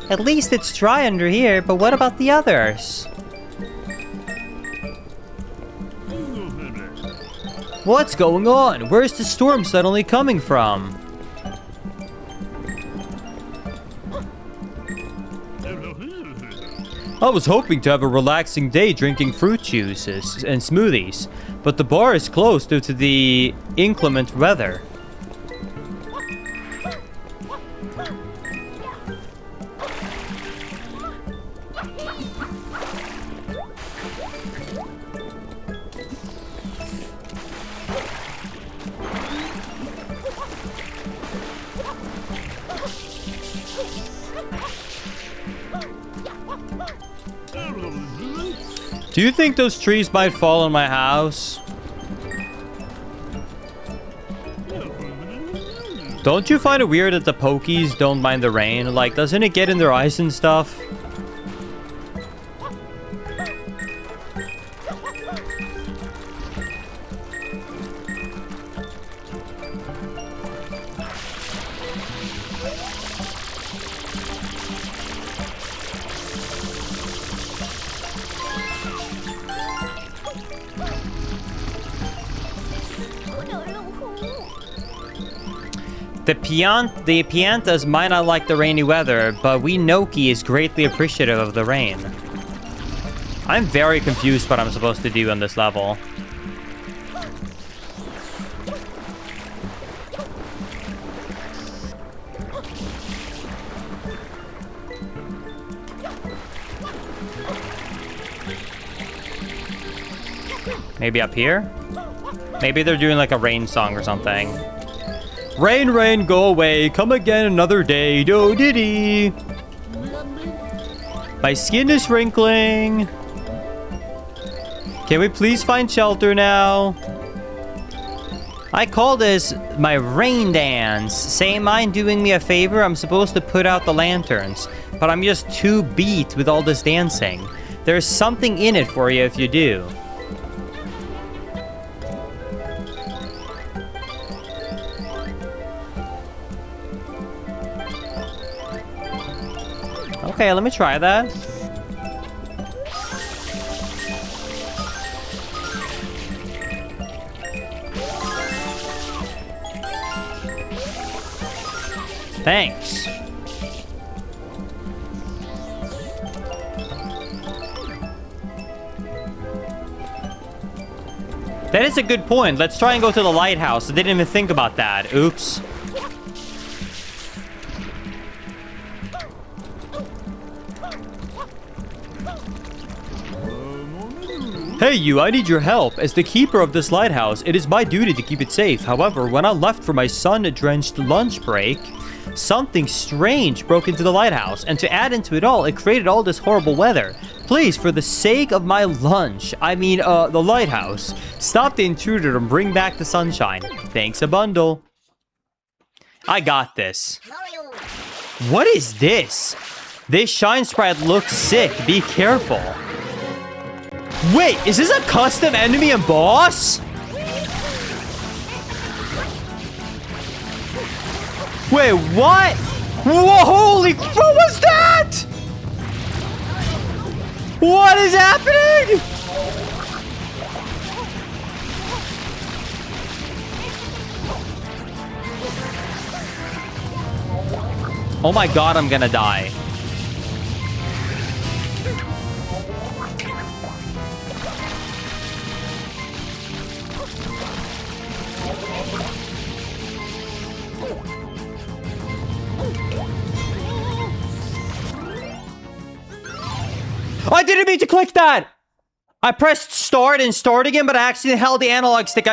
At least it's dry under here, but what about the others? What's going on? Where's the storm suddenly coming from? I was hoping to have a relaxing day drinking fruit juices and smoothies, but the bar is closed due to the inclement weather. Do you think those trees might fall on my house? Don't you find it weird that the Pokies don't mind the rain? Like, doesn't it get in their eyes and stuff? The Piantas might not like the rainy weather, but we Noki is greatly appreciative of the rain. I'm very confused what I'm supposed to do on this level. Maybe up here? Maybe they're doing like a rain song or something. Rain, rain, go away. Come again another day. Do diddy. My skin is wrinkling. Can we please find shelter now? I call this my rain dance. Say, mind doing me a favor? I'm supposed to put out the lanterns, but I'm just too beat with all this dancing. There's something in it for you if you do. Okay, let me try that. Thanks. That is a good point. Let's try and go to the lighthouse. I didn't even think about that. Oops. Hey you, I need your help. As the keeper of this lighthouse, it is my duty to keep it safe. However, when I left for my sun-drenched lunch break, something strange broke into the lighthouse, and to add into it all, it created all this horrible weather. Please, for the sake of my lunch, the lighthouse, stop the intruder and bring back the sunshine. Thanks a bundle. I got this. What is this? This shine sprite looks sick. Be careful. Wait, is this a custom enemy and boss? Wait, what? Whoa, holy, what was that? What is happening? Oh my god, I'm gonna die. I didn't mean to click that! I pressed start and start again, but I accidentally held the analog stick.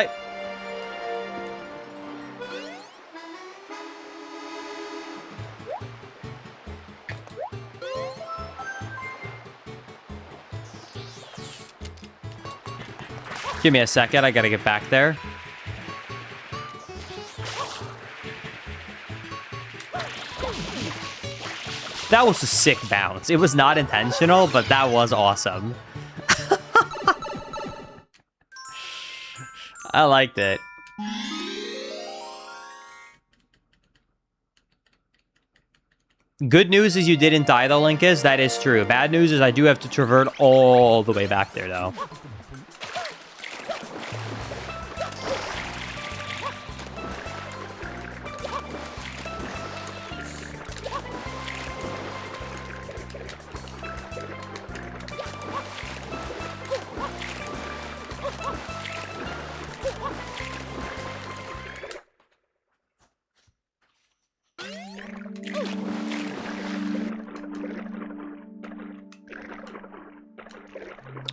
Give me a second, I gotta get back there. That was a sick bounce. It was not intentional, but that was awesome. I liked it. Good news is you didn't die, though, Linkus. That is true. Bad news is I do have to traverse all the way back there, though.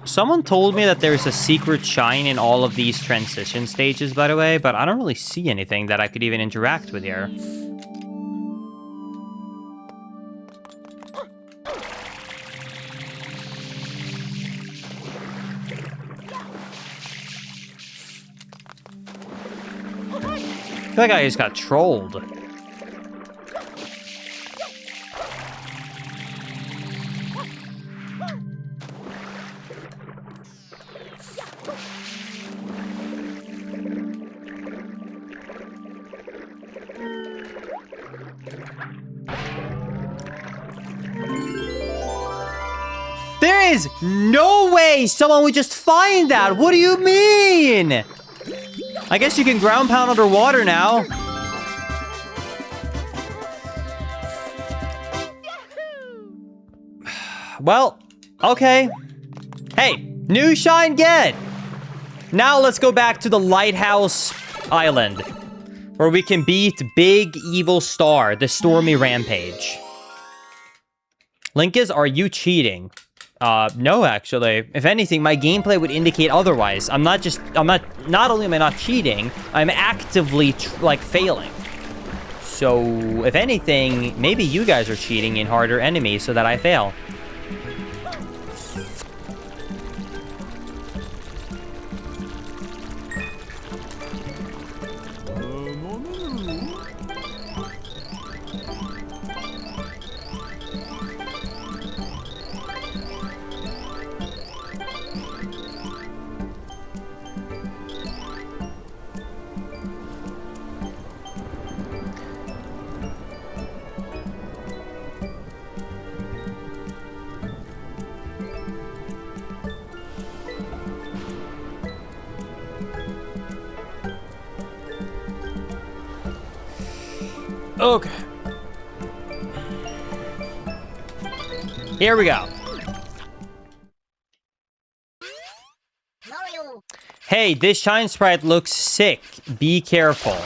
Someone told me that there's a secret shine in all of these transition stages, by the way, but I don't really see anything that I could even interact with here. I feel like I just got trolled. There is no way someone would just find that. What do you mean? I guess you can ground pound underwater now. Well, okay. Hey, new shine get. Now let's go back to the Lighthouse Island, where we can beat Big Evil Star, the Stormy Rampage. Linkus, are you cheating? No, actually. If anything, my gameplay would indicate otherwise. not only am I not cheating, I'm actively, failing. So, if anything, maybe you guys are cheating in harder enemies so that I fail. Okay. Here we go. Mario. Hey, this shine sprite looks sick. Be careful.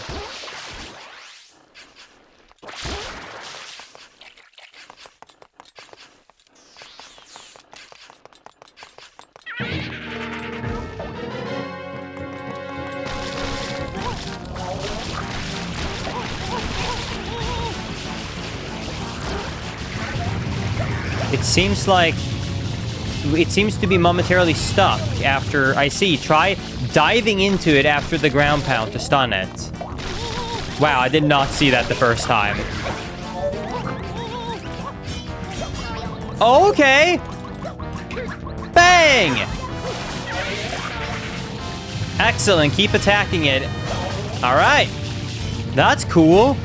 It seems to be momentarily stuck after I see. Try diving into it after the ground pound to stun it. Wow, I did not see that the first time. Okay. Bang! Excellent, keep attacking it. All right. That's cool.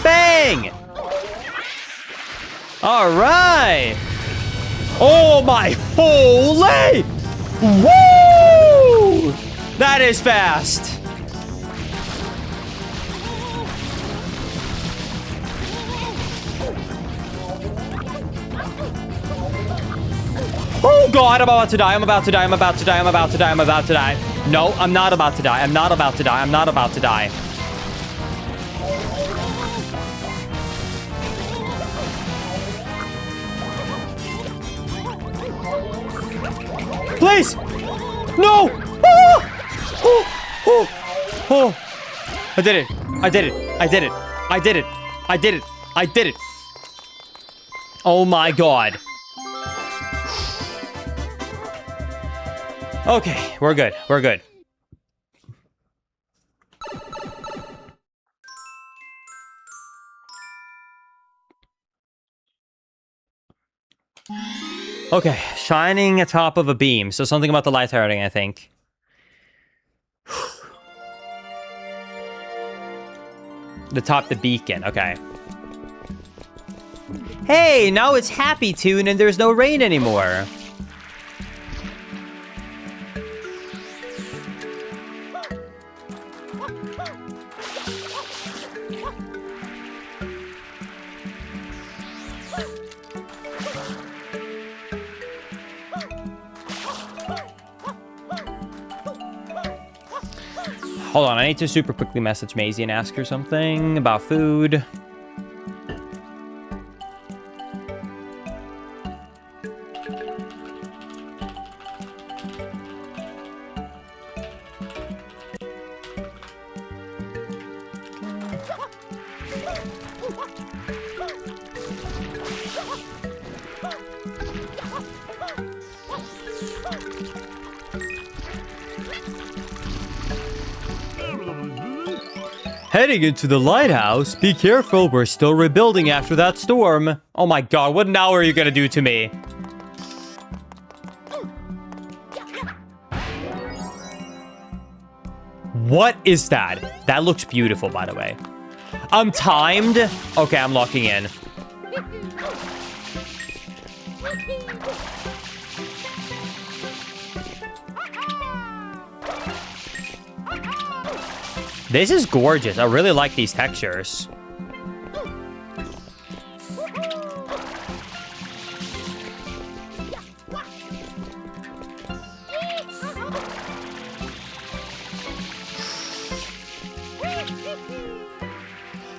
Bang! All right. Oh my holy! Woo! That is fast. Oh God, I'm about to die. I'm about to die. I'm about to die. I'm about to die. I'm about to die. No, I'm not about to die. I'm not about to die. I'm not about to die. Please! No! Ah! Oh! Oh! Oh! I did it! I did it! I did it! I did it! I did it! I did it! Oh my God. Okay, we're good. We're good. Okay, shining atop of a beam. So something about the light hurting, I think. Atop the beacon, okay. Hey, now it's Happy Tune and there's no rain anymore. Hold on, I need to super quickly message Maisie and ask her something about food. Heading into the lighthouse. Be careful, we're still rebuilding after that storm. Oh my god, what now are you gonna do to me? What is that? That looks beautiful, by the way. I'm timed. Okay, I'm locking in. This is gorgeous. I really like these textures.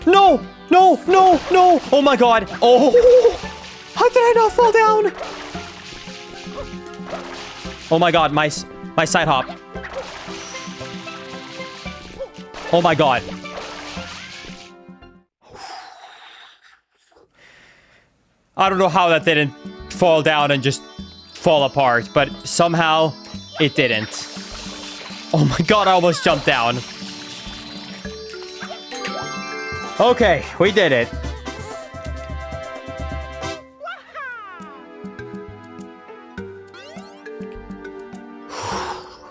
No! No! No! No! Oh my god! Oh! How did I not fall down? Oh my god, my side hop. Oh my god. I don't know how that didn't fall down and just fall apart, but somehow it didn't. Oh my god, I almost jumped down. Okay, we did it.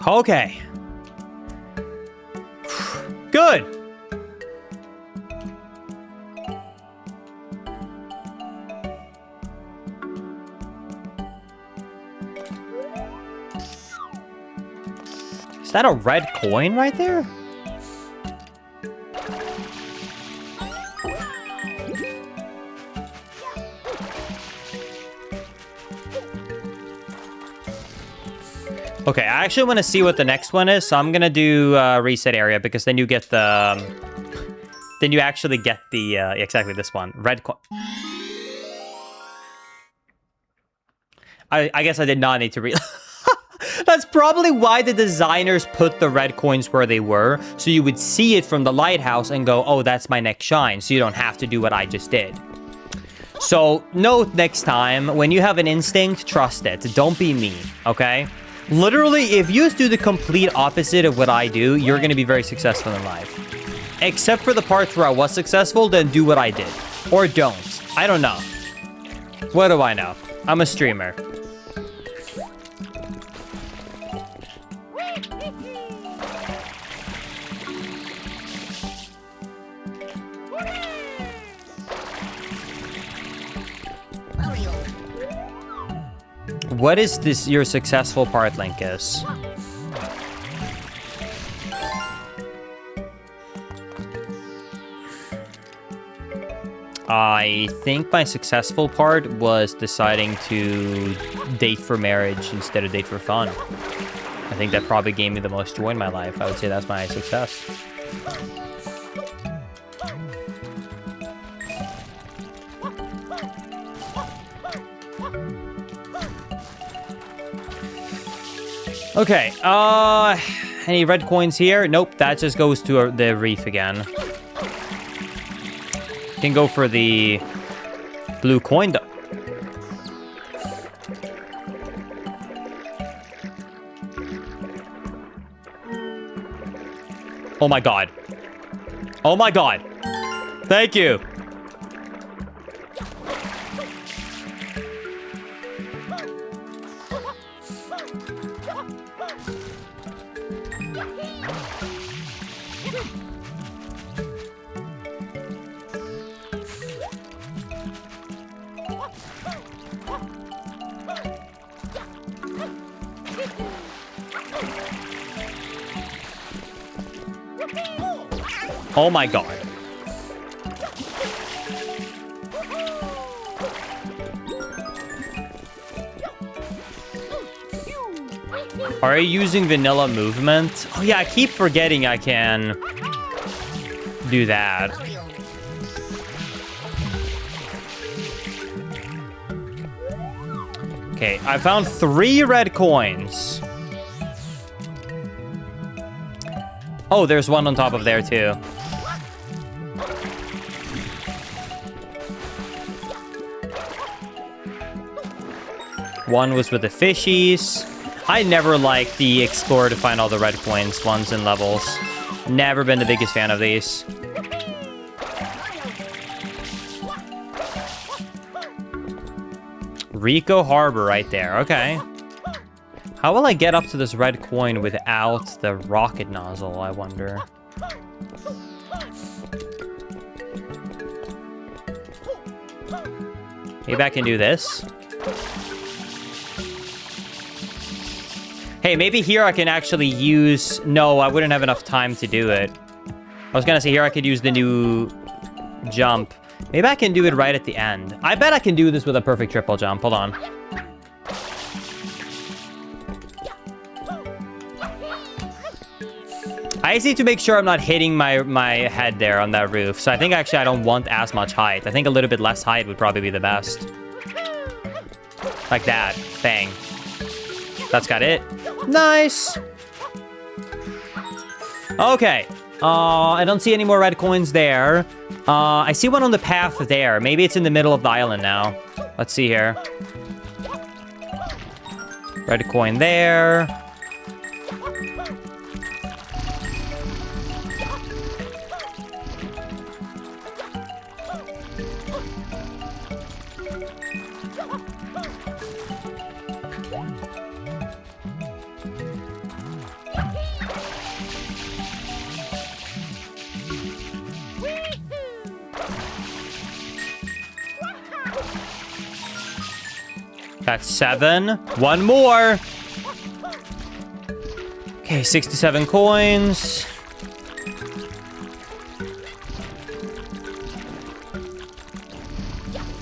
Okay. Good. Is that a red coin right there? Okay, I actually want to see what the next one is, so I'm gonna do reset area because then you get the, then you actually get the exactly this one, red coin. I guess I did not need to read. That's probably why the designers put the red coins where they were, so you would see it from the lighthouse and go, oh, that's my next shine, so you don't have to do what I just did. So note next time, when you have an instinct, trust it. Don't be me, okay? Literally, if you do the complete opposite of what I do, you're going to be very successful in life. Except for the parts where I was successful, then do what I did. Or don't. I don't know. What do I know? I'm a streamer. What is this, your successful part, Linkus? I think my successful part was deciding to date for marriage instead of date for fun. I think that probably gave me the most joy in my life. I would say that's my success. Okay, any red coins here? Nope, that just goes to the reef again. Can go for the blue coin, though. Oh my god. Oh my god. Thank you. Oh my god. Are you using vanilla movement? Oh yeah, I keep forgetting I can do that. Okay, I found 3 red coins. Oh, there's one on top of there too. One was with the fishies. I never liked the explore to find all the red coins ones in levels. Never been the biggest fan of these. Rico Harbor right there. Okay. How will I get up to this red coin without the rocket nozzle, I wonder? Maybe I can do this. Hey, maybe here I can actually use... No, I wouldn't have enough time to do it. I was gonna say here I could use the new jump. Maybe I can do it right at the end. I bet I can do this with a perfect triple jump. Hold on. I just need to make sure I'm not hitting my head there on that roof. So I think actually I don't want as much height. I think a little bit less height would probably be the best. Like that. Bang. That's got it. Nice. Okay. I don't see any more red coins there. I see one on the path there. Maybe it's in the middle of the island now. Let's see here. Red coin there. That's 7. One more. Okay, 67 coins.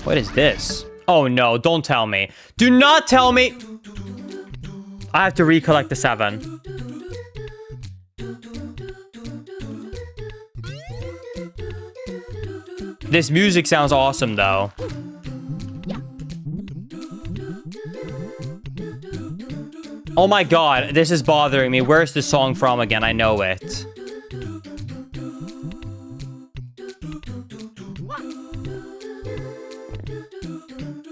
What is this? Oh no, don't tell me. Do not tell me. I have to recollect the 7. This music sounds awesome though. Oh my god, this is bothering me. Where's the song from again? I know it.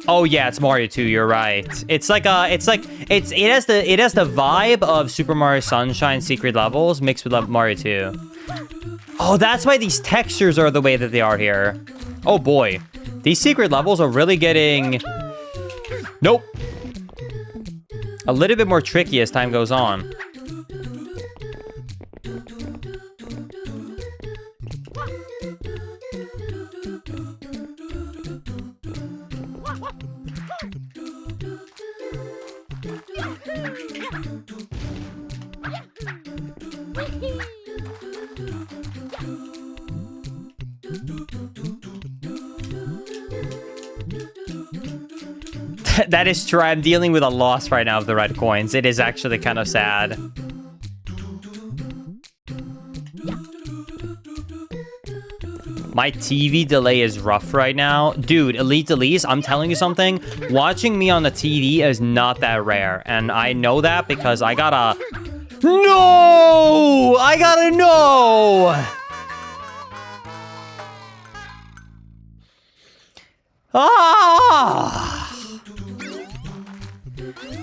Oh yeah, it's Mario 2, you're right. It has the vibe of Super Mario Sunshine Secret Levels mixed with Mario 2. Oh, that's why these textures are the way that they are here. Oh boy. These secret levels are really getting... Nope. A little bit more tricky as time goes on. That is true. I'm dealing with a loss right now of the red coins. It is actually kind of sad. My TV delay is rough right now. Dude, Elite Elise, I'm telling you something. Watching me on the TV is not that rare. And I know that because I gotta... No! I gotta know! Ah!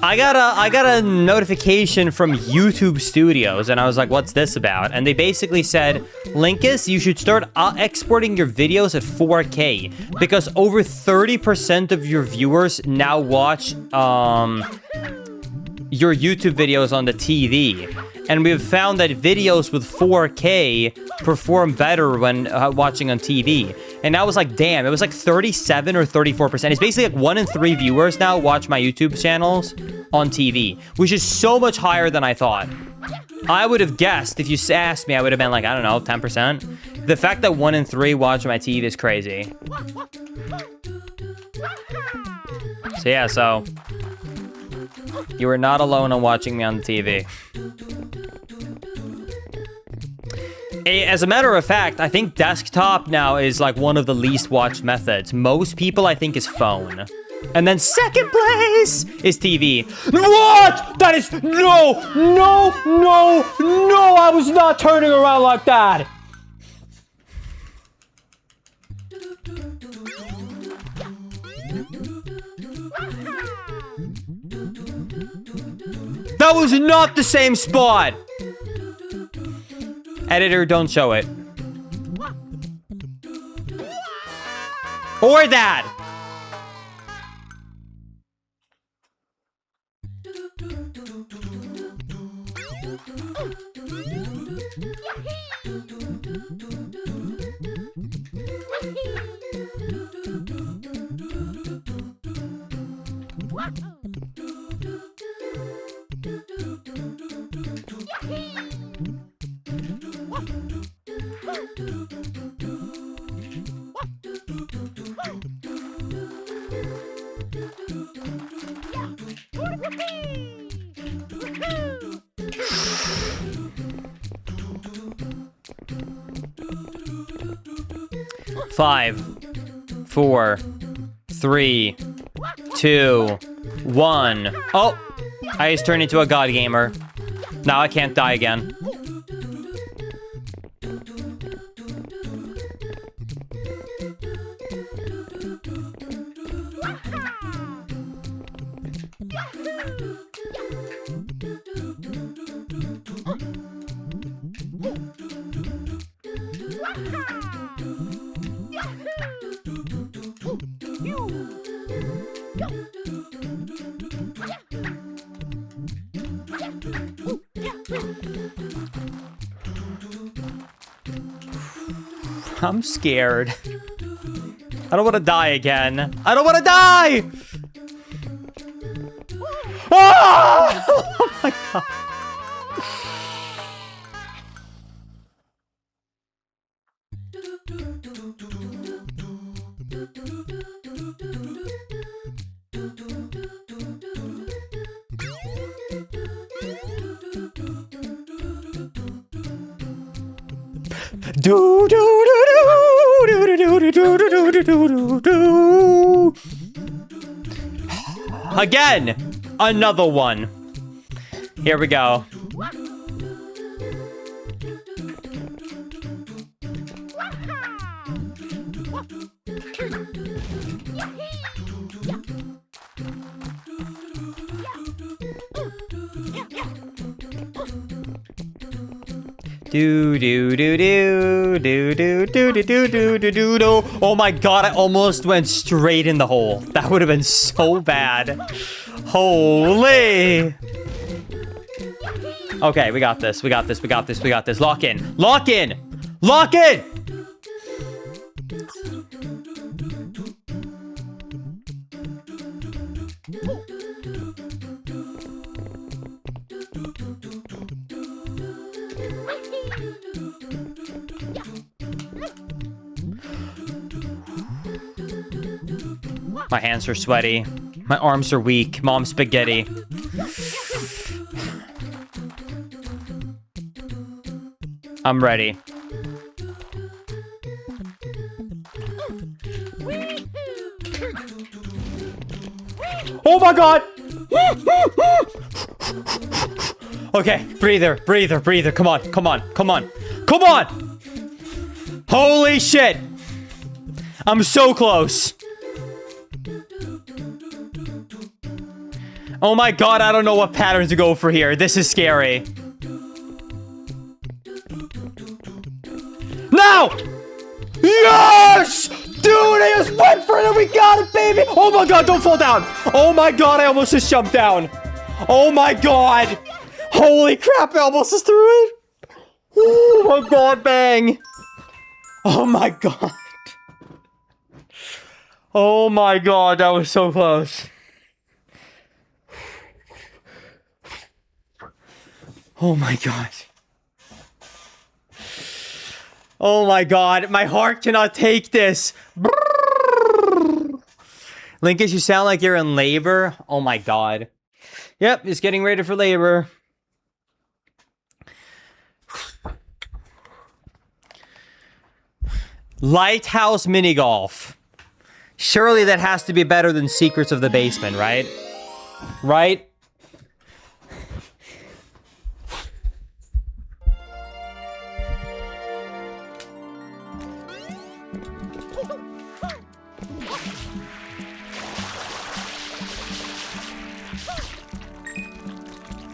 I got a notification from YouTube Studios, and I was like, what's this about? And they basically said, Linkus, you should start exporting your videos at 4K, because over 30% of your viewers now watch your YouTube videos on the TV. And we've found that videos with 4K perform better when watching on TV. And I was like, damn, it was like 37 or 34%. It's basically like 1 in 3 viewers now watch my YouTube channels on TV, which is so much higher than I thought. I would have guessed, if you asked me, I would have been like, I don't know, 10%. The fact that 1 in 3 watch my TV is crazy. So yeah, so you are not alone on watching me on the TV. As a matter of fact, I think desktop now is like one of the least watched methods. Most people, I think, is phone. And then second place is TV. What? That is, no, I was not turning around like that. That was not the same spot. Editor, don't show it. Or that. Five, 4, 3, 2, 1. Oh, I just turned into a god gamer. Now I can't die again. I'm scared. I don't want to die again. I don't want to die! Ah! Oh my god. Do do do do do do do do do do do do do. Again, another one. Here we go. Do do do do do do do do do do do do do. Oh my god, I almost went straight in the hole. That would have been so bad. Holy. Okay, we got this. We got this. We got this. We got this. Lock in. Lock in. Lock in. My hands are sweaty. My arms are weak. Mom spaghetti. I'm ready. Oh my god! Okay, breather, breather, breather. Come on, come on, come on. Come on! Holy shit! I'm so close. Oh my god, I don't know what pattern to go for here. This is scary. No! Yes! Dude, I just went for it and we got it, baby! Oh my god, don't fall down! Oh my god, I almost just jumped down. Oh my god! Holy crap, I almost just threw it! Oh my god, bang! Oh my god. Oh my god, that was so close. Oh my god. Oh my god, my heart cannot take this. Linkus, you sound like you're in labor. Oh my god. Yep, just getting ready for labor. Lighthouse mini golf. Surely that has to be better than Secrets of the Basement, right? Right?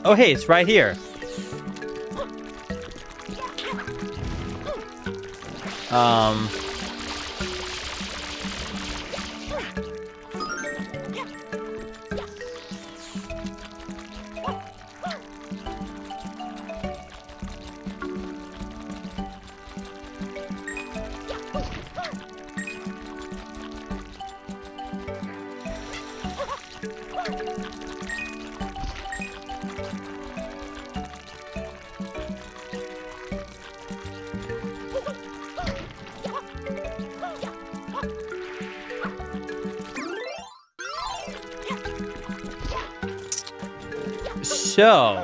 Oh, hey, it's right here. So...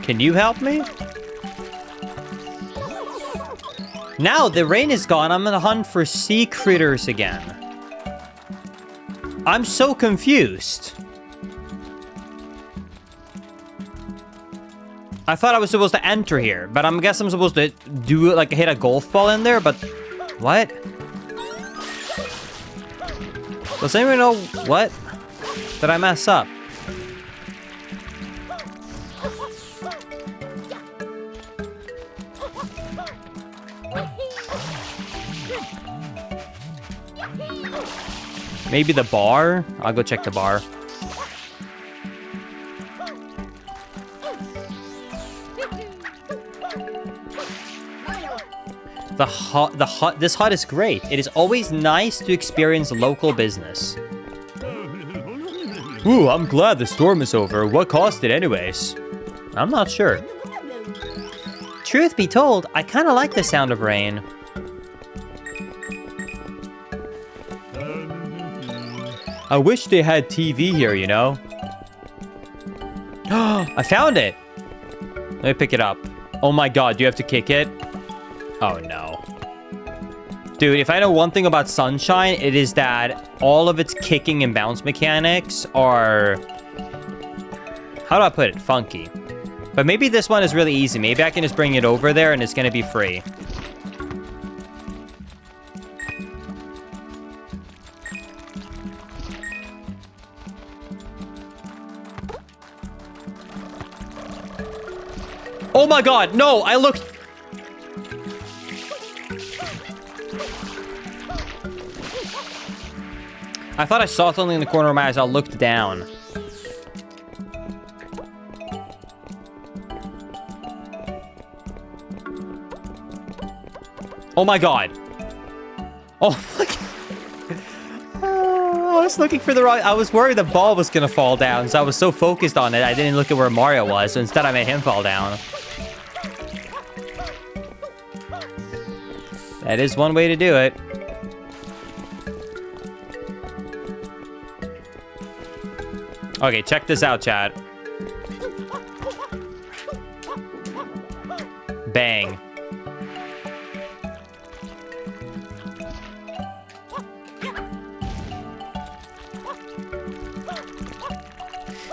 Can you help me? Now the rain is gone, I'm gonna hunt for sea critters again. I'm so confused. I thought I was supposed to enter here, but I guess I'm supposed to do like hit a golf ball in there, but what? Does anyone know what? Did I mess up? Maybe the bar? I'll go check the bar. This hut is great. It is always nice to experience local business. Ooh, I'm glad the storm is over. What caused it anyways? I'm not sure. Truth be told, I kind of like the sound of rain. I wish they had TV here, you know? I found it! Let me pick it up. Oh my god, do you have to kick it? Oh no. Dude, if I know one thing about Sunshine, it is that all of its kicking and bounce mechanics are... How do I put it? Funky. But maybe this one is really easy. Maybe I can just bring it over there and it's gonna be free. Oh my god, no, I looked... I thought I saw something in the corner of my eyes, I looked down. Oh my god. Oh my god. I was looking for the wrong... I was worried the ball was gonna fall down, so I was so focused on it, I didn't look at where Mario was, so instead I made him fall down. That is one way to do it. Okay, check this out, chat. Bang.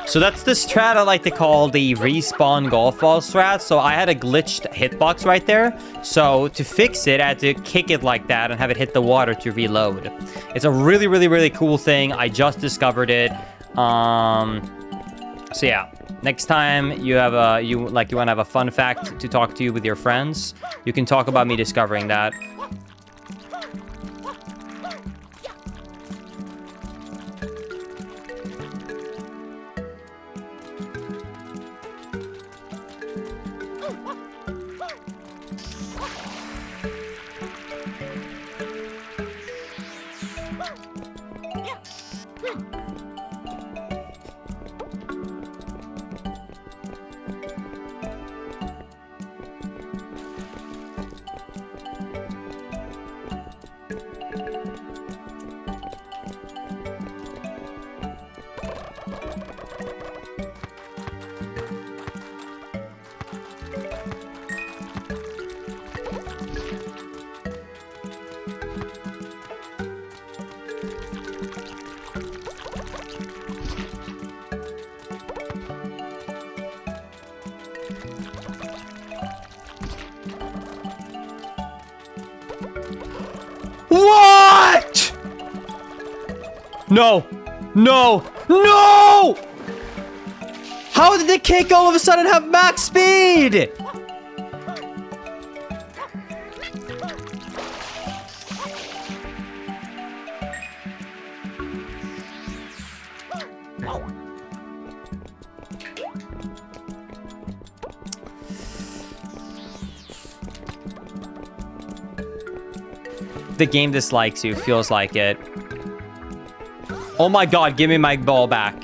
So that's the strat I like to call the respawn golf ball strat. So I had a glitched hitbox right there. So to fix it, I had to kick it like that and have it hit the water to reload. It's a really, really, really cool thing. I just discovered it. So yeah, next time you have you want to have a fun fact to talk to you with your friends, you can talk about me discovering that. What? No. No. No! How did the kick all of a sudden have max speed? The game dislikes you, feels like it. Oh my god, give me my ball back.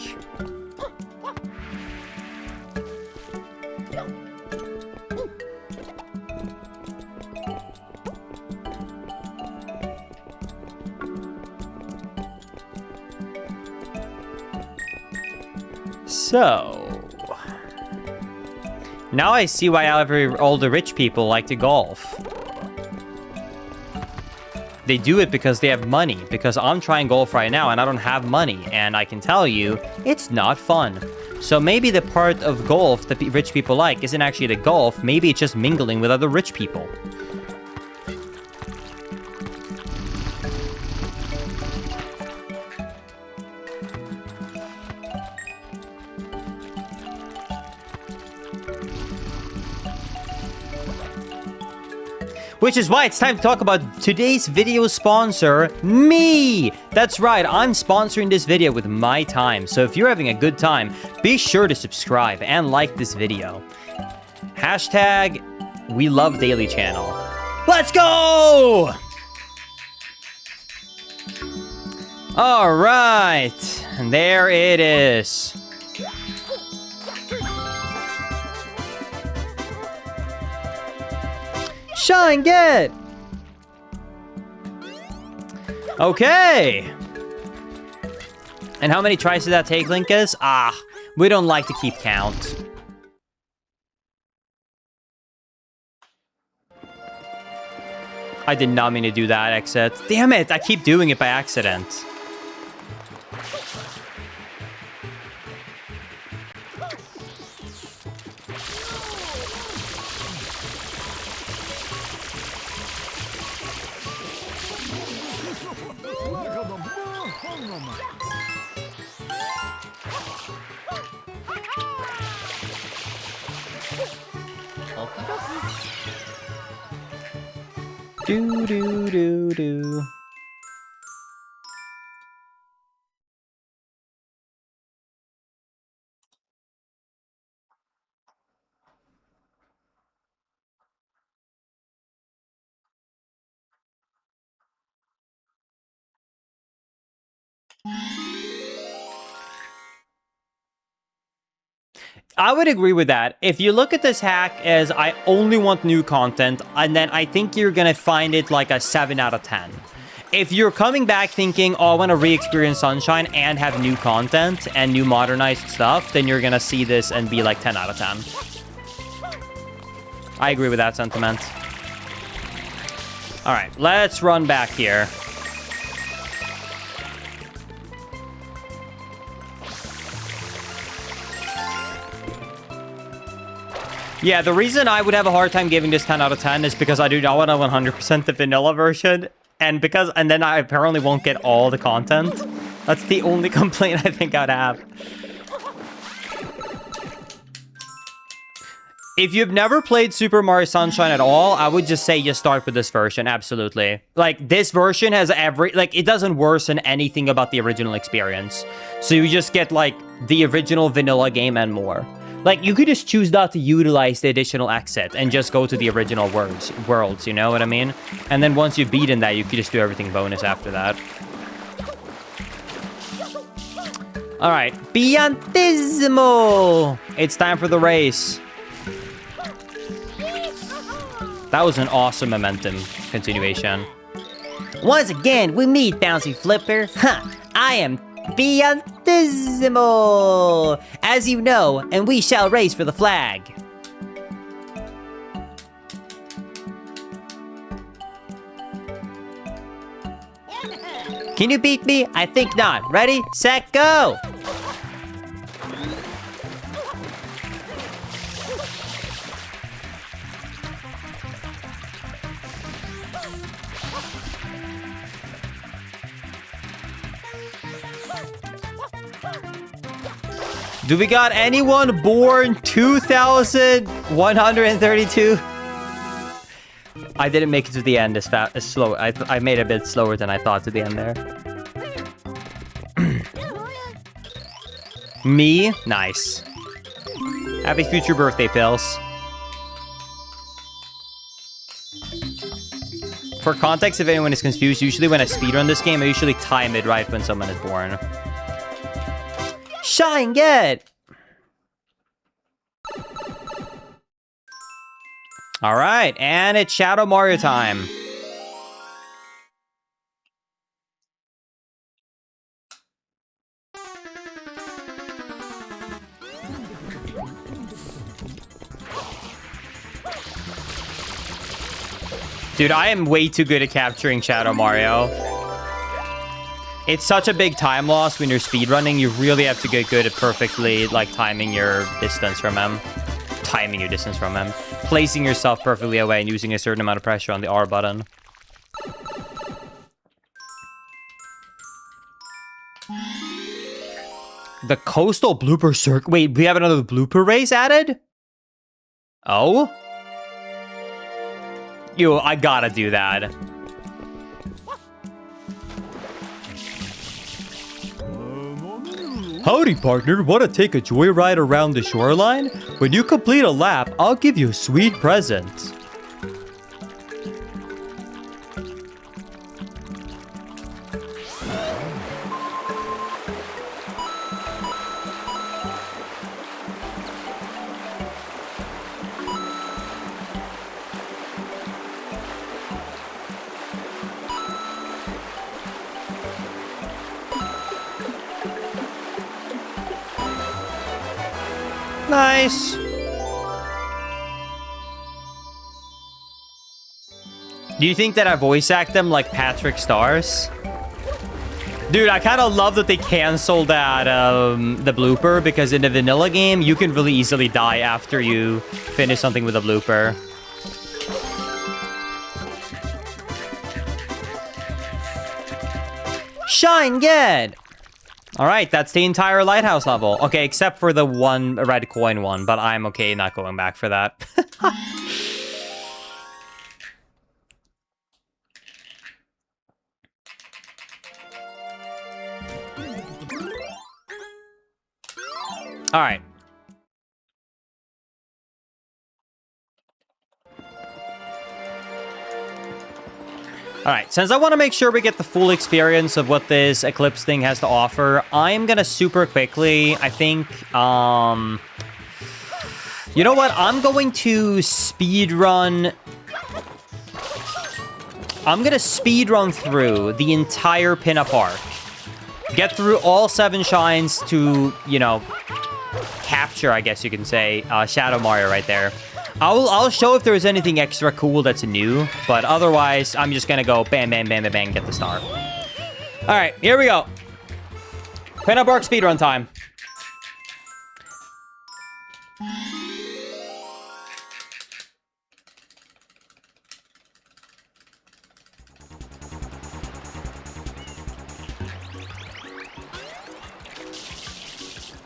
So... now I see why all the rich people like to golf. They do it because they have money, because I'm trying golf right now and I don't have money, and I can tell you, it's not fun. So maybe the part of golf that rich people like isn't actually the golf, maybe it's just mingling with other rich people. Which is why it's time to talk about today's video sponsor, me! That's right, I'm sponsoring this video with my time, so if you're having a good time, be sure to subscribe and like this video. Hashtag, we love Daily Channel. Let's go! Alright, and there it is. Shine, get! Okay! And how many tries did that take, Linkus? Ah, we don't like to keep count. I did not mean to do that, exit. Damn it, I keep doing it by accident. Do do do do. I would agree with that. If you look at this hack as I only want new content, and then I think you're gonna find it like a 7 out of 10. If you're coming back thinking, oh, I want to re-experience Sunshine and have new content and new modernized stuff, then you're gonna see this and be like 10 out of 10. I agree with that sentiment. All right, let's run back here. Yeah, the reason I would have a hard time giving this 10 out of 10 is because I do not want to 100% the vanilla version, and then I apparently won't get all the content. That's the only complaint I think I'd have. If you've never played Super Mario Sunshine at all, I would just say just start with this version, absolutely. Like, this version has it doesn't worsen anything about the original experience. So you just get, like, the original vanilla game and more. Like, you could just choose not to utilize the additional exit and just go to the original worlds, you know what I mean? And then once you've beaten that, you could just do everything bonus after that. All right, Piantissimo! It's time for the race. That was an awesome momentum continuation. Once again, we meet Bouncy Flipper. Huh, I am Piantissimo! As you know, and we shall race for the flag. Can you beat me? I think not. Ready, set, go! Do we got anyone born 2132? I didn't make it to the end as slow. I made it a bit slower than I thought to the end there. Me? Nice. Happy future birthday, Pills. For context, if anyone is confused, usually when I speedrun this game, I usually time it right when someone is born. Shine, get! Alright, and it's Shadow Mario time. Dude, I am way too good at capturing Shadow Mario. It's such a big time loss when you're speedrunning. You really have to get good at perfectly, like, timing your distance from him. Placing yourself perfectly away and using a certain amount of pressure on the R button. The coastal blooper circuit. Wait, we have another blooper race added? Oh? Yo, I gotta do that. Howdy, partner. Want to take a joyride around the shoreline? When you complete a lap, I'll give you a sweet present. Nice. Do you think that I voice act them like Patrick Stars? Dude, I kind of love that they canceled that, the blooper, because in the vanilla game, you can really easily die after you finish something with a blooper. Shine, get! Alright, that's the entire lighthouse level. Okay, except for the one red coin one, but I'm okay not going back for that. Alright. Alright, since I want to make sure we get the full experience of what this Eclipse thing has to offer, I'm gonna super quickly, I think, you know what? I'm going to speedrun... I'm gonna speedrun through the entire Pinup Arc. Get through all 7 shines to, you know, capture, I guess you can say, Shadow Mario right there. I'll show if there's anything extra cool that's new, but otherwise, I'm just gonna go bam, bam, bam, bam, bam, get the star. All right, here we go. Pinup Arc speedrun time.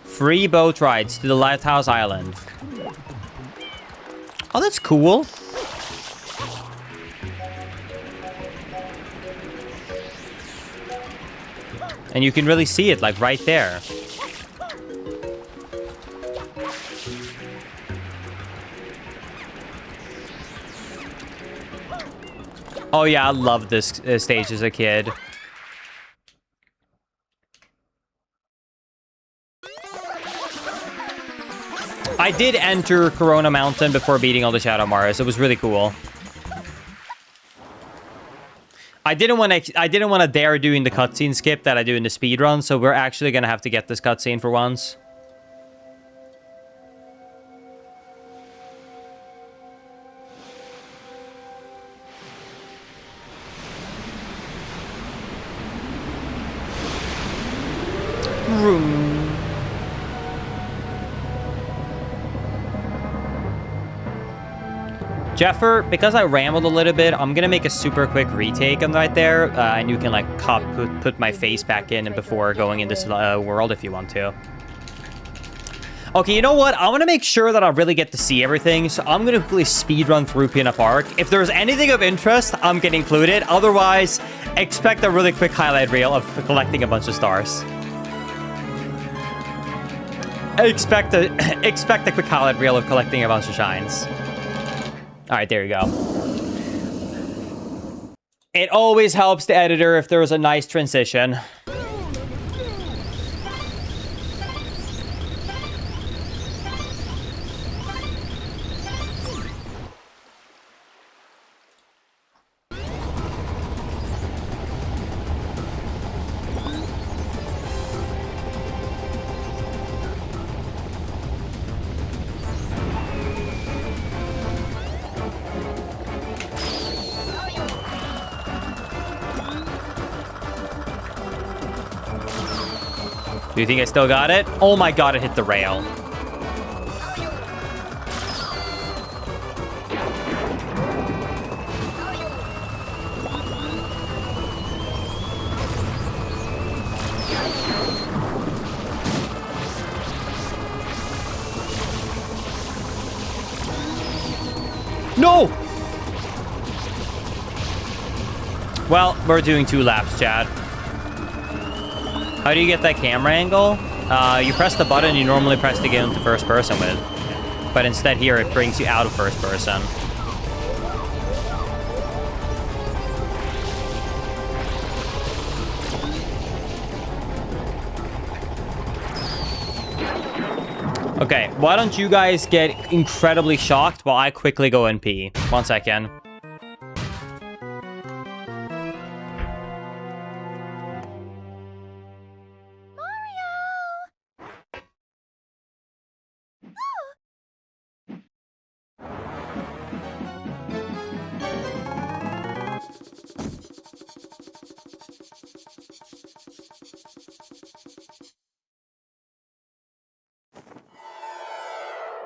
Free boat rides to the Lighthouse Island. Oh, that's cool. And you can really see it, like, right there. Oh yeah, I loved this stage as a kid. I did enter Corona Mountain before beating all the Shadow Maras. It was really cool. I didn't want to dare doing the cutscene skip that I do in the speedrun, so we're actually gonna have to get this cutscene for once. Room. Jeffer, because I rambled a little bit, I'm gonna make a super quick retake on right there, and you can like put my face back in and before going in this world if you want to. Okay, you know what? I want to make sure that I really get to see everything, so I'm gonna quickly speed run through Peanut Park. If there's anything of interest, I'm gonna include it. Otherwise, expect a really quick highlight reel of collecting a bunch of stars. Expect a quick highlight reel of collecting a bunch of shines. All right, there you go. It always helps the editor if there's a nice transition. Do you think I still got it? Oh my god, it hit the rail. No! Well, we're doing 2 laps, Chad. How do you get that camera angle? You press the button you normally press to get into first person with. But instead here, it brings you out of first person. Okay, why don't you guys get incredibly shocked while I quickly go and pee? 1 second.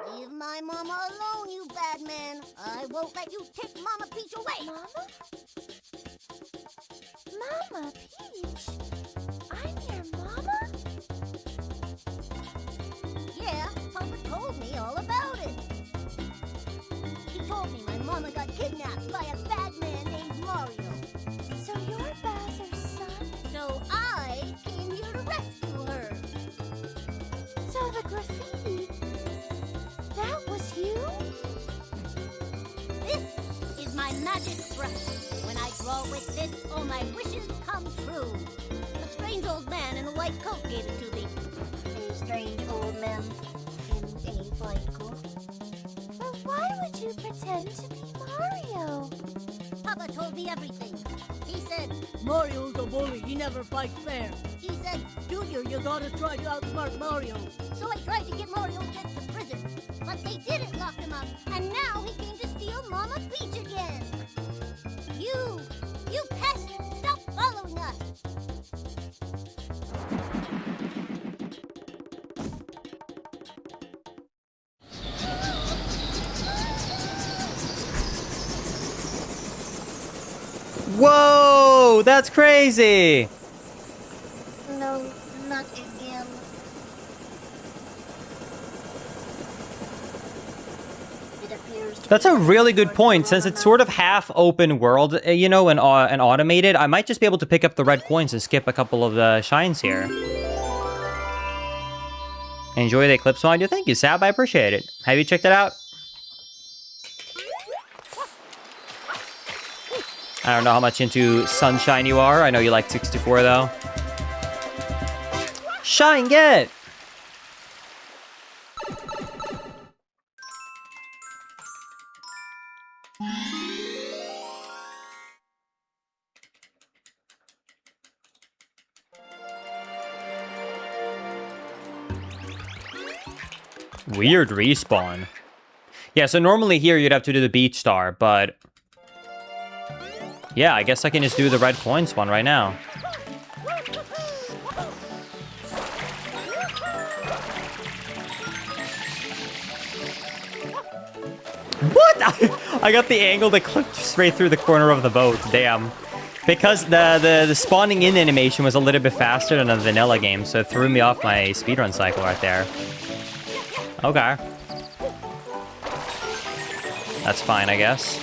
Leave my mama alone, you bad man. I won't let you take Mama Peach away. Mama? Mama Peach? I'm your mama? Yeah, Papa told me all about it. He told me my mama got kidnapped by a bad man named Mario. So you're Bowser's son? So I came here to rescue her. So the graffiti... that was you? This is my magic brush. When I draw with this, all my wishes come true. A strange old man in a white coat gave it to me. A strange old man in a white coat? Well, why would you pretend to be Mario? Papa told me everything. He said, Mario's a bully, he never fights fair. he said, Junior, you gotta try to outsmart Mario. so I tried to get Mario sent to prison. But they didn't lock him up, and now he came to steal Mama Peach again. You pest! Stop following us! Whoa, that's crazy. No, not again. It appears to That's be a really time good for point. Since it's sort of half open world, you know, and automated, I might just be able to pick up the red coins and skip a couple of the shines here. Enjoy the Eclipse mod? Thank you, Sab. I appreciate it. Have you checked it out? I don't know how much into Sunshine you are. I know you like 64, though. Shine, get! Weird respawn. Yeah, so normally here you'd have to do the beach star, but... yeah, I guess I can just do the red coins one right now. What? I got the angle that clipped straight through the corner of the boat. Damn. Because the spawning in animation was a little bit faster than a vanilla game, so it threw me off my speedrun cycle right there. Okay. That's fine, I guess.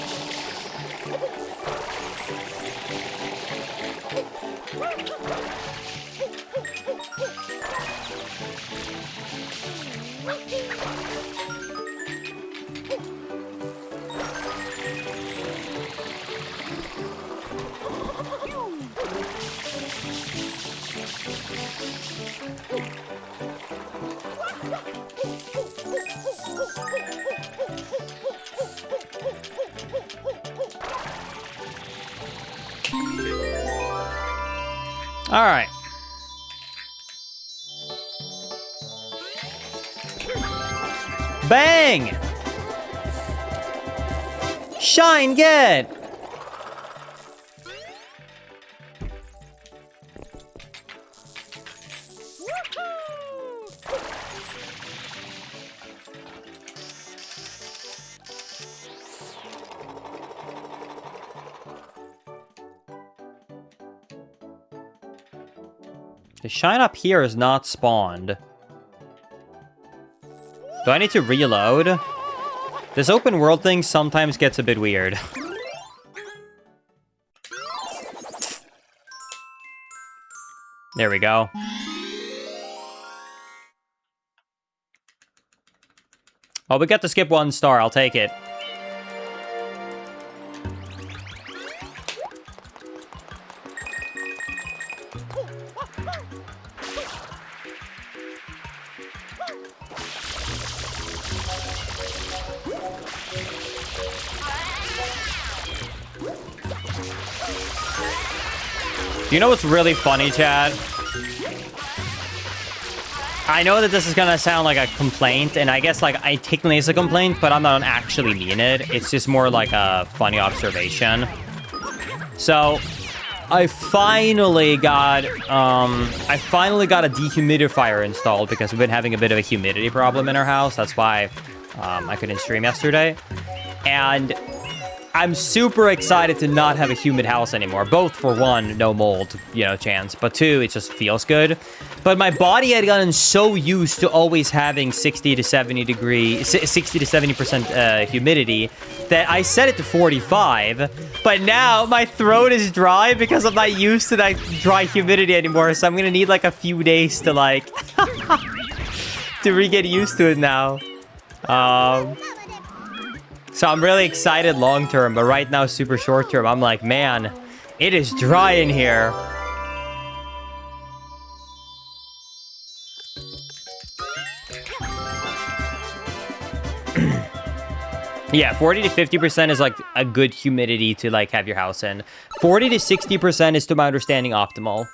All right. Bang! Shine, get! The shine up here is not spawned. Do I need to reload? This open world thing sometimes gets a bit weird. There we go. Oh, we got to skip 1 star. I'll take it. You know what's really funny, Chad? I know that this is gonna sound like a complaint, and I guess like I technically it's a complaint, but I'm not actually mean it. It's just more like a funny observation. So I finally got a dehumidifier installed because we've been having a bit of a humidity problem in our house. That's why I couldn't stream yesterday. And I'm super excited to not have a humid house anymore. Both for one, no mold, chance. But two, it just feels good. But my body had gotten so used to always having 60 to 70% humidity that I set it to 45. But now my throat is dry because I'm not used to that dry humidity anymore. So I'm gonna need like a few days to like to re-get used to it now. So I'm really excited long term, but right now, super short term, I'm like, man, it is dry in here. Yeah, 40 to 50% is like a good humidity to like have your house in. 40 to 60% is, to my understanding, optimal.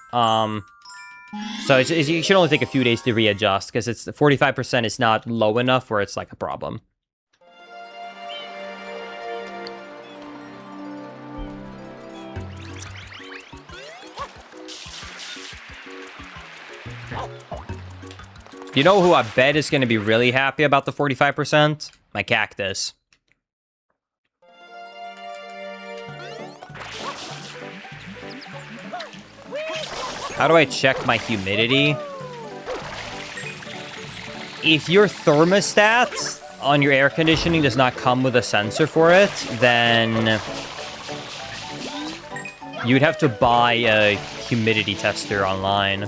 So you should only take a few days to readjust because it's 45% is not low enough where it's like a problem. You know who I bet is going to be really happy about the 45%? My cactus. How do I check my humidity? If your thermostat on your air conditioning does not come with a sensor for it, then you'd have to buy a humidity tester online.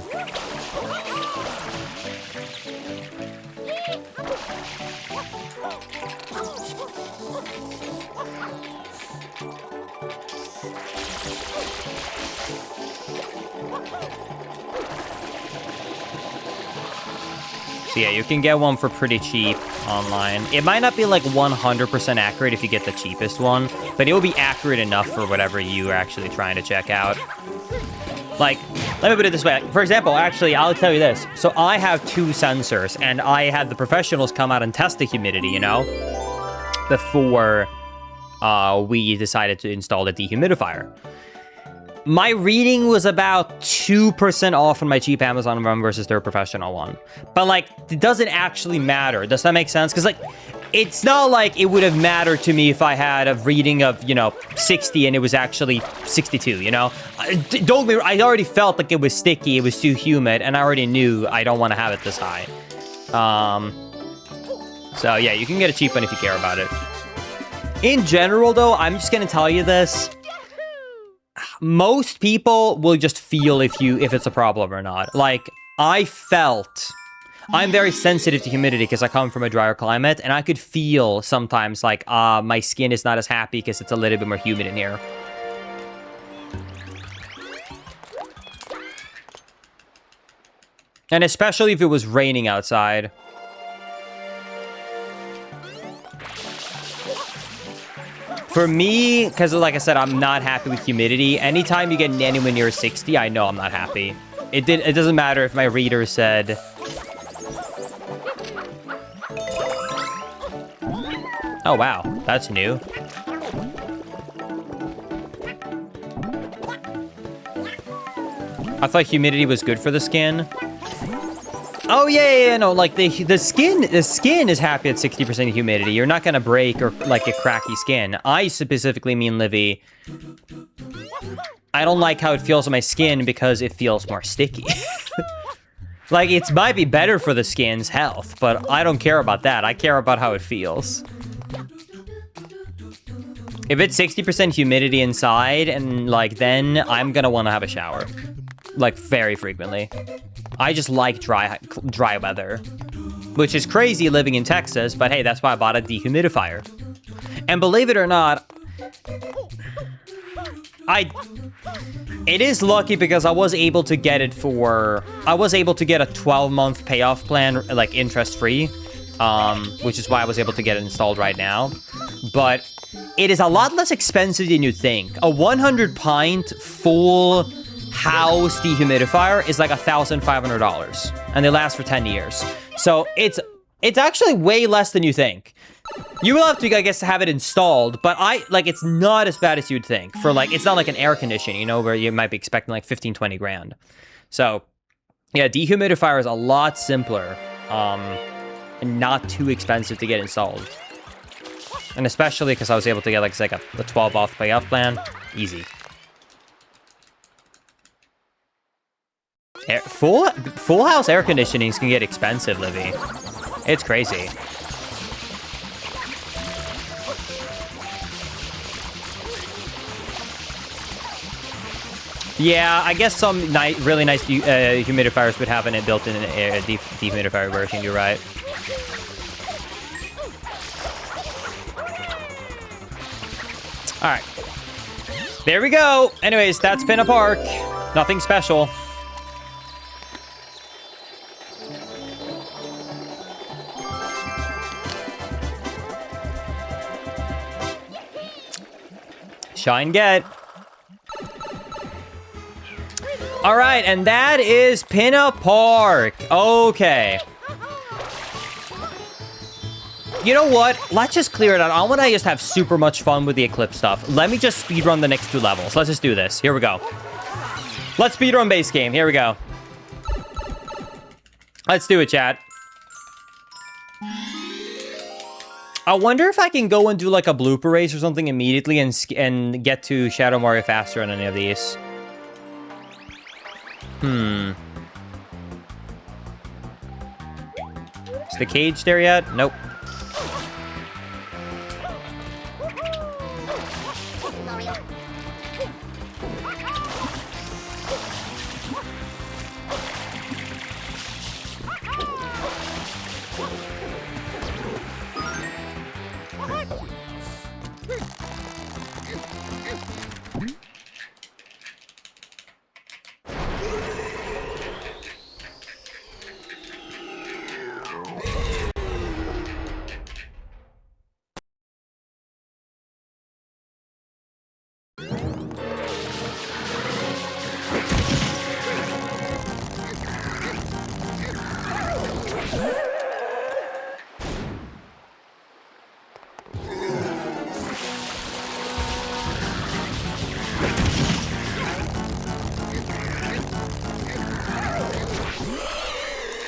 So yeah, you can get one for pretty cheap online. It might not be like 100% accurate if you get the cheapest one, but it will be accurate enough for whatever you are actually trying to check out. Like, let me put it this way. For example, actually, I'll tell you this. So I have 2 sensors, and I had the professionals come out and test the humidity, you know, before we decided to install the dehumidifier. My reading was about 2% off on my cheap Amazon one versus their professional one. But, like, it doesn't actually matter. Does that make sense? Because, like, it's not like it would have mattered to me if I had a reading of, you know, 60 and it was actually 62, you know? Don't get me wrong, I already felt like it was sticky, it was too humid, and I already knew I don't want to have it this high. So, yeah, you can get a cheap one if you care about it. In general, though, I'm just going to tell you this. Most people will just feel if it's a problem or not. Like, I'm very sensitive to humidity because I come from a drier climate, and I could feel sometimes like, my skin is not as happy because it's a little bit more humid in here. And especially if it was raining outside. For me, because like I said, I'm not happy with humidity. Anytime you get anywhere near 60, I know I'm not happy. It doesn't matter if my reader said... Oh, wow. That's new. I thought humidity was good for the skin. Oh, yeah, no, like, the skin is happy at 60% humidity. You're not gonna break or, like, a cracky skin. I specifically mean, Livy, I don't like how it feels on my skin because it feels more sticky. Like, it might be better for the skin's health, but I don't care about that. I care about how it feels. If it's 60% humidity inside, and, like, then I'm gonna want to have a shower. Like, very frequently. I just like dry weather. Which is crazy living in Texas, but hey, that's why I bought a dehumidifier. And believe it or not, it is lucky because I was able to get it for... I was able to get a 12-month payoff plan, like, interest-free. Which is why I was able to get it installed right now. But it is a lot less expensive than you'd think. A 100-pint full... house dehumidifier is like $1,500, and they last for 10 years. So it's actually way less than you think. You will have to, I guess, have it installed, but it's not as bad as you'd think. For like, it's not like an air conditioning, you know, where you might be expecting like 15, 20 grand. So yeah, dehumidifier is a lot simpler, and not too expensive to get installed. And especially because I was able to get like a 12-month payoff plan, easy. Full house air conditionings can get expensive, Livy. It's crazy. Yeah, I guess some really nice humidifiers would have a built-in dehumidifier version. You're right. All right. There we go. Anyways, that's Pinna Park. Nothing special. Shine get. All right, and that is Pinna Park. Okay. You know what? Let's just clear it out. I want to just have super much fun with the Eclipse stuff. Let me just speedrun the next 2 levels. Let's just do this. Here we go. Let's speedrun base game. Here we go. Let's do it, chat. I wonder if I can go and do like a blooper race or something immediately and get to Shadow Mario faster on any of these. Is the cage there yet? Nope.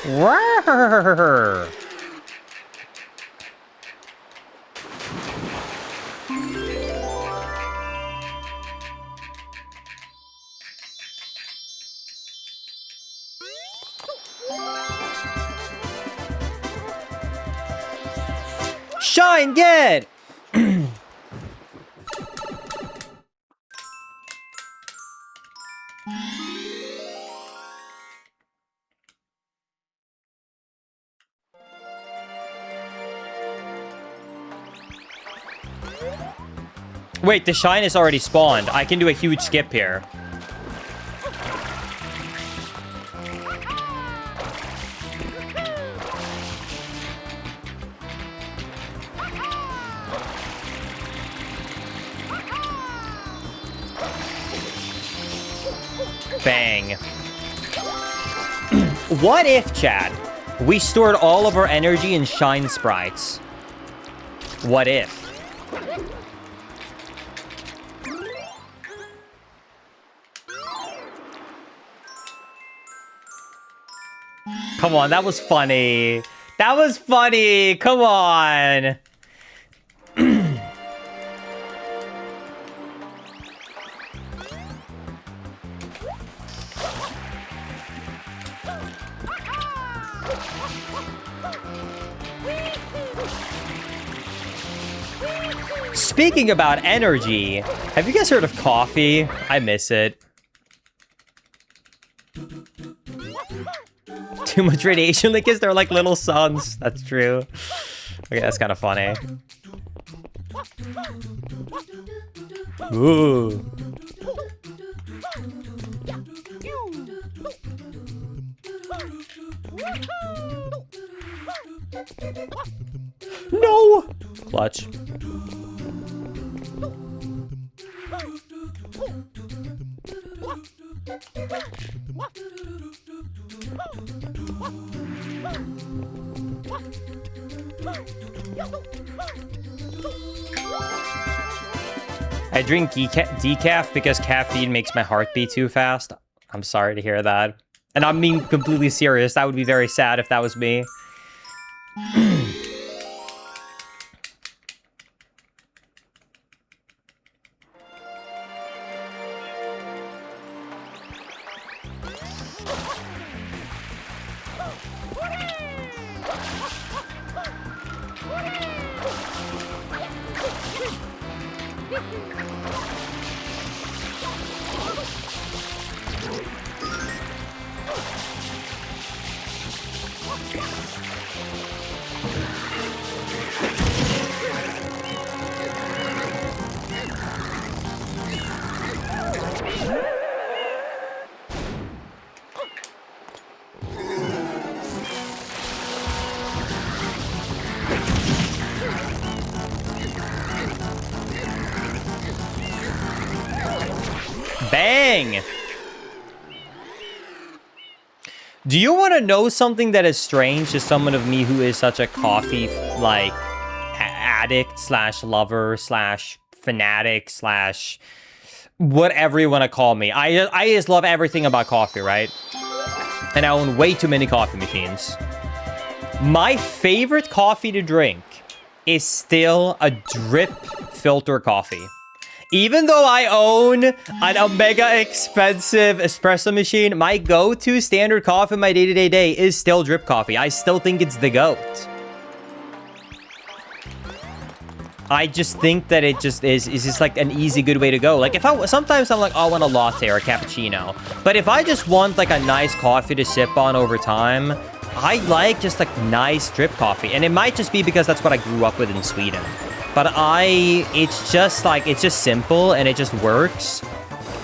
Roar. Shine, get! Wait, the shine is already spawned. I can do a huge skip here. Bang. What if, Chad, we stored all of our energy in shine sprites? What if? Come on, that was funny. That was funny. Come on. Speaking about energy, have you guys heard of coffee? I miss it. Too much radiation leakage? They're like little suns. That's true. Okay, that's kind of funny. Ooh. No! Clutch. I drink decaf because caffeine makes my heart beat too fast. I'm sorry to hear that. And I'm being completely serious. That would be very sad if that was me. Bang! Do you want to know something that is strange to someone of me who is such a coffee, like, addict slash lover slash fanatic slash whatever you want to call me? I just love everything about coffee, right? And I own way too many coffee machines. My favorite coffee to drink is still a drip filter coffee. Even though I own an mega expensive espresso machine, my go-to standard coffee in my day-to-day day is still drip coffee. I still think it's the GOAT. I just think that it just is just like an easy, good way to go. Like sometimes I'm like, oh, I want a latte or a cappuccino. But if I just want like a nice coffee to sip on over time, I like just like nice drip coffee. And it might just be because that's what I grew up with in Sweden. But it's just like, it's just simple and it just works.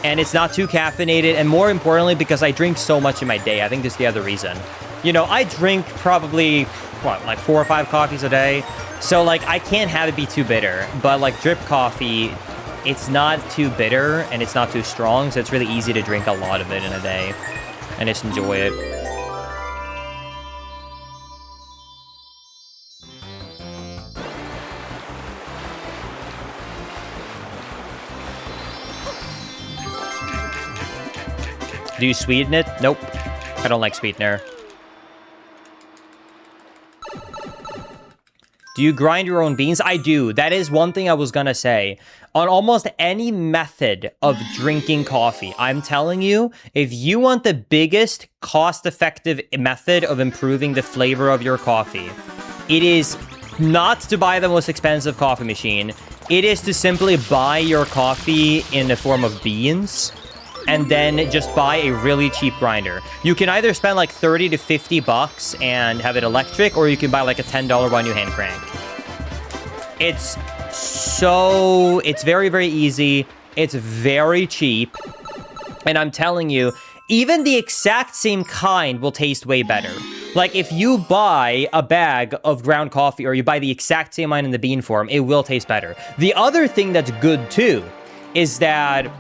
And it's not too caffeinated. And more importantly, because I drink so much in my day, I think this is the other reason. You know, I drink probably, what, like 4 or 5 coffees a day. So like, I can't have it be too bitter. But like drip coffee, it's not too bitter and it's not too strong. So it's really easy to drink a lot of it in a day and just enjoy it. Do you sweeten it? Nope. I don't like sweetener. Do you grind your own beans? I do. That is one thing I was gonna say. On almost any method of drinking coffee, I'm telling you, if you want the biggest cost-effective method of improving the flavor of your coffee, it is not to buy the most expensive coffee machine. It is to simply buy your coffee in the form of beans and then just buy a really cheap grinder. You can either spend like 30 to 50 bucks and have it electric, or you can buy like a $10 one new hand crank. It's very, very easy. It's very cheap. And I'm telling you, even the exact same kind will taste way better. Like, if you buy a bag of ground coffee or you buy the exact same line in the bean form, it will taste better. The other thing that's good, too, is that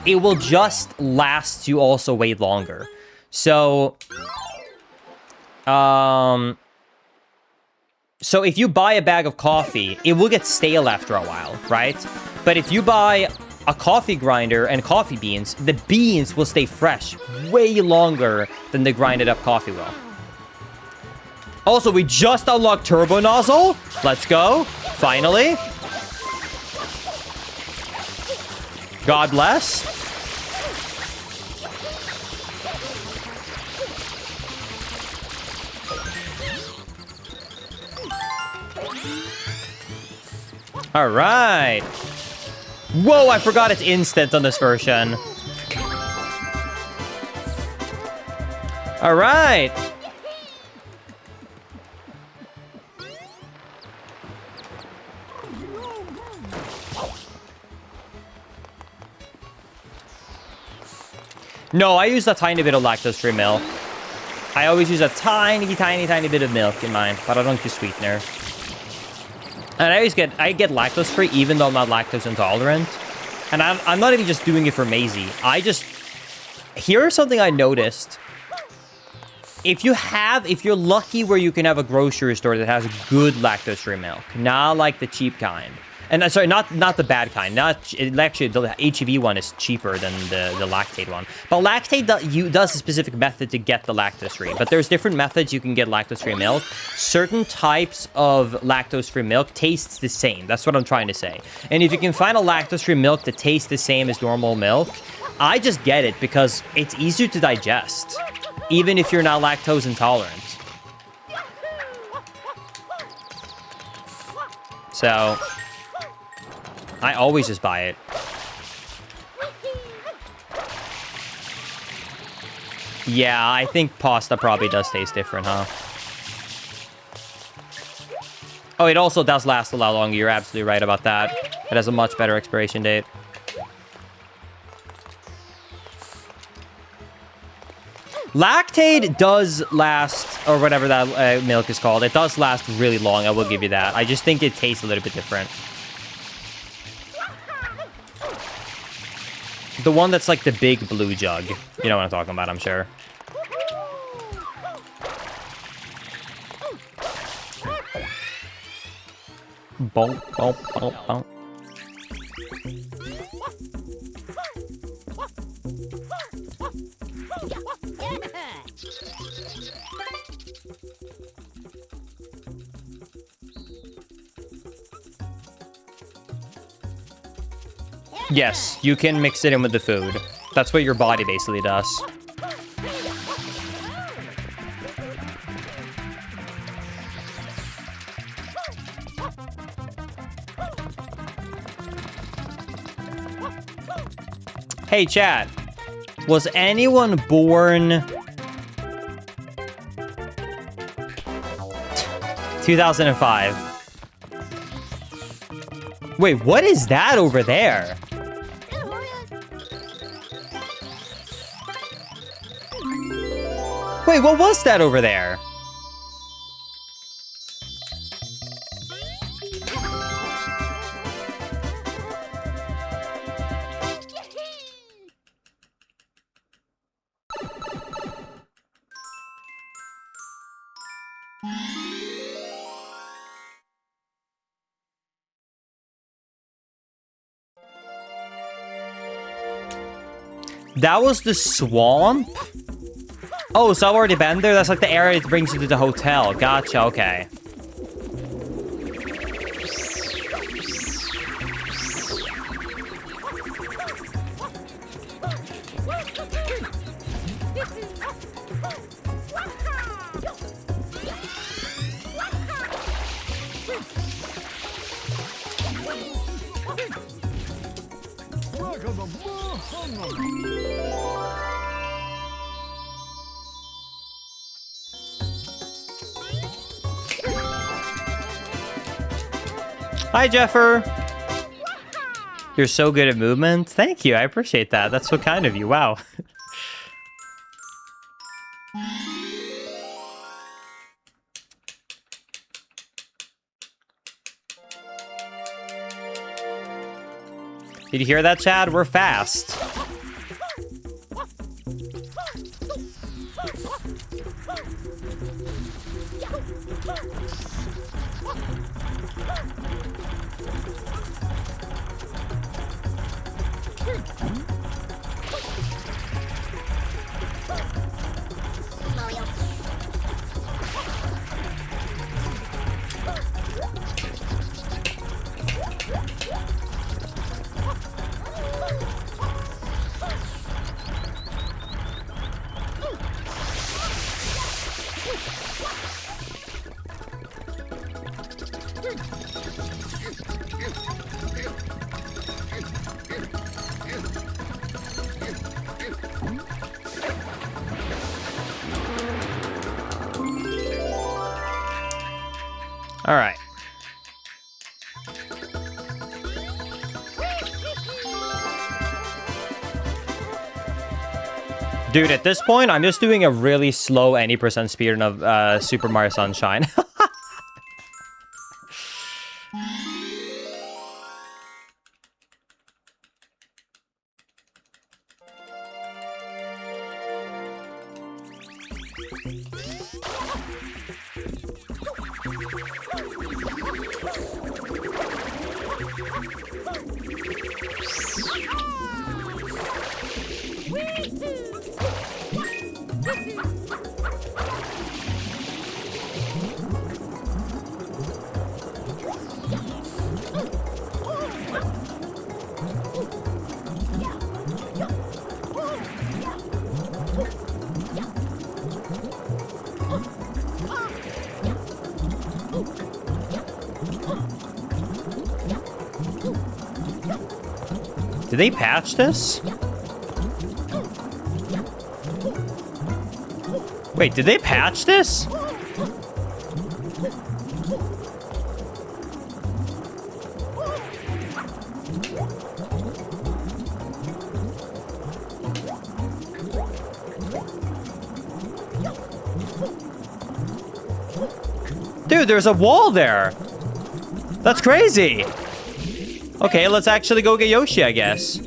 it will just last you also way longer. So, so if you buy a bag of coffee, it will get stale after a while, right? But if you buy a coffee grinder and coffee beans, the beans will stay fresh way longer than the grinded up coffee will. Also, we just unlocked turbo nozzle. Let's go. Finally. God bless. All right. Whoa, I forgot it's instant on this version. All right. No, I use a tiny bit of lactose-free milk. I always use a tiny bit of milk in mine, but I don't use sweetener. And I get lactose-free even though I'm not lactose intolerant. And I'm not even just doing it for Maisie. Here's something I noticed. If you're lucky where you can have a grocery store that has good lactose-free milk, not like the cheap kind. And sorry, not the bad kind. Actually, the HEB one is cheaper than the lactate one. But lactate does a specific method to get the lactose-free. But there's different methods you can get lactose-free milk. Certain types of lactose-free milk tastes the same. That's what I'm trying to say. And if you can find a lactose-free milk that tastes the same as normal milk, I just get it because it's easier to digest, even if you're not lactose intolerant. So I always just buy it. Yeah, I think pasta probably does taste different, huh? Oh, it also does last a lot longer. You're absolutely right about that. It has a much better expiration date. Lactate does last, or whatever that milk is called. It does last really long, I will give you that. I just think it tastes a little bit different. The one that's like the big blue jug. You know what I'm talking about, I'm sure. Bonk, bonk, bonk, bonk. Yes, you can mix it in with the food. That's what your body basically does. Hey, chat. Was anyone born 2005? Wait, what is that over there? Wait, what was that over there? That was the swamp? Oh, so I've already been there? That's like the area that brings you to the hotel. Gotcha, okay. Hi, Jeffer. You're so good at movement. Thank you. I appreciate that. That's so kind of you. Wow. Did you hear that, Chad? We're fast. All right. Dude, at this point, I'm just doing a really slow any percent speedrun of Super Mario Sunshine. Did they patch this? Wait, did they patch this? Dude, there's a wall there. That's crazy. Okay, let's actually go get Yoshi, I guess.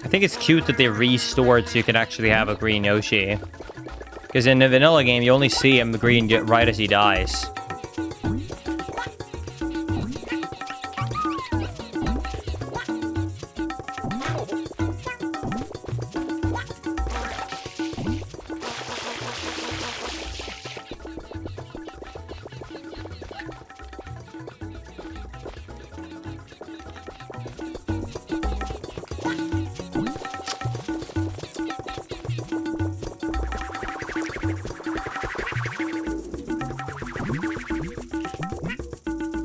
I think it's cute that they restored so you can actually have a green Yoshi. Because in the vanilla game, you only see him green right as he dies.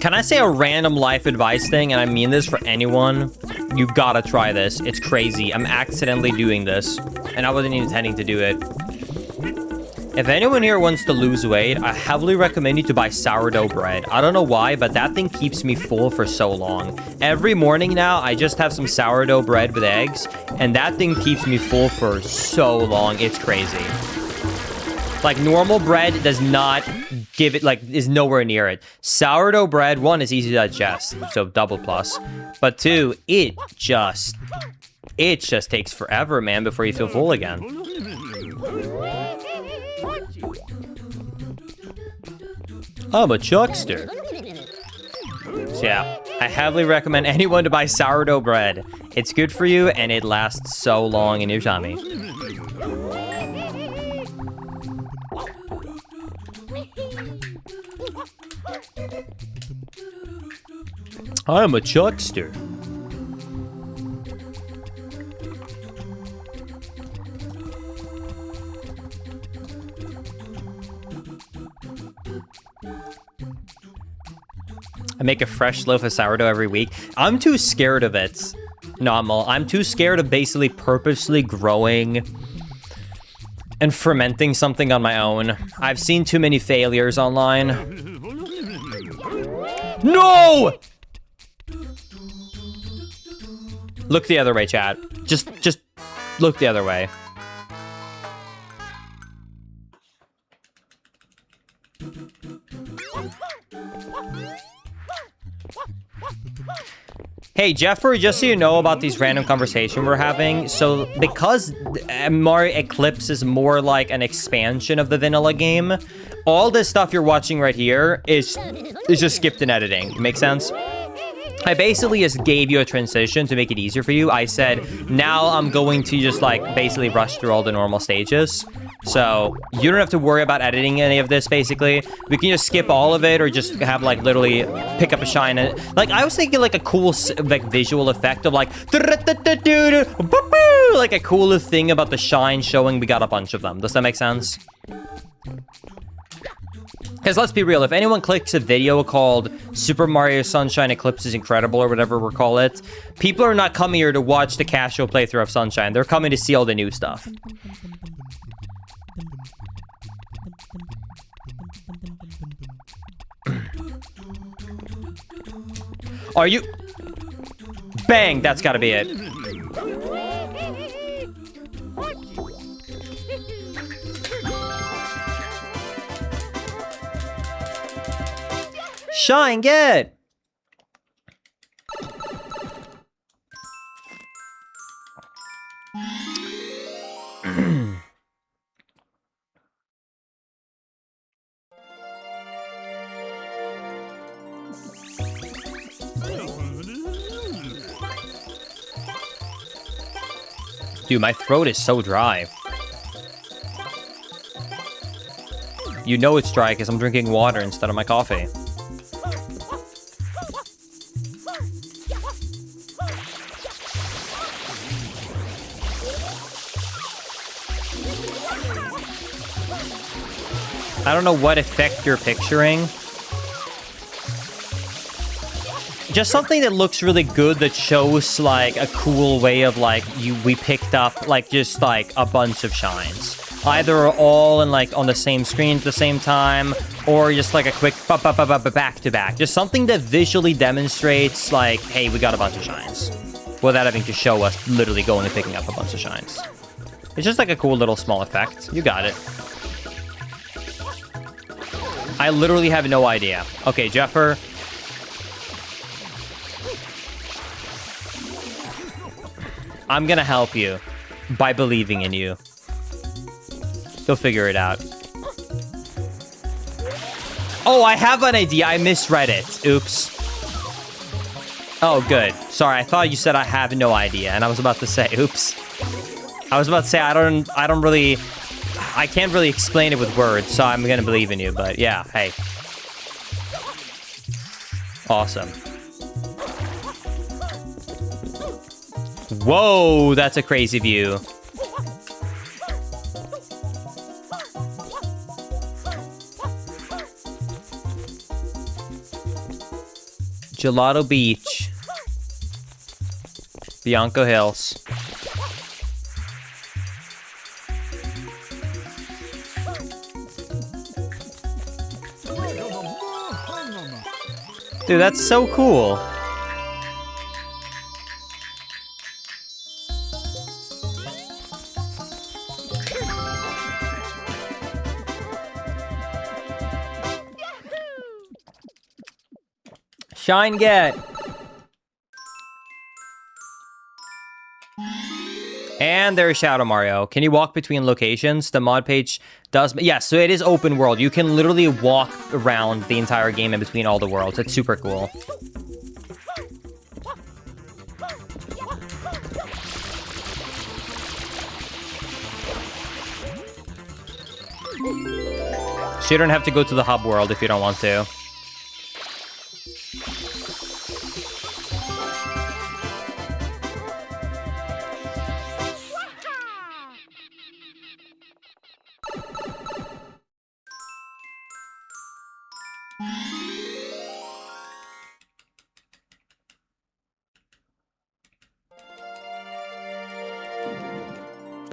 Can I say a random life advice thing, and I mean this for anyone? You've got to try this. It's crazy. I'm accidentally doing this, and I wasn't intending to do it. If anyone here wants to lose weight, I heavily recommend you to buy sourdough bread. I don't know why, but that thing keeps me full for so long. Every morning now, I just have some sourdough bread with eggs, and that thing keeps me full for so long. It's crazy. Like, normal bread does not give it, like, is nowhere near it. Sourdough bread, one, is easy to digest, so double plus. But two, it just takes forever, man, before you feel full again. I'm a chuckster. So yeah, I heavily recommend anyone to buy sourdough bread. It's good for you, and it lasts so long in your tummy. I'm a chuckster. I make a fresh loaf of sourdough every week. I'm too scared of it. Normal. I'm too scared of basically purposely growing and fermenting something on my own. I've seen too many failures online. No! Look the other way, chat. Just look the other way. Hey, Jeffrey, just so you know about these random conversations we're having, so because Mario Eclipse is more like an expansion of the vanilla game, all this stuff you're watching right here is just skipped in editing. Make sense? I basically just gave you a transition to make it easier for you. I said, now I'm going to just like basically rush through all the normal stages. So you don't have to worry about editing any of this, basically. We can just skip all of it or just have like literally pick up a shine. And like I was thinking like a cool like visual effect of like a cool thing about the shine showing we got a bunch of them. Does that make sense? Because let's be real, if anyone clicks a video called Super Mario Sunshine Eclipse is Incredible or whatever we'll call it, people are not coming here to watch the casual playthrough of Sunshine. They're coming to see all the new stuff. Are you... Bang! That's gotta be it. Shine, get! Dude, my throat is so dry. You know it's dry because I'm drinking water instead of my coffee. I don't know what effect you're picturing. Just something that looks really good that shows like a cool way of like we picked up like just like a bunch of shines. Either all in like on the same screen at the same time or just like a quick back to back. Just something that visually demonstrates like, hey, we got a bunch of shines without having to show us literally going and picking up a bunch of shines. It's just like a cool little small effect. You got it. I literally have no idea. Okay, Jeffer. I'm gonna help you by believing in you. You'll figure it out. Oh, I have an idea. I misread it. Oops. Oh, good. Sorry, I thought you said I have no idea, and I was about to say, oops. I was about to say I can't really explain it with words, so I'm gonna believe in you, but yeah, hey. Awesome. Whoa, that's a crazy view. Gelato Beach. Bianco Hills. Dude, that's so cool. Shine get. And there's Shadow Mario. Can you walk between locations? The mod page does. Yes, so it is open world. You can literally walk around the entire game in between all the worlds. It's super cool. So you don't have to go to the hub world if you don't want to.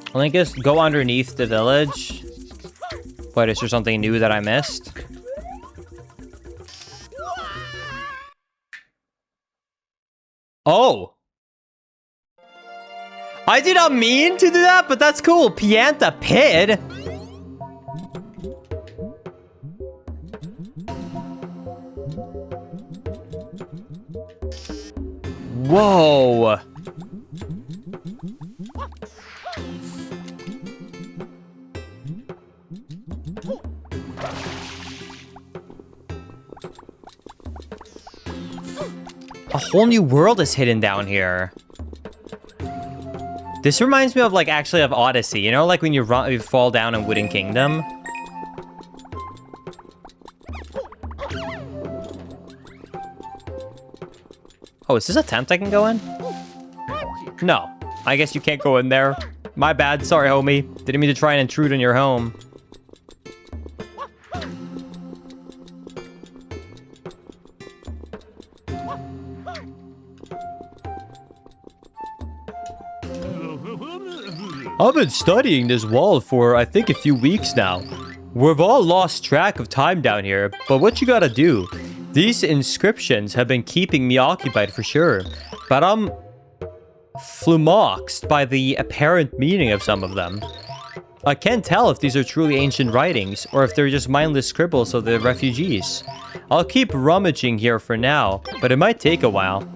I think just go underneath the village. Wait, is there something new that I missed? Oh! I did not mean to do that, but that's cool. Pianta Pit? Whoa! A whole new world is hidden down here. This reminds me of, like, actually of Odyssey. You know, like when you fall down in Wooden Kingdom? Oh, is this a tent I can go in? No. I guess you can't go in there. My bad. Sorry, homie. Didn't mean to try and intrude on your home. I've been studying this wall for, I think, a few weeks now. We've all lost track of time down here, but what you gotta do? These inscriptions have been keeping me occupied for sure, but I'm flummoxed by the apparent meaning of some of them. I can't tell if these are truly ancient writings, or if they're just mindless scribbles of the refugees. I'll keep rummaging here for now, but it might take a while.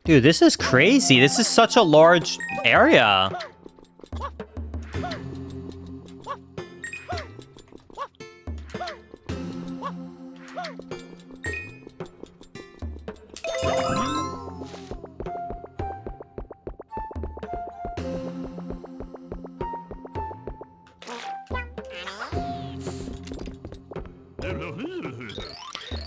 Dude, this is crazy. This is such a large area.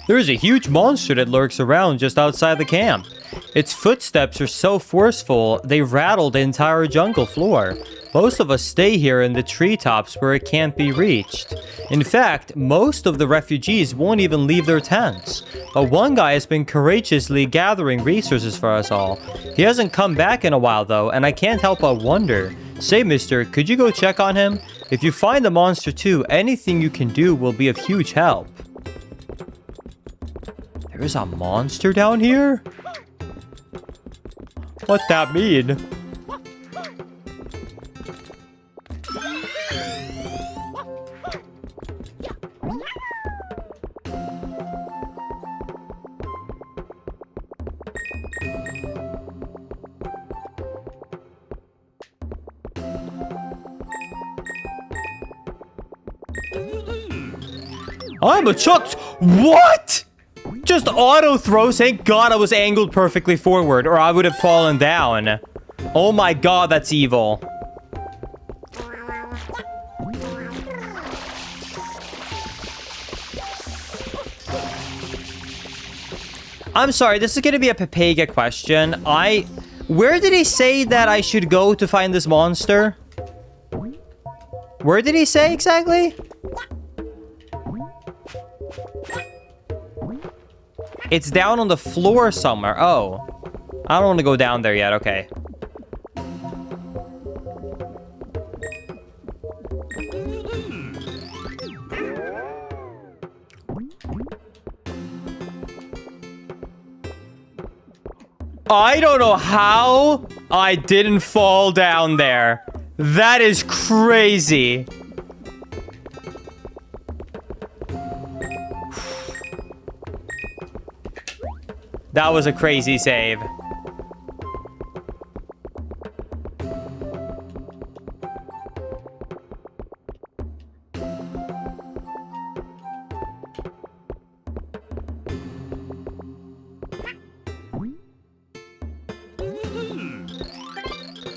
There is a huge monster that lurks around just outside the camp. Its footsteps are so forceful, they rattle the entire jungle floor. Most of us stay here in the treetops where it can't be reached. In fact, most of the refugees won't even leave their tents. But one guy has been courageously gathering resources for us all. He hasn't come back in a while though, and I can't help but wonder. Say, mister, could you go check on him? If you find the monster too, anything you can do will be of huge help. There's a monster down here? What that mean? I'm a chucked. What? Just auto throw. Thank God I was angled perfectly forward, or I would have fallen down. Oh my God, that's evil. I'm sorry, this is gonna be a Pepega question. Where did he say that I should go to find this monster? Where did he say exactly? It's down on the floor somewhere. Oh. I don't want to go down there yet. Okay. I don't know how I didn't fall down there. That is crazy. That was a crazy save.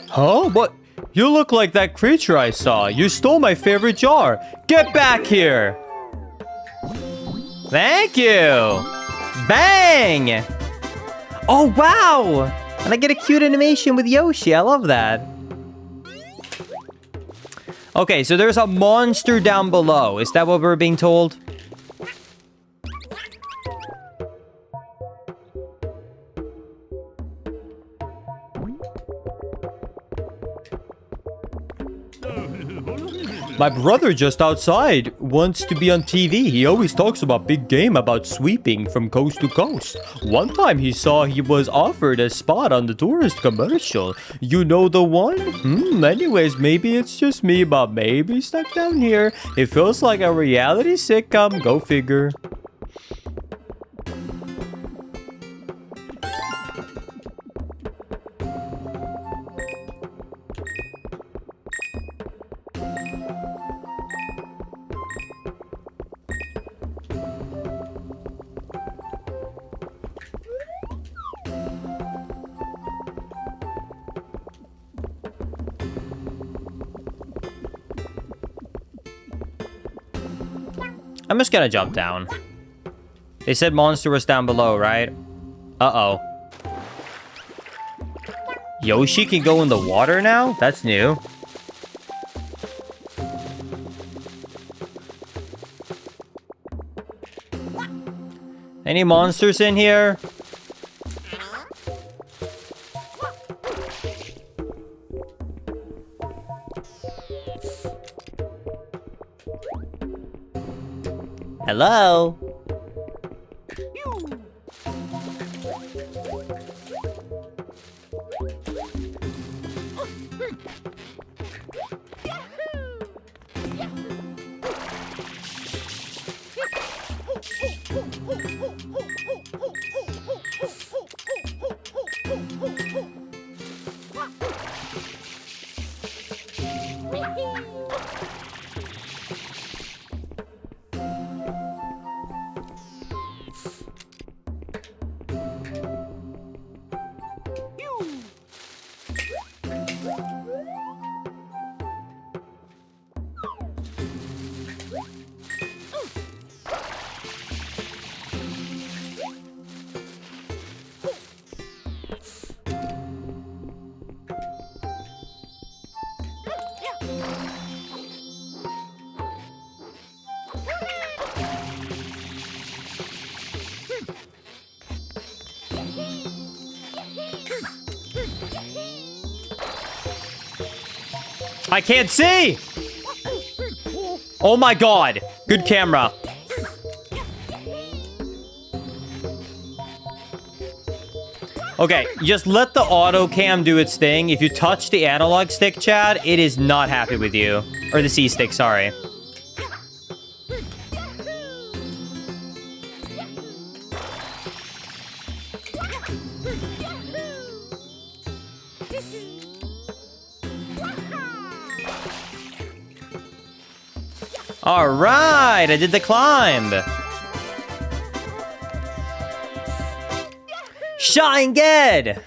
Huh? What? You look like that creature I saw. You stole my favorite jar. Get back here. Thank you. Bang. Oh, wow. And I get a cute animation with Yoshi. I love that. Okay, so there's a monster down below. Is that what we're being told? My brother just outside wants to be on TV. He always talks about big game about sweeping from coast to coast. One time he saw he was offered a spot on the tourist commercial. You know the one? Anyways, maybe it's just me, but maybe stuck down here. It feels like a reality sitcom. Go figure. I'm just gonna jump down. They said monster was down below, right? Uh-oh. Yoshi can go in the water now? That's new. Any monsters in here? Hello? I can't see! Oh my god. Good camera. Okay, just let the auto cam do its thing. If you touch the analog stick, Chad, it is not happy with you. Or the C stick, sorry. All right, I did the climb. Shine good.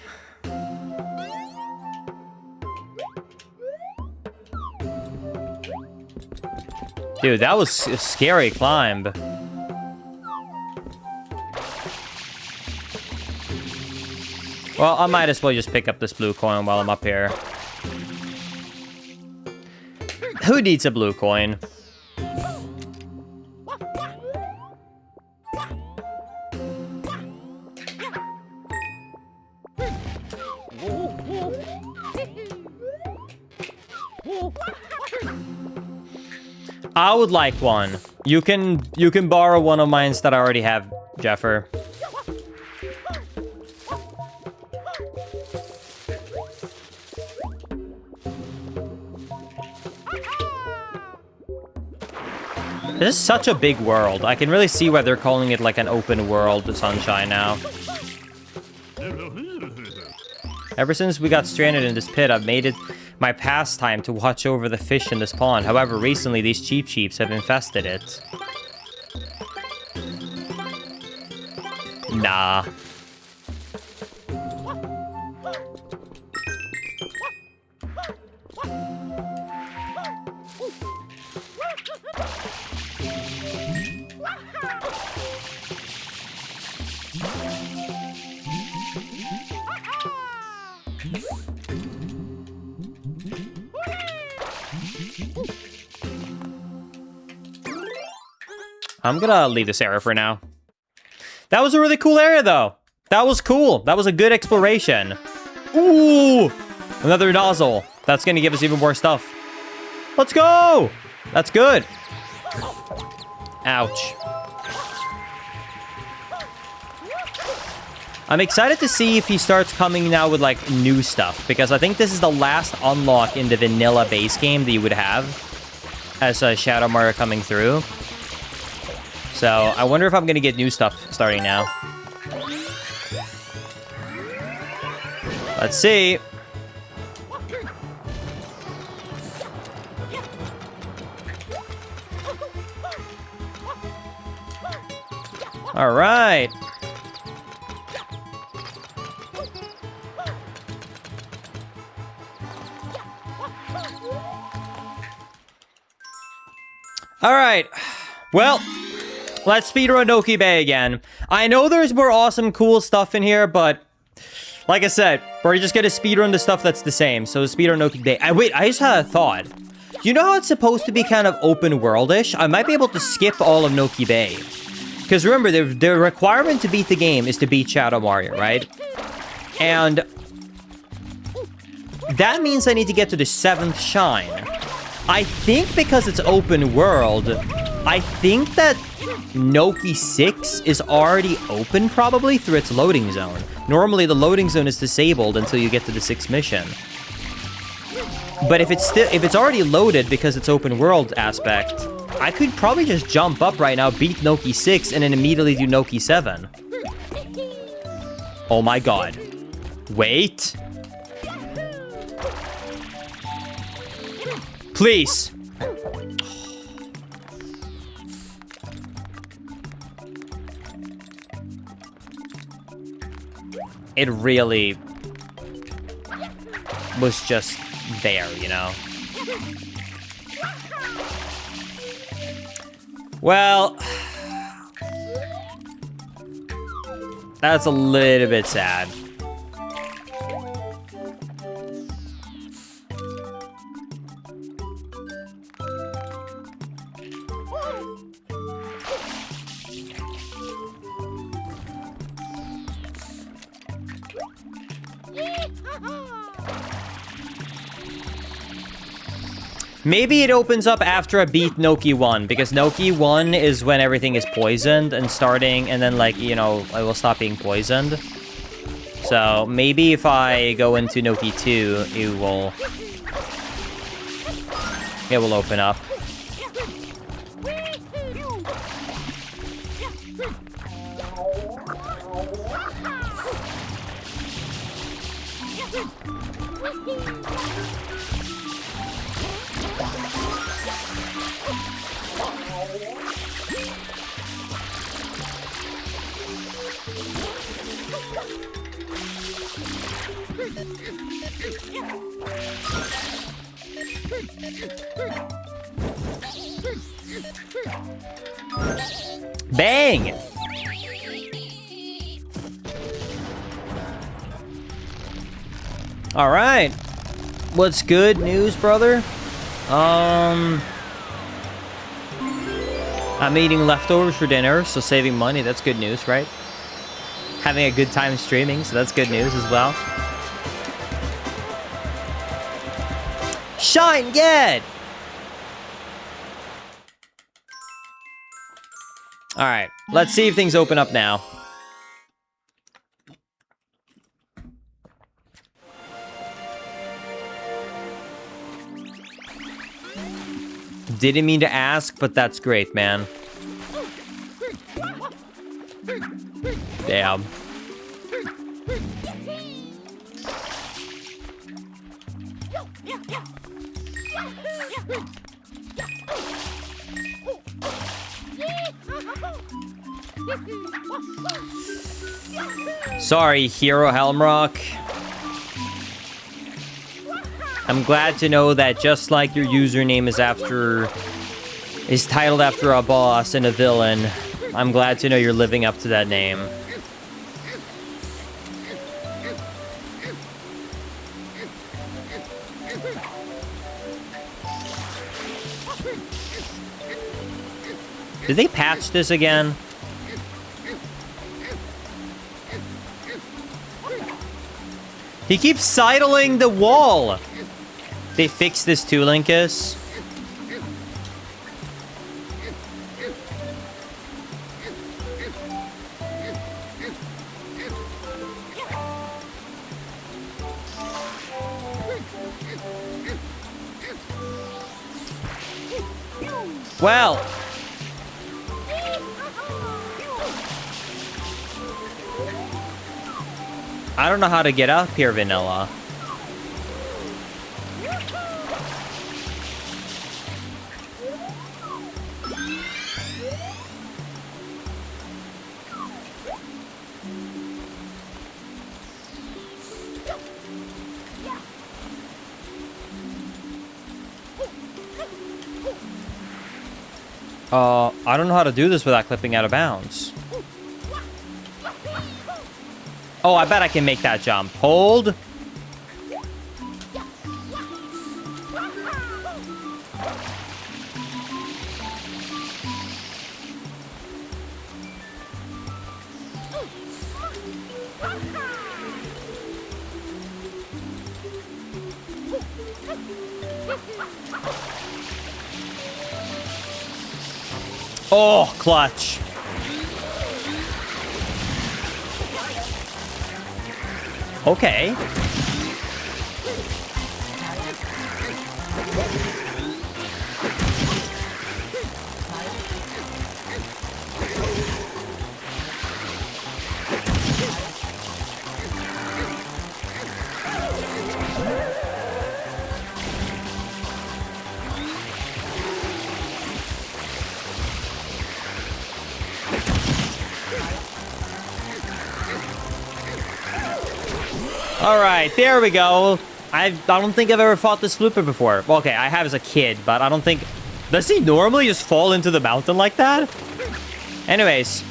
Dude, that was a scary climb. Well, I might as well just pick up this blue coin while I'm up here. Who needs a blue coin? I would like one. You can borrow one of mine that I already have, Jeffer. This is such a big world. I can really see why they're calling it like an open world Sunshine now. Ever since we got stranded in this pit, I've made it my pastime to watch over the fish in this pond. However, recently these cheap sheeps have infested it. Nah. I'm gonna leave this area for now. That was a really cool area, though. That was cool. That was a good exploration. Ooh! Another nozzle. That's gonna give us even more stuff. Let's go! That's good. Ouch. I'm excited to see if he starts coming now with, like, new stuff. Because I think this is the last unlock in the vanilla base game that you would have as a Shadow Mario coming through. So, I wonder if I'm gonna get new stuff starting now. Let's see. All right. All right. Well, let's speedrun Noki Bay again. I know there's more awesome, cool stuff in here, but like I said, we're just gonna speedrun the stuff that's the same. So speedrun Noki Bay. Wait, I just had a thought. You know how it's supposed to be kind of open world-ish? I might be able to skip all of Noki Bay. Because remember, the requirement to beat the game is to beat Shadow Mario, right? And that means I need to get to the 7th Shine. I think because it's open world, I think that Noki 6 is already open probably through its loading zone. Normally the loading zone is disabled until you get to the 6th mission. But if it's already loaded because it's open world aspect, I could probably just jump up right now, beat Noki 6, and then immediately do Noki 7. Oh my god. Wait. Please. It really was just there, you know? Well, that's a little bit sad. Maybe it opens up after I beat Noki 1, because Noki 1 is when everything is poisoned and starting, and then, like, you know, I will stop being poisoned. So maybe if I go into Noki 2, it will open up. Bang! All right. What's good news, brother? I'm eating leftovers for dinner, so saving money. That's good news, right? Having a good time streaming, so that's good news as well. Shine, get! Alright, let's see if things open up now. Didn't mean to ask, but that's great, man. Damn. Sorry, Hero Helmrock. I'm glad to know that just like your username is titled after a boss and a villain, I'm glad to know you're living up to that name. Did they patch this again? He keeps sidling the wall. They fixed this too, Linkus. Well. I don't know how to get up here, Vanilla. I don't know how to do this without clipping out of bounds. Oh, I bet I can make that jump. Hold. Oh, clutch. Okay. All right, there we go. I don't think I've ever fought this flooper before. Well, okay, I have as a kid, but I don't think... Does he normally just fall into the mountain like that? Anyways,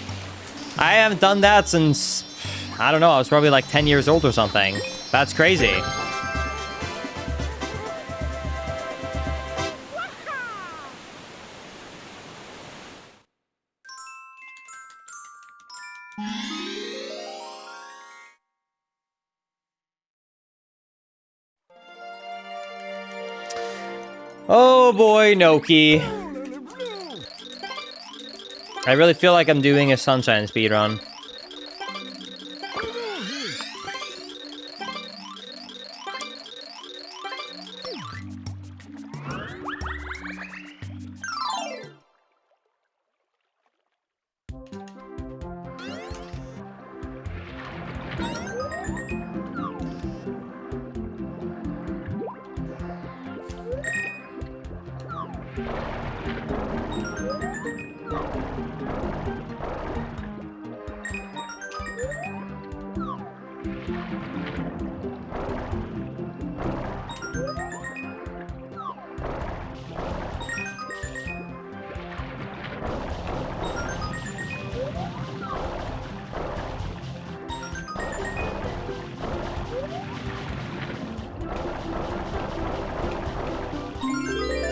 I haven't done that since... I don't know, I was probably like 10 years old or something. That's crazy. Oh boy, Noki. I really feel like I'm doing a Sunshine speedrun.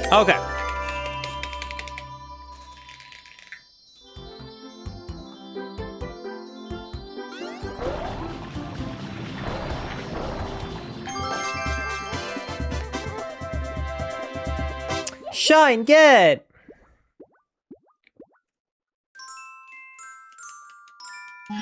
Okay. Shine, get! Do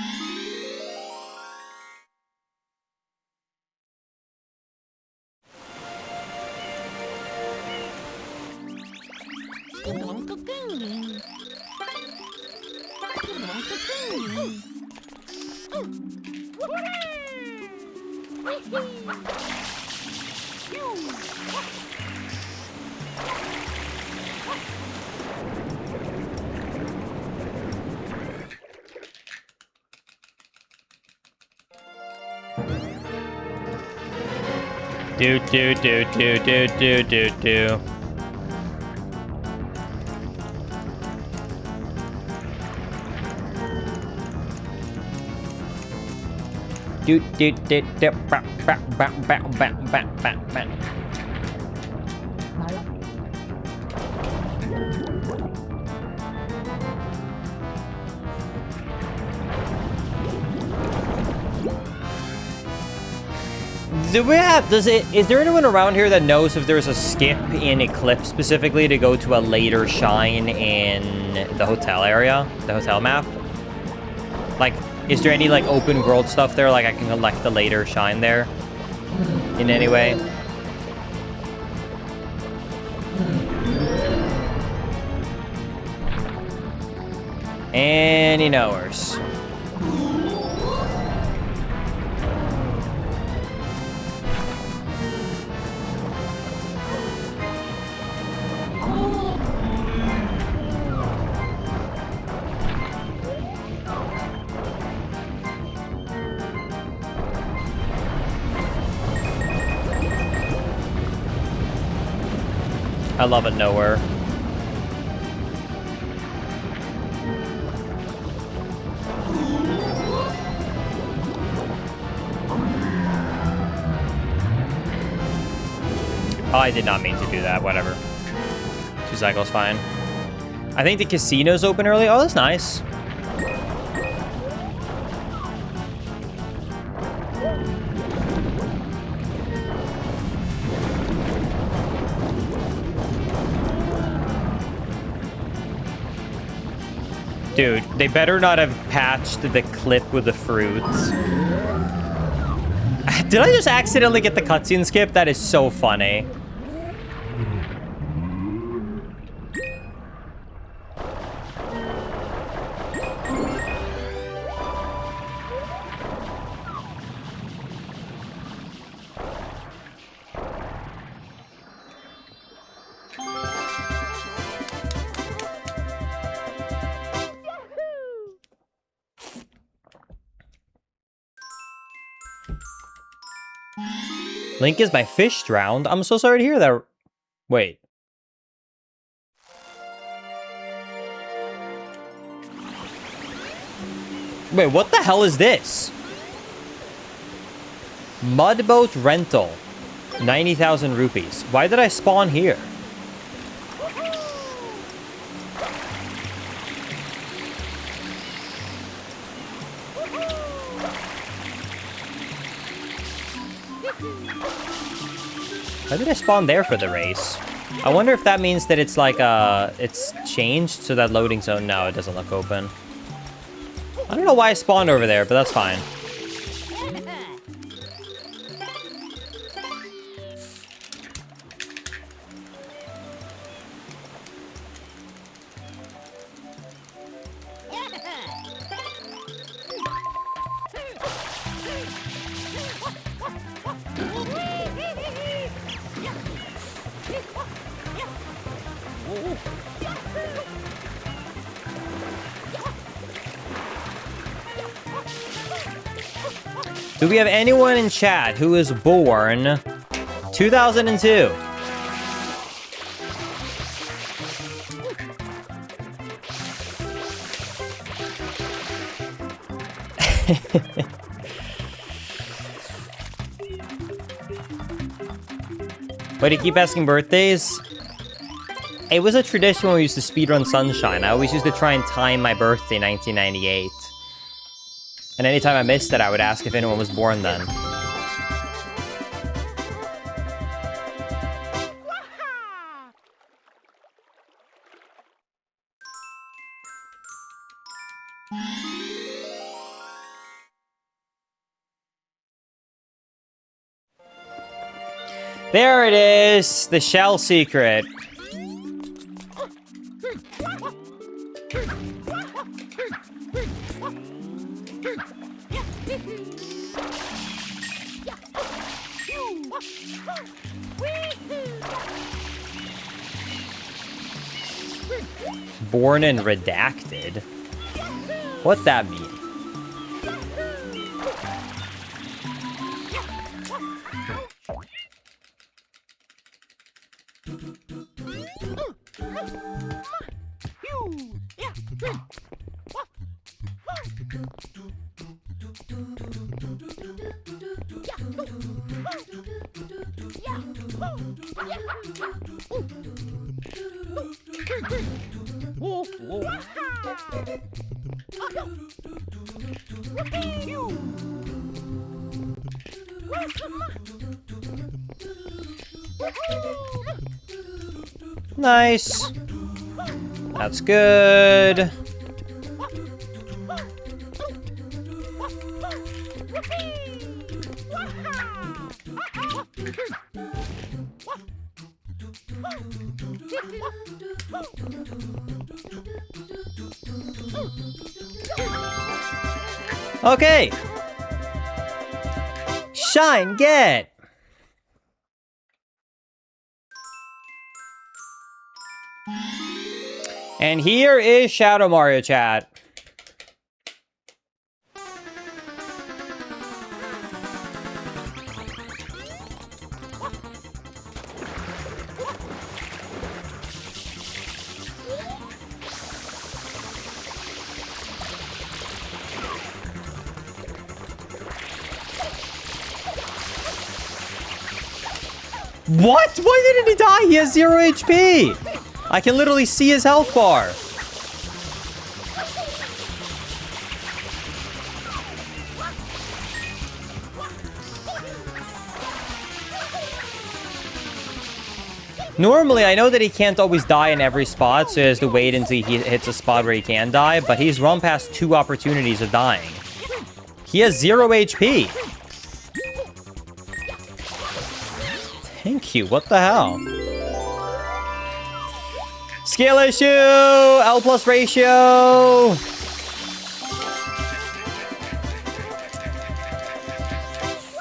do do do do do do do. Do do do do ba ba ba ba ba ba ba ba. Is there anyone around here that knows if there's a skip in Eclipse specifically to go to a later shine in the hotel area, the hotel map? Like, is there any, like, open world stuff there? Like, I can collect the later shine there in any way? Any knowers? I love a nowhere. Oh, I did not mean to do that. Whatever. 2 cycles, fine. I think the casino's open early. Oh, that's nice. Dude, they better not have patched the clip with the fruits. Did I just accidentally get the cutscene skip? That is so funny. Link, is my fish drowned? I'm so sorry to hear that. Wait. Wait, what the hell is this? Mudboat rental. 90,000 rupees. Why did I spawn here? Why did I spawn there for the race? I wonder if that means that it's like, it's changed so that loading zone, no, it doesn't look open. I don't know why I spawned over there, but that's fine. Do we have anyone in chat who was born 2002? Why do you keep asking birthdays? It was a tradition when we used to speedrun Sunshine. I always used to try and time my birthday, 1998. And anytime I missed it, I would ask if anyone was born then. There it is, the shell secret. Born and redacted? What that mean? Nice. That's good. Okay. Shine, get. And here is Shadow Mario chat. What? Why didn't he die? He has 0 HP. I can literally see his health bar. Normally, I know that he can't always die in every spot, so he has to wait until he hits a spot where he can die, but he's run past 2 opportunities of dying. He has 0 HP. Thank you. What the hell? Scale issue! L plus ratio!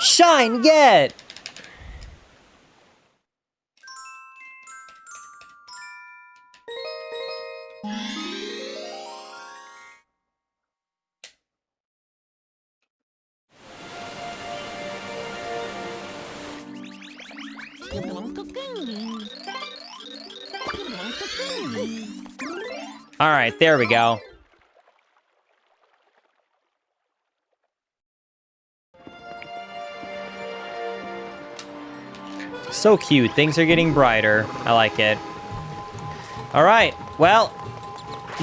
Shine, get! All right, there we go. So cute. Things are getting brighter. I like it. All right. Well,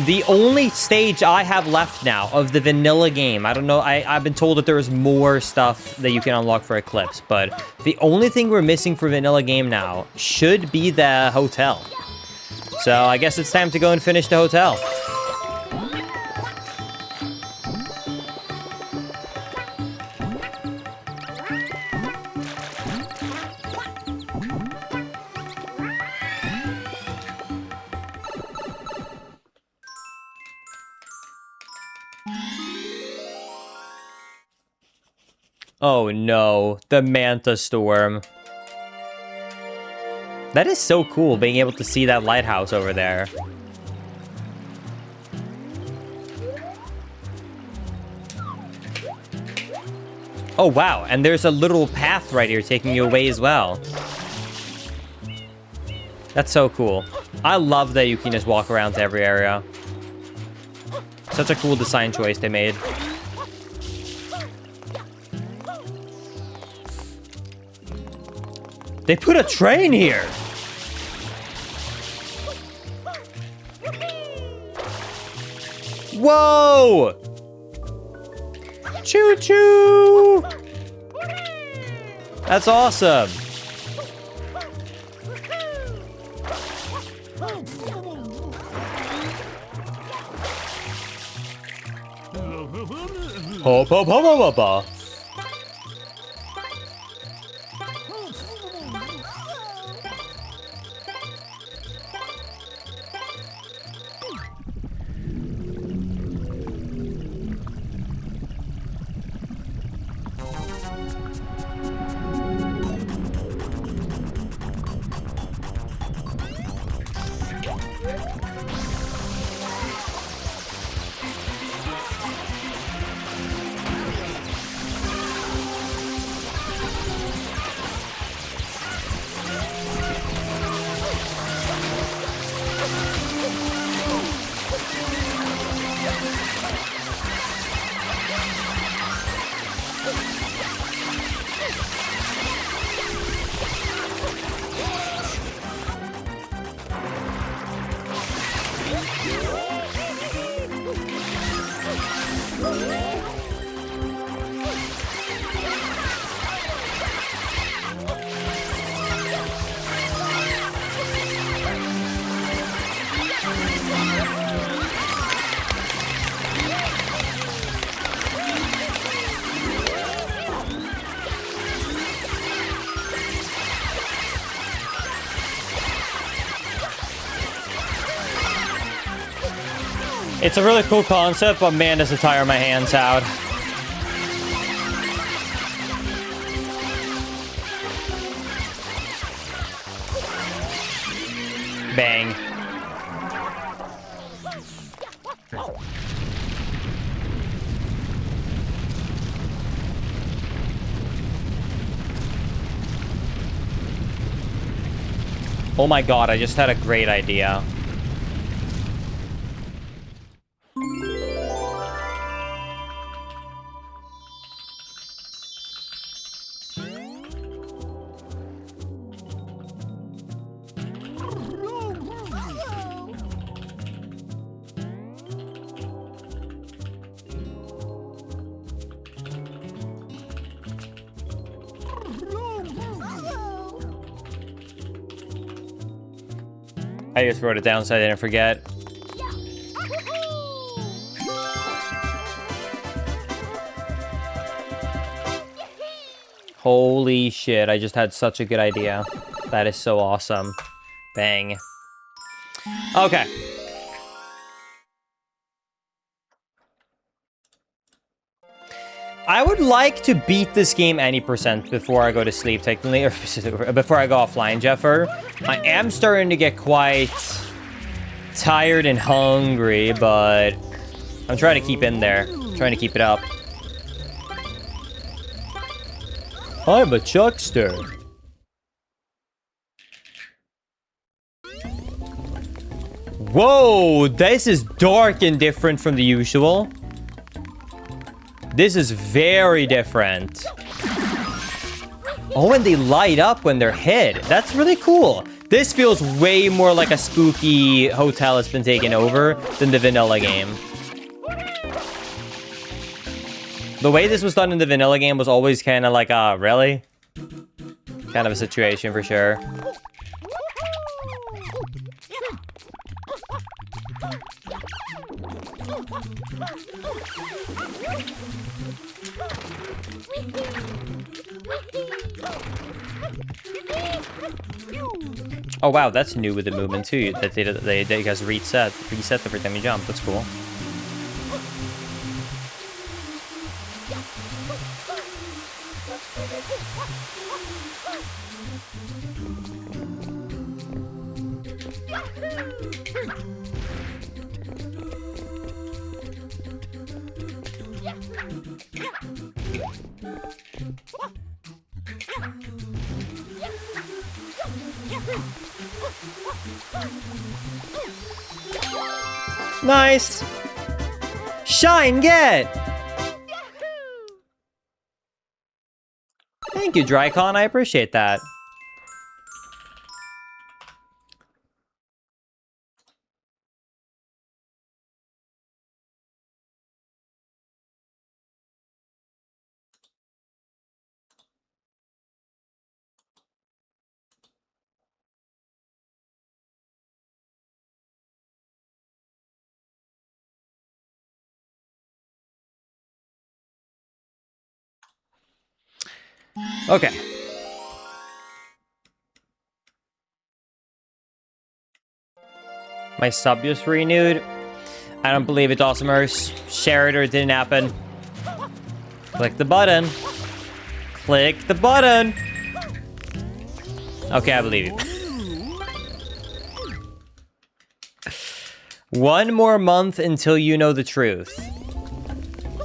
the only stage I have left now of the vanilla game, I don't know, I've been told that there is more stuff that you can unlock for Eclipse, but the only thing we're missing for vanilla game now should be the hotel. So I guess it's time to go and finish the hotel. Oh no, the Manta Storm. That is so cool, being able to see that lighthouse over there. Oh wow, and there's a little path right here taking you away as well. That's so cool. I love that you can just walk around to every area. Such a cool design choice they made. They put a train here! Whoa! Choo-choo! That's awesome! Hop, hop, hop, hop, hop. It's a really cool concept, but man, does it tire my hands out. Bang. Oh my god, I just had a great idea. I just wrote it down so I didn't forget. Holy shit, I just had such a good idea. That is so awesome. Bang. Okay. I would like to beat this game any percent before I go to sleep, technically, or before I go offline, Jeffer. I am starting to get quite tired and hungry, but I'm trying to keep in there. Trying to keep it up. I'm a chuckster. Whoa, this is dark and different from the usual. This is very different. Oh, and they light up when they're hit. That's really cool. This feels way more like a spooky hotel that's been taken over than the vanilla game. The way this was done in the vanilla game was always kind of like, really? Kind of a situation for sure. Oh wow, that's new with the movement too. That they guys reset every time you jump. That's cool. Nice. Shine, get. Thank you, Drycon. I appreciate that. Okay. My sub just renewed. I don't believe it, Dawsomers. Share it or it didn't happen. Click the button. Click the button. Okay, I believe you. One more month until you know the truth.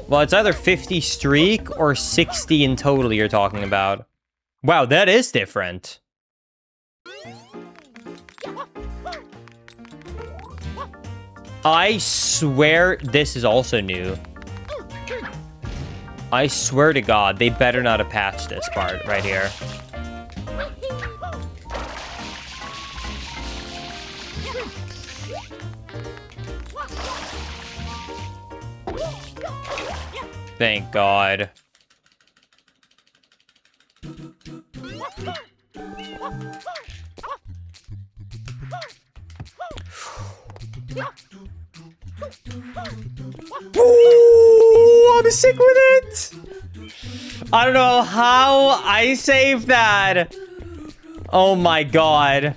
Well, it's either 50 streak or 60 in total you're talking about. Wow, that is different. I swear this is also new. I swear to God, they better not have patched this part right here. Thank God. Ooh, I'm sick with it. I don't know how I saved that. Oh my God.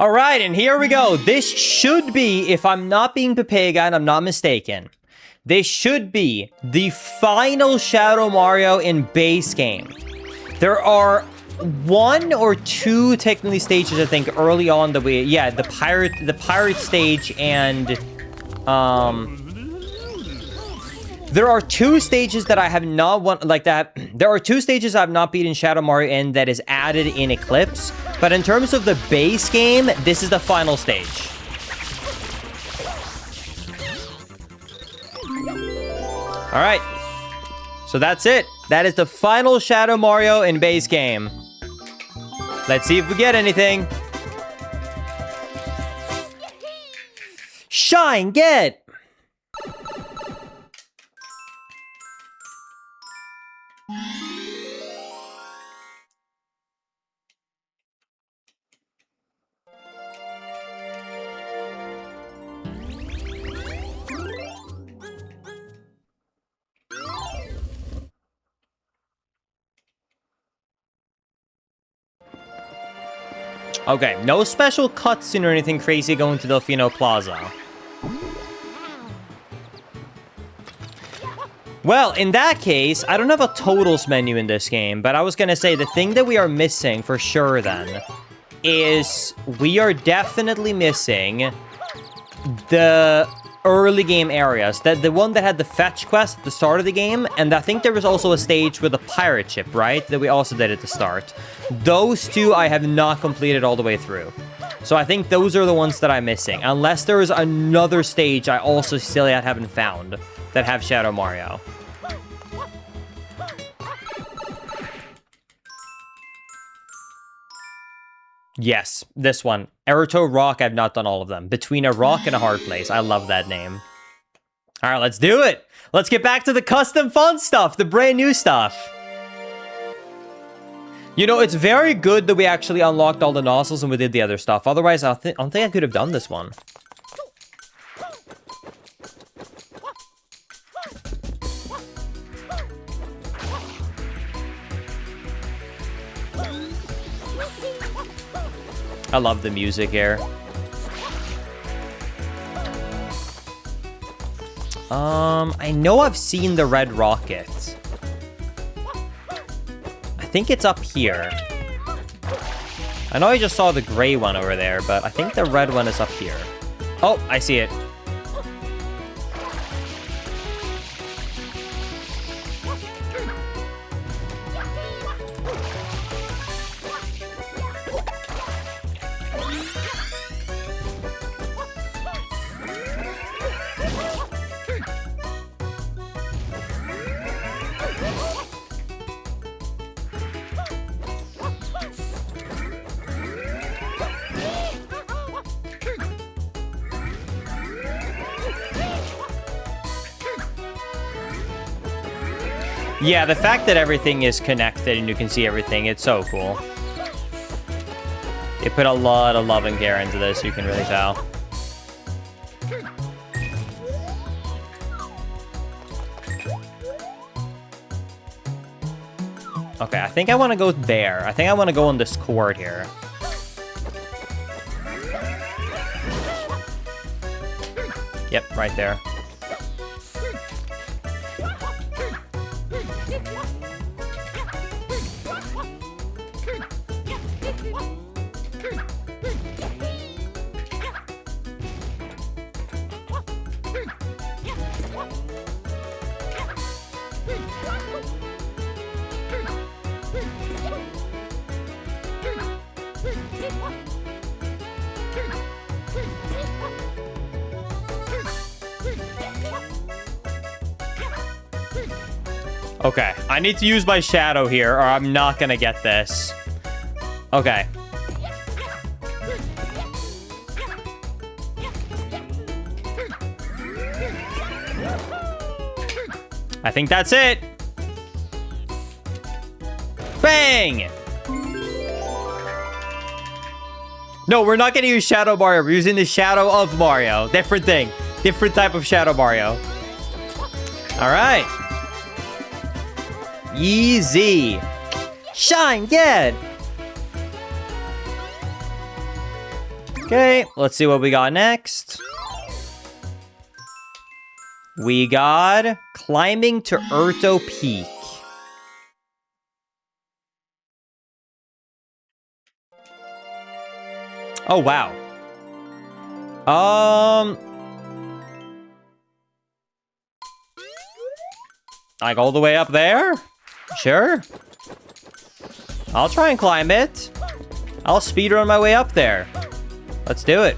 All right, and here we go. This should be, if I'm not being Pepega and I'm not mistaken, this should be the final Shadow Mario in base game. There are 1 or 2 technically stages, I think, early on that we, yeah, the pirate stage and, there are 2 stages that I have not there are 2 stages I've not beaten Shadow Mario in that is added in Eclipse. But in terms of the base game, this is the final stage. All right. So that's it. That is the final Shadow Mario in base game. Let's see if we get anything. Shine, get! Okay, no special cutscene or anything crazy going to Delfino Plaza. Well, in that case, I don't have a totals menu in this game, but I was gonna say the thing that we are missing for sure then is we are definitely missing the early game areas. The one that had the fetch quest at the start of the game, and I think there was also a stage with a pirate ship, right? That we also did at the start. Those 2 I have not completed all the way through. So I think those are the ones that I'm missing. Unless there is another stage I also still yet haven't found that have Shadow Mario. Yes, this one. Eruto Rock, I've not done all of them. Between a Rock and a Hard Place. I love that name. All right, let's do it. Let's get back to the custom fun stuff, the brand new stuff. You know, it's very good that we actually unlocked all the nozzles and we did the other stuff. Otherwise, I don't think I could have done this one. I love the music here. I know I've seen the red rocket. I think it's up here. I know I just saw the gray one over there, but I think the red one is up here. Oh, I see it. Yeah, the fact that everything is connected and you can see everything, it's so cool. They put a lot of love and care into this, you can really tell. Okay, I think I want to go there. I think I want to go on this court here. Yep, right there. Okay, I need to use my shadow here or I'm not gonna get this. Okay. I think that's it. Bang! No, we're not gonna use Shadow Mario. We're using the Shadow of Mario. Different thing. Different type of Shadow Mario. All right. Easy. Shine, get. Okay, let's see what we got next. We got climbing to Urto Peak. Oh, wow. Like all the way up there? Sure. I'll try and climb it. I'll speedrun my way up there. Let's do it.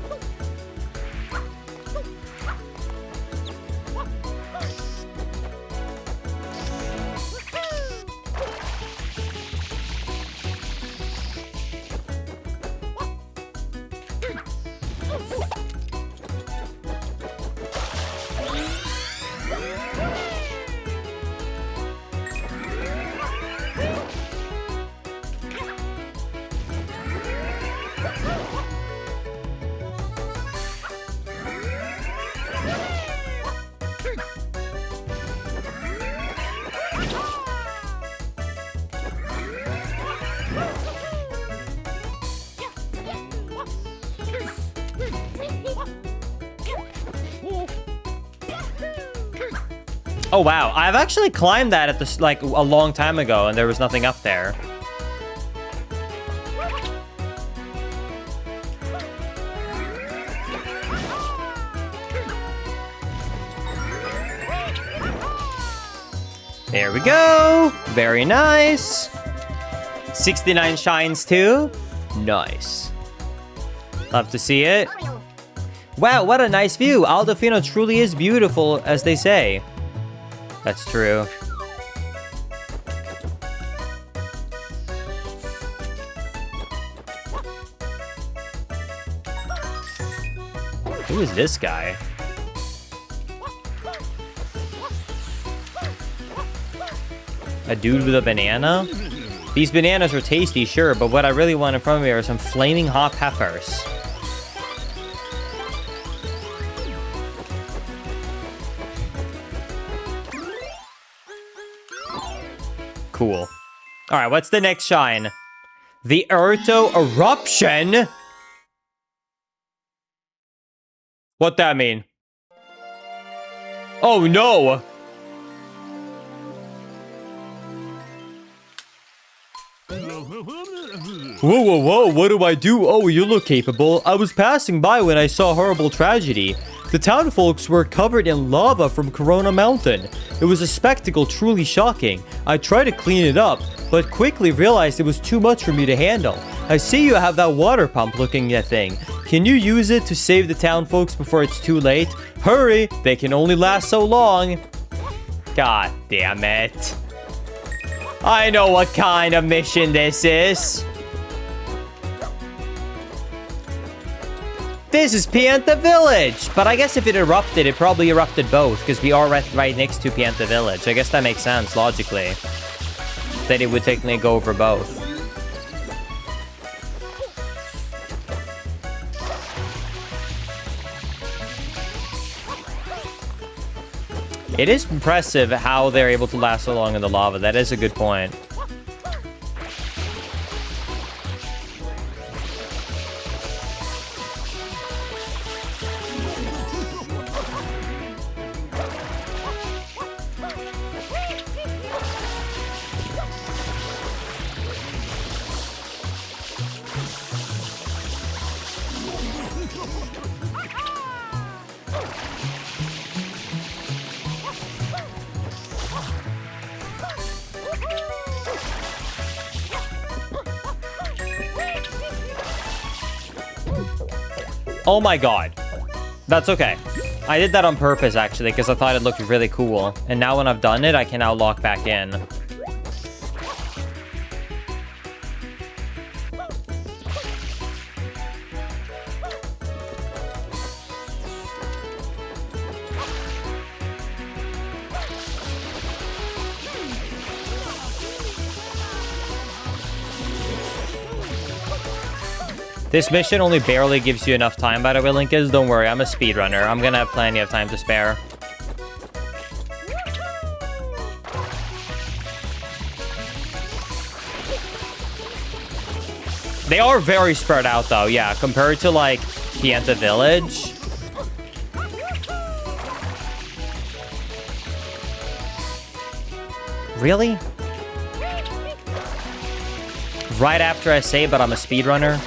Oh, wow. I've actually climbed that at this, like, a long time ago, and there was nothing up there. There we go. Very nice. 69 shines, too. Nice. Love to see it. Wow, what a nice view. Aldofino truly is beautiful, as they say. That's true. Who is this guy? A dude with a banana? These bananas are tasty, sure, but what I really want in front of me are some flaming hot peppers. Cool. Alright, what's the next shine? The Urto Eruption? What that mean? Oh no! Whoa, whoa, whoa, what do I do? Oh, you look capable. I was passing by when I saw a horrible tragedy. The town folks were covered in lava from Corona Mountain. It was a spectacle truly shocking. I tried to clean it up, but quickly realized it was too much for me to handle. I see you have that water pump looking thing. Can you use it to save the town folks before it's too late? Hurry, they can only last so long. God damn it. I know what kind of mission this is. This is Pianta Village! But I guess if it erupted, it probably erupted both, because we are right next to Pianta Village. I guess that makes sense, logically. That it would technically go over both. It is impressive how they're able to last so long in the lava. That is a good point. Oh my god. That's okay. I did that on purpose, actually, because I thought it looked really cool. And now when I've done it, I can now lock back in. This mission only barely gives you enough time, by the way, Linkus. Don't worry, I'm a speedrunner. I'm gonna have plenty of time to spare. They are very spread out, though, yeah. Compared to, like, Pienta Village. Really? Right after I say, but I'm a speedrunner.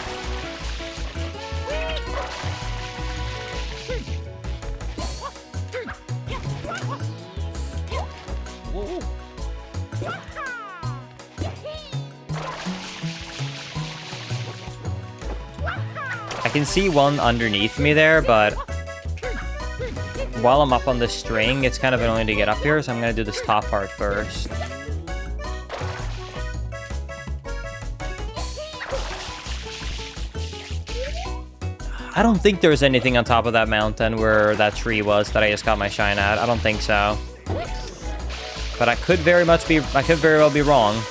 I can see one underneath me there, but while I'm up on the string, it's kind of annoying to get up here, so I'm gonna do this top part first. I don't think there's anything on top of that mountain where that tree was that I just got my shine at. I don't think so. But I could very well be wrong.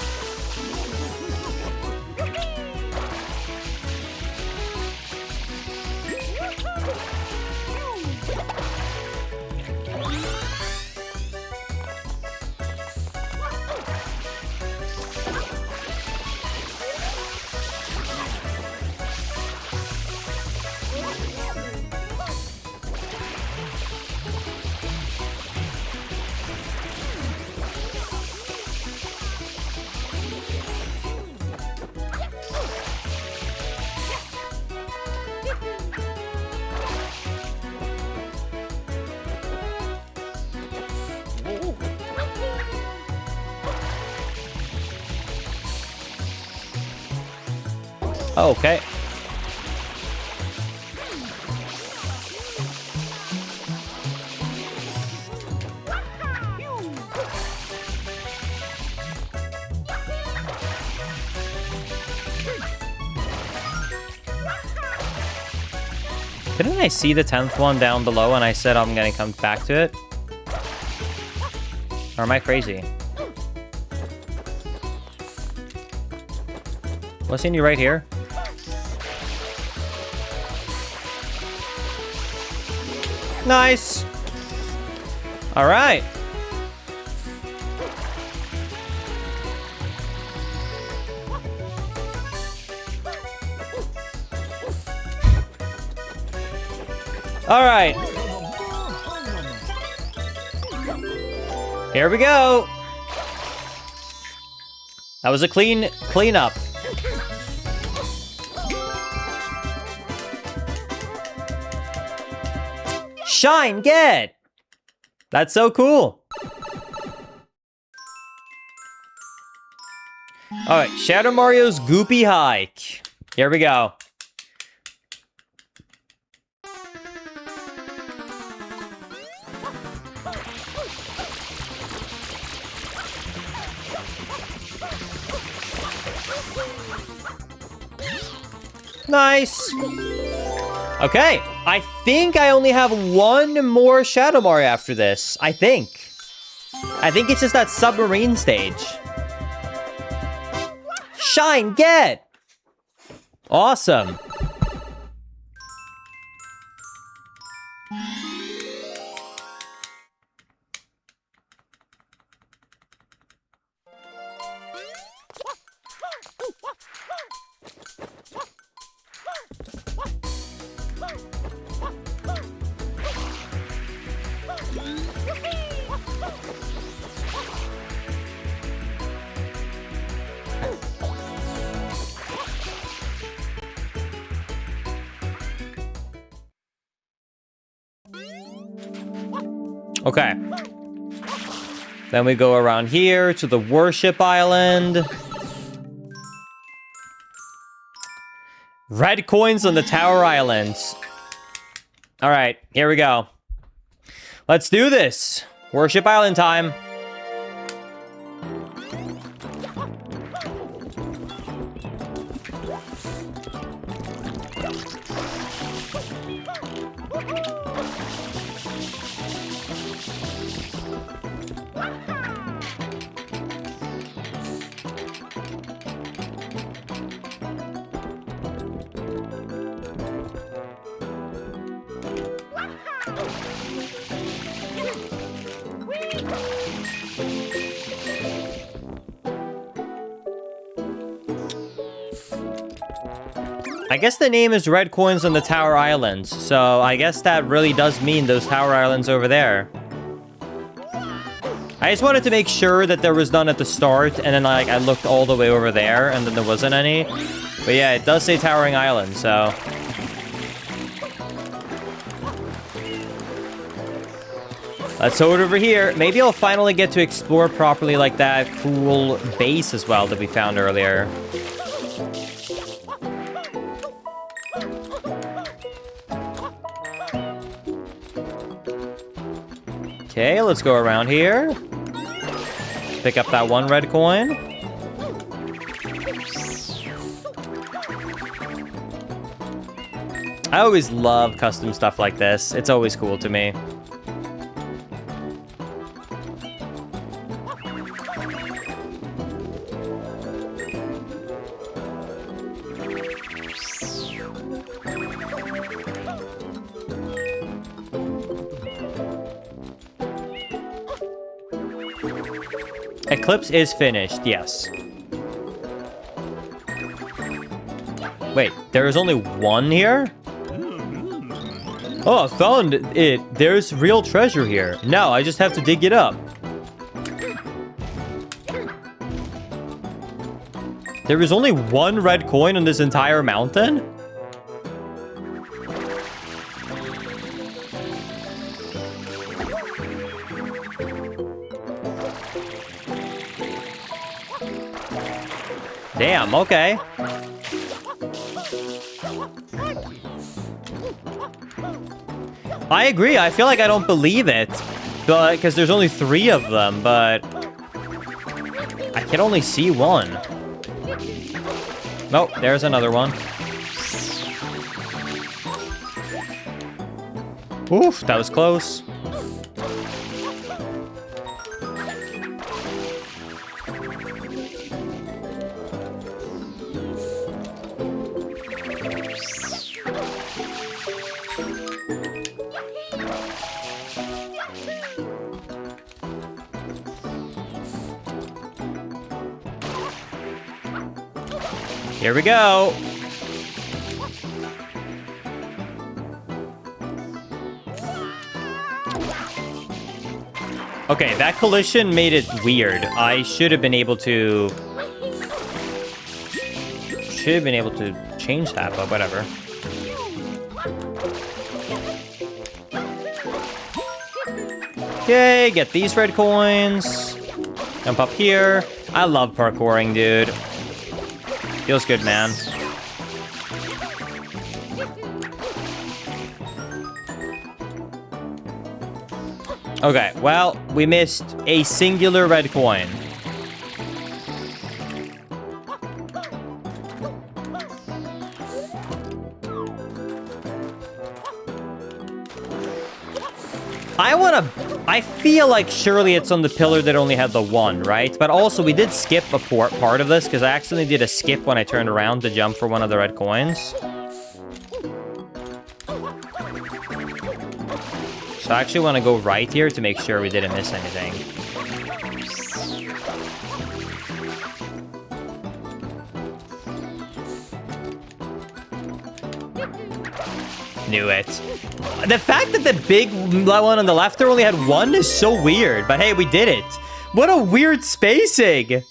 Okay. Didn't I see the 10th one down below and I said I'm gonna come back to it? Or am I crazy? Wasn't you right here? Nice. All right. All right. Here we go. That was a clean up. Shine, get! That's so cool. All right, Shadow Mario's Goopy Hike. Here we go. Nice. Okay, I think I only have one more Shadow Mario after this. I think it's just that submarine stage. Shine, get! Awesome. Okay. Then we go around here to the Worship Island. Red coins on the Tower Islands. All right, here we go. Let's do this. Worship Island time. I guess the name is Red Coins on the Tower Islands, so I guess that really does mean those Tower Islands over there. I just wanted to make sure that there was none at the start, and then like I looked all the way over there, and then there wasn't any. But yeah, it does say Towering Island, so... Let's hold over here. Maybe I'll finally get to explore properly like that cool base as well that we found earlier. Okay, let's go around here. Pick up that one red coin. I always love custom stuff like this. It's always cool to me. Eclipse is finished, yes. Wait, there is only one here? Oh, I found it. There's real treasure here. Now I just have to dig it up. There is only one red coin on this entire mountain? Damn, okay. I agree. I feel like I don't believe it. But because there's only 3 of them, but I can only see one. Oh, there's another one. Oof, that was close. Here we go. Okay, that collision made it weird. I should have been able to... change that, but whatever. Okay, get these red coins. Jump up here. I love parkouring, dude. Feels good, man. Okay, well, we missed a singular red coin. I feel like surely it's on the pillar that only had the one, right? But also, we did skip a part of this, because I accidentally did a skip when I turned around to jump for one of the red coins. So I actually want to go right here to make sure we didn't miss anything. Knew it. The fact that the big one on the left there only had one is so weird. But hey, we did it. What a weird spacing.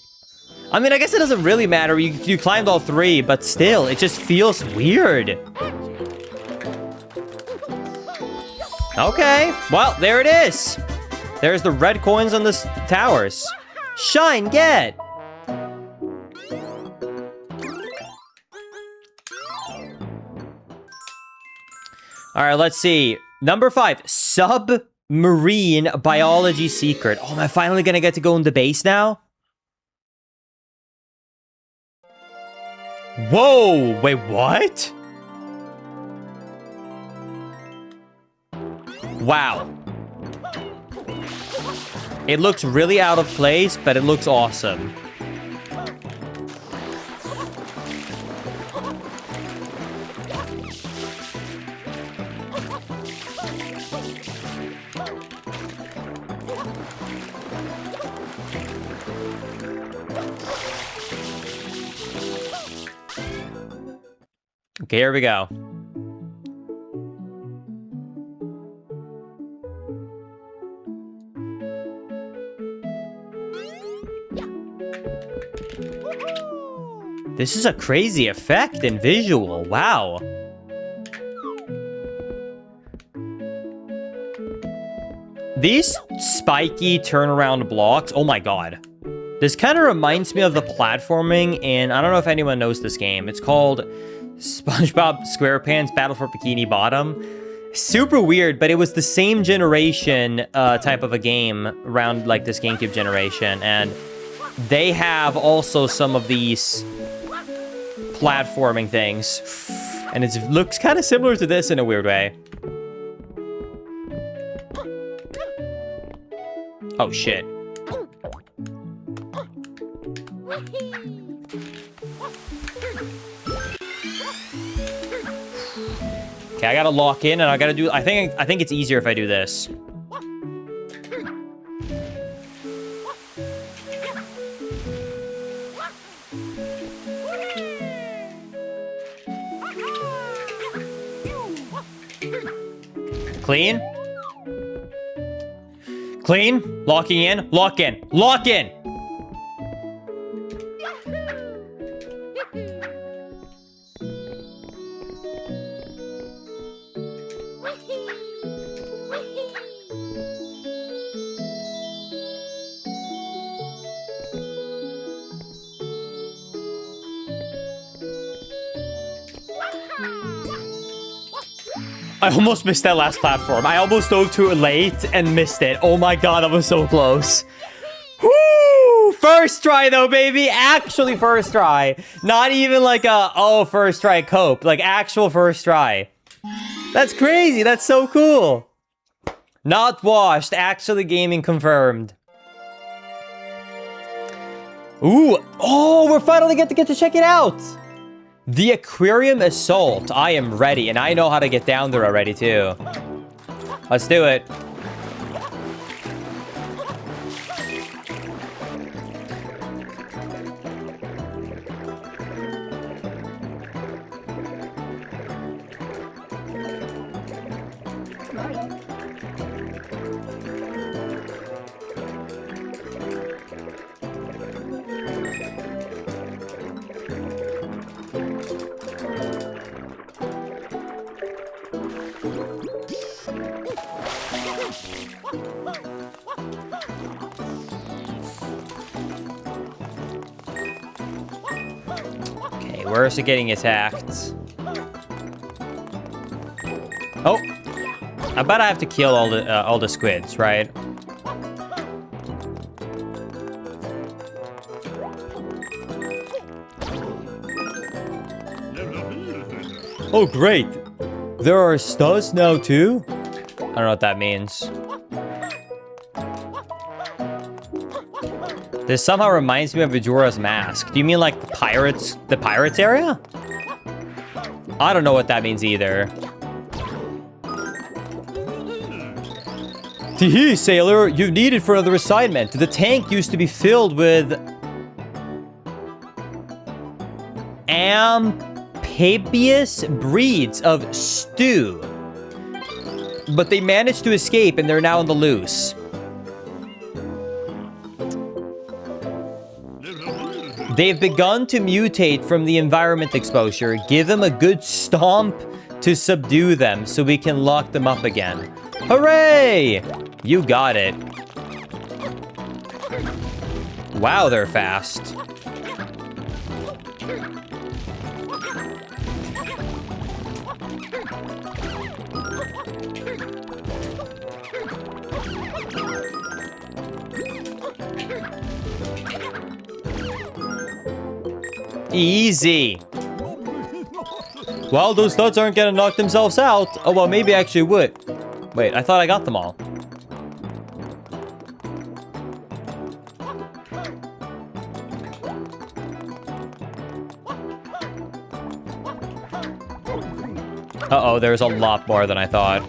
I mean, I guess it doesn't really matter. You climbed all 3, but still, it just feels weird. Okay, well, there it is. There's the red coins on the towers. Shine, get. All right, let's see. Number 5, submarine biology secret. Oh, am I finally gonna get to go in the base now? Whoa, wait, what? Wow. It looks really out of place, but it looks awesome. Okay, here we go. This is a crazy effect and visual. Wow. These spiky turnaround blocks. Oh my god. This kind of reminds me of the platforming in, I don't know if anyone knows this game. It's called SpongeBob SquarePants Battle for Bikini Bottom. Super weird, but it was the same generation type of a game around like this GameCube generation. And they have also some of these platforming things. And it looks kind of similar to this in a weird way. Oh, shit. Okay, I gotta lock in and I gotta do... I think it's easier if I do this. Clean. Clean. Locking in. Lock in. Lock in. I almost missed that last platform. I almost dove too late and missed it. Oh my god, I was so close. Woo! First try though, baby. Actually first try. Not even like a, oh, first try cope. Like actual first try. That's crazy. That's so cool. Not washed. Actually gaming confirmed. Ooh. Oh, we're finally get to check it out. The Aquarium Assault. I am ready, and I know how to get down there already, too. Let's do it. Where is it getting attacked? Oh, I bet I have to kill all the squids, right? Oh, great! There are stars now too. I don't know what that means. This somehow reminds me of Majora's Mask. Do you mean like the pirates area? I don't know what that means either. Tee-hee, sailor, you've needed for another assignment. The tank used to be filled with amphibious breeds of stew. But they managed to escape and they're now on the loose. They've begun to mutate from the environment exposure. Give them a good stomp to subdue them so we can lock them up again. Hooray! You got it. Wow, they're fast. Easy. Well, those studs aren't gonna knock themselves out. Oh, well, maybe I actually would. Wait, I thought I got them all. Uh-oh, there's a lot more than I thought.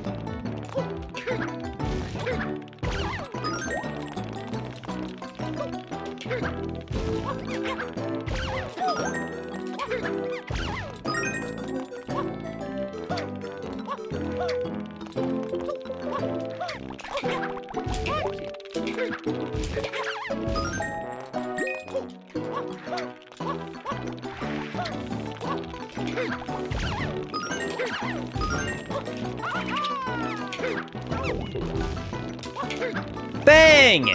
Bang!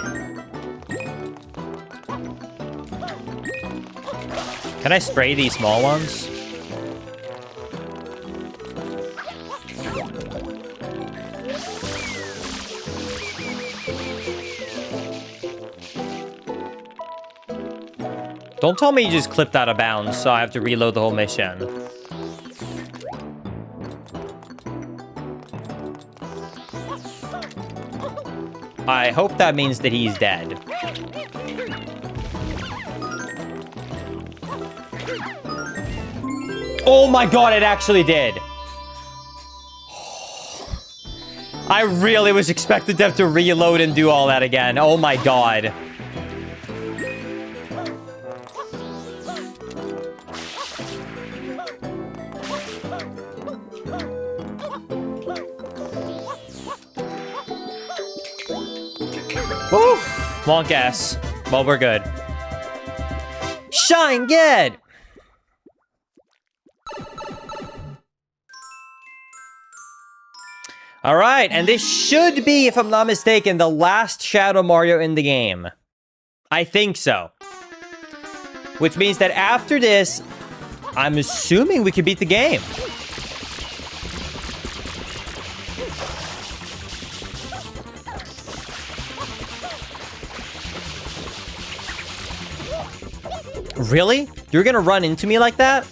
Can I spray these small ones? Don't tell me you just clipped out of bounds, so I have to reload the whole mission. I hope that means that he's dead. Oh my god, it actually did. I really was expected to have to reload and do all that again. Oh my god. Woo! Wonk ass. Well, we're good. Shine good! Alright, and this should be, if I'm not mistaken, the last Shadow Mario in the game. I think so. Which means that after this, I'm assuming we could beat the game. Really? You're gonna run into me like that?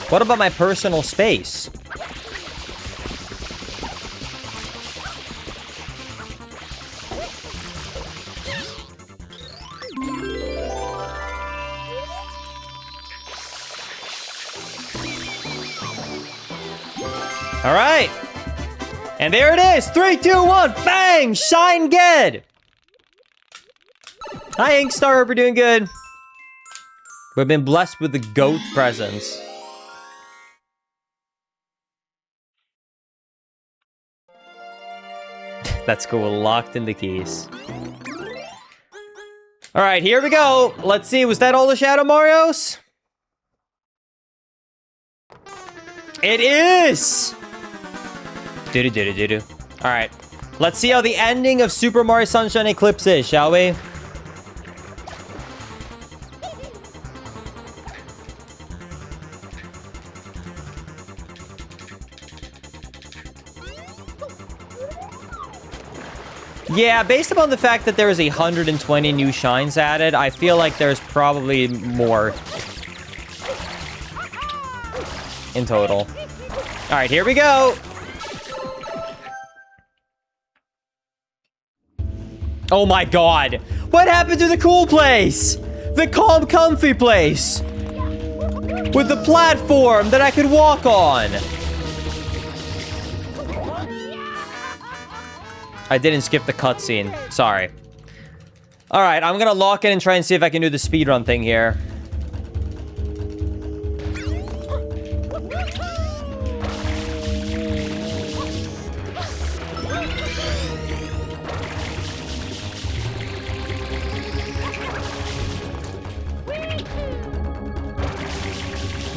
What about my personal space? All right. And there it is. 3, 2, 1. Bang! Shine good. Hi, Inkstar. Hope you're doing good. We've been blessed with the goat presence. That's cool. Locked in the keys. All right, here we go. Let's see. Was that all the Shadow Marios? It is! Do-do-do-do-do-do. All right. Let's see how the ending of Super Mario Sunshine Eclipse is, shall we? Yeah, based upon the fact that there is 120 new shines added, I feel like there's probably more in total. All right, here we go. Oh my god. What happened to the cool place? The calm, comfy place. With the platform that I could walk on. I didn't skip the cutscene. Sorry. All right, I'm gonna lock in and try and see if I can do the speedrun thing here.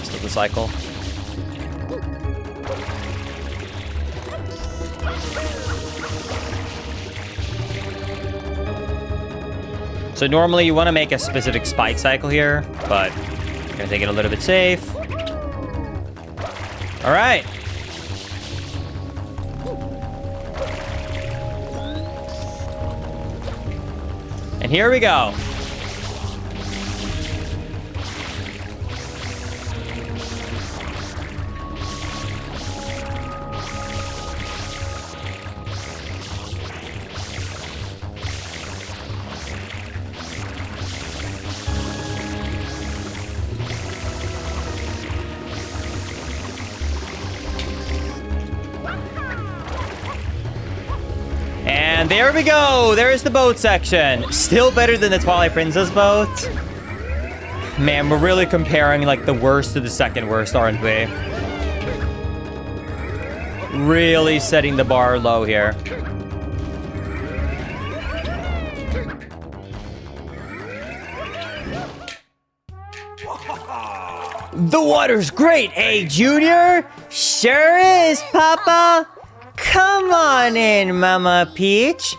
Stop the cycle. So normally you want to make a specific spike cycle here, but I'm gonna take it a little bit safe. All right. And here we go. And there we go. There's the boat section. Still better than the Twilight Princess boat. Man, we're really comparing like the worst to the second worst, aren't we? Really setting the bar low here. The water's great, eh, Junior? Sure is, Papa. Come on in, Mama Peach.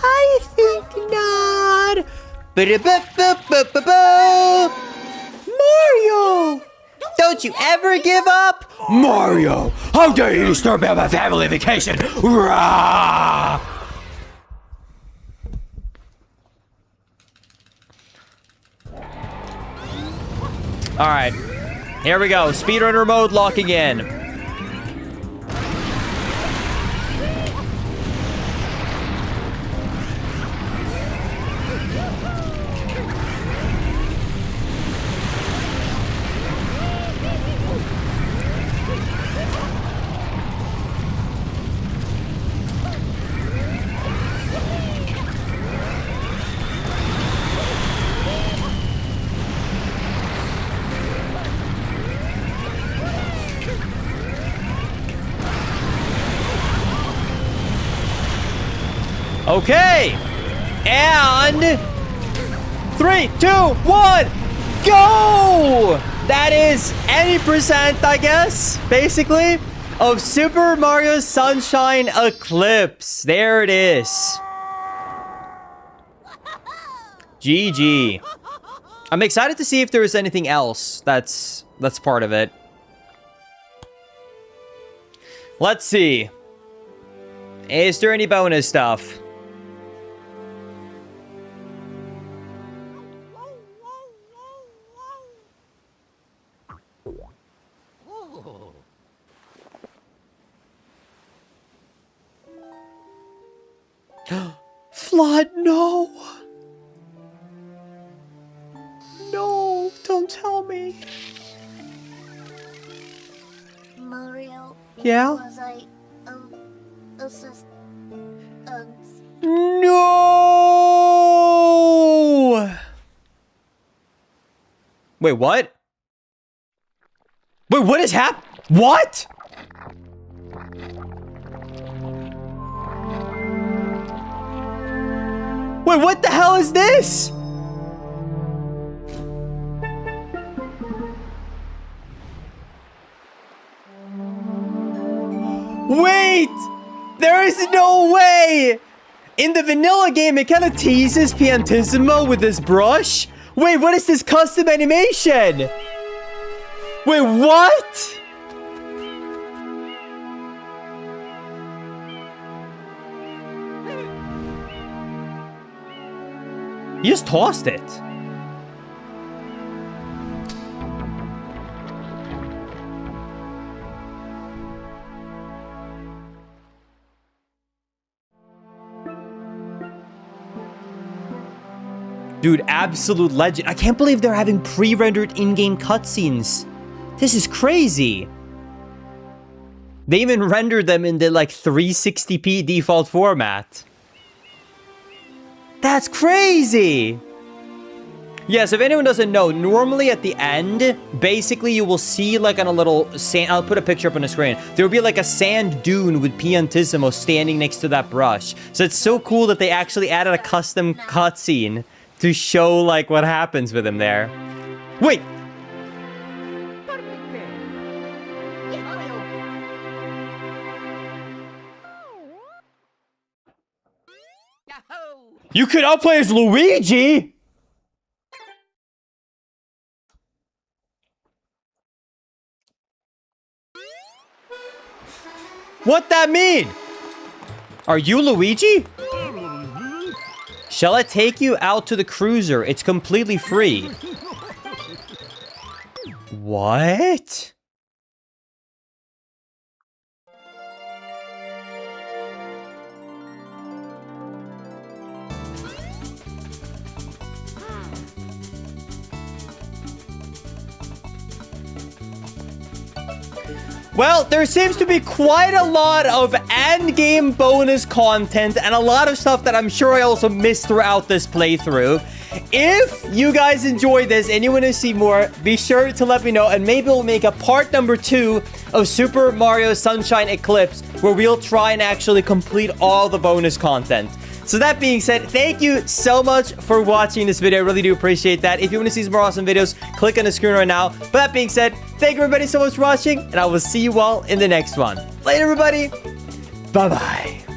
I think not. Mario! Don't you ever give up? Mario, how dare you disturb me on my family vacation? Rah! All right, here we go. Speedrunner mode locking in. Okay, and 3, 2, 1, go! That is any percent, I guess, basically, of Super Mario Sunshine Eclipse. There it is. GG. I'm excited to see if there is anything else that's part of it. Let's see. Is there any bonus stuff? Flood, no! No, don't tell me. Mario. Yeah? Was I No! Wait, what? Wait, what is What? Wait, what the hell is this? Wait! There is no way! In the vanilla game, it kind of teases Piantissimo with this brush. Wait, what is this custom animation? Wait, what? You just tossed it. Dude, absolute legend. I can't believe they're having pre-rendered in-game cutscenes. This is crazy. They even rendered them in the like 360p default format. That's crazy! Yes, if anyone doesn't know, normally at the end, basically you will see like on a little sand... I'll put a picture up on the screen. There will be like a sand dune with Piantissimo standing next to that brush. So it's so cool that they actually added a custom cutscene to show like what happens with him there. Wait! You could outplay as Luigi! What that mean? Are you Luigi? Shall I take you out to the cruiser? It's completely free. What? Well, there seems to be quite a lot of end-game bonus content and a lot of stuff that I'm sure I also missed throughout this playthrough. If you guys enjoyed this and you want to see more, be sure to let me know, and maybe we'll make a part number 2 of Super Mario Sunshine Eclipse, where we'll try and actually complete all the bonus content. So that being said, thank you so much for watching this video. I really do appreciate that. If you want to see some more awesome videos, click on the screen right now. But that being said, thank you everybody so much for watching, and I will see you all in the next one. Later, everybody. Bye-bye.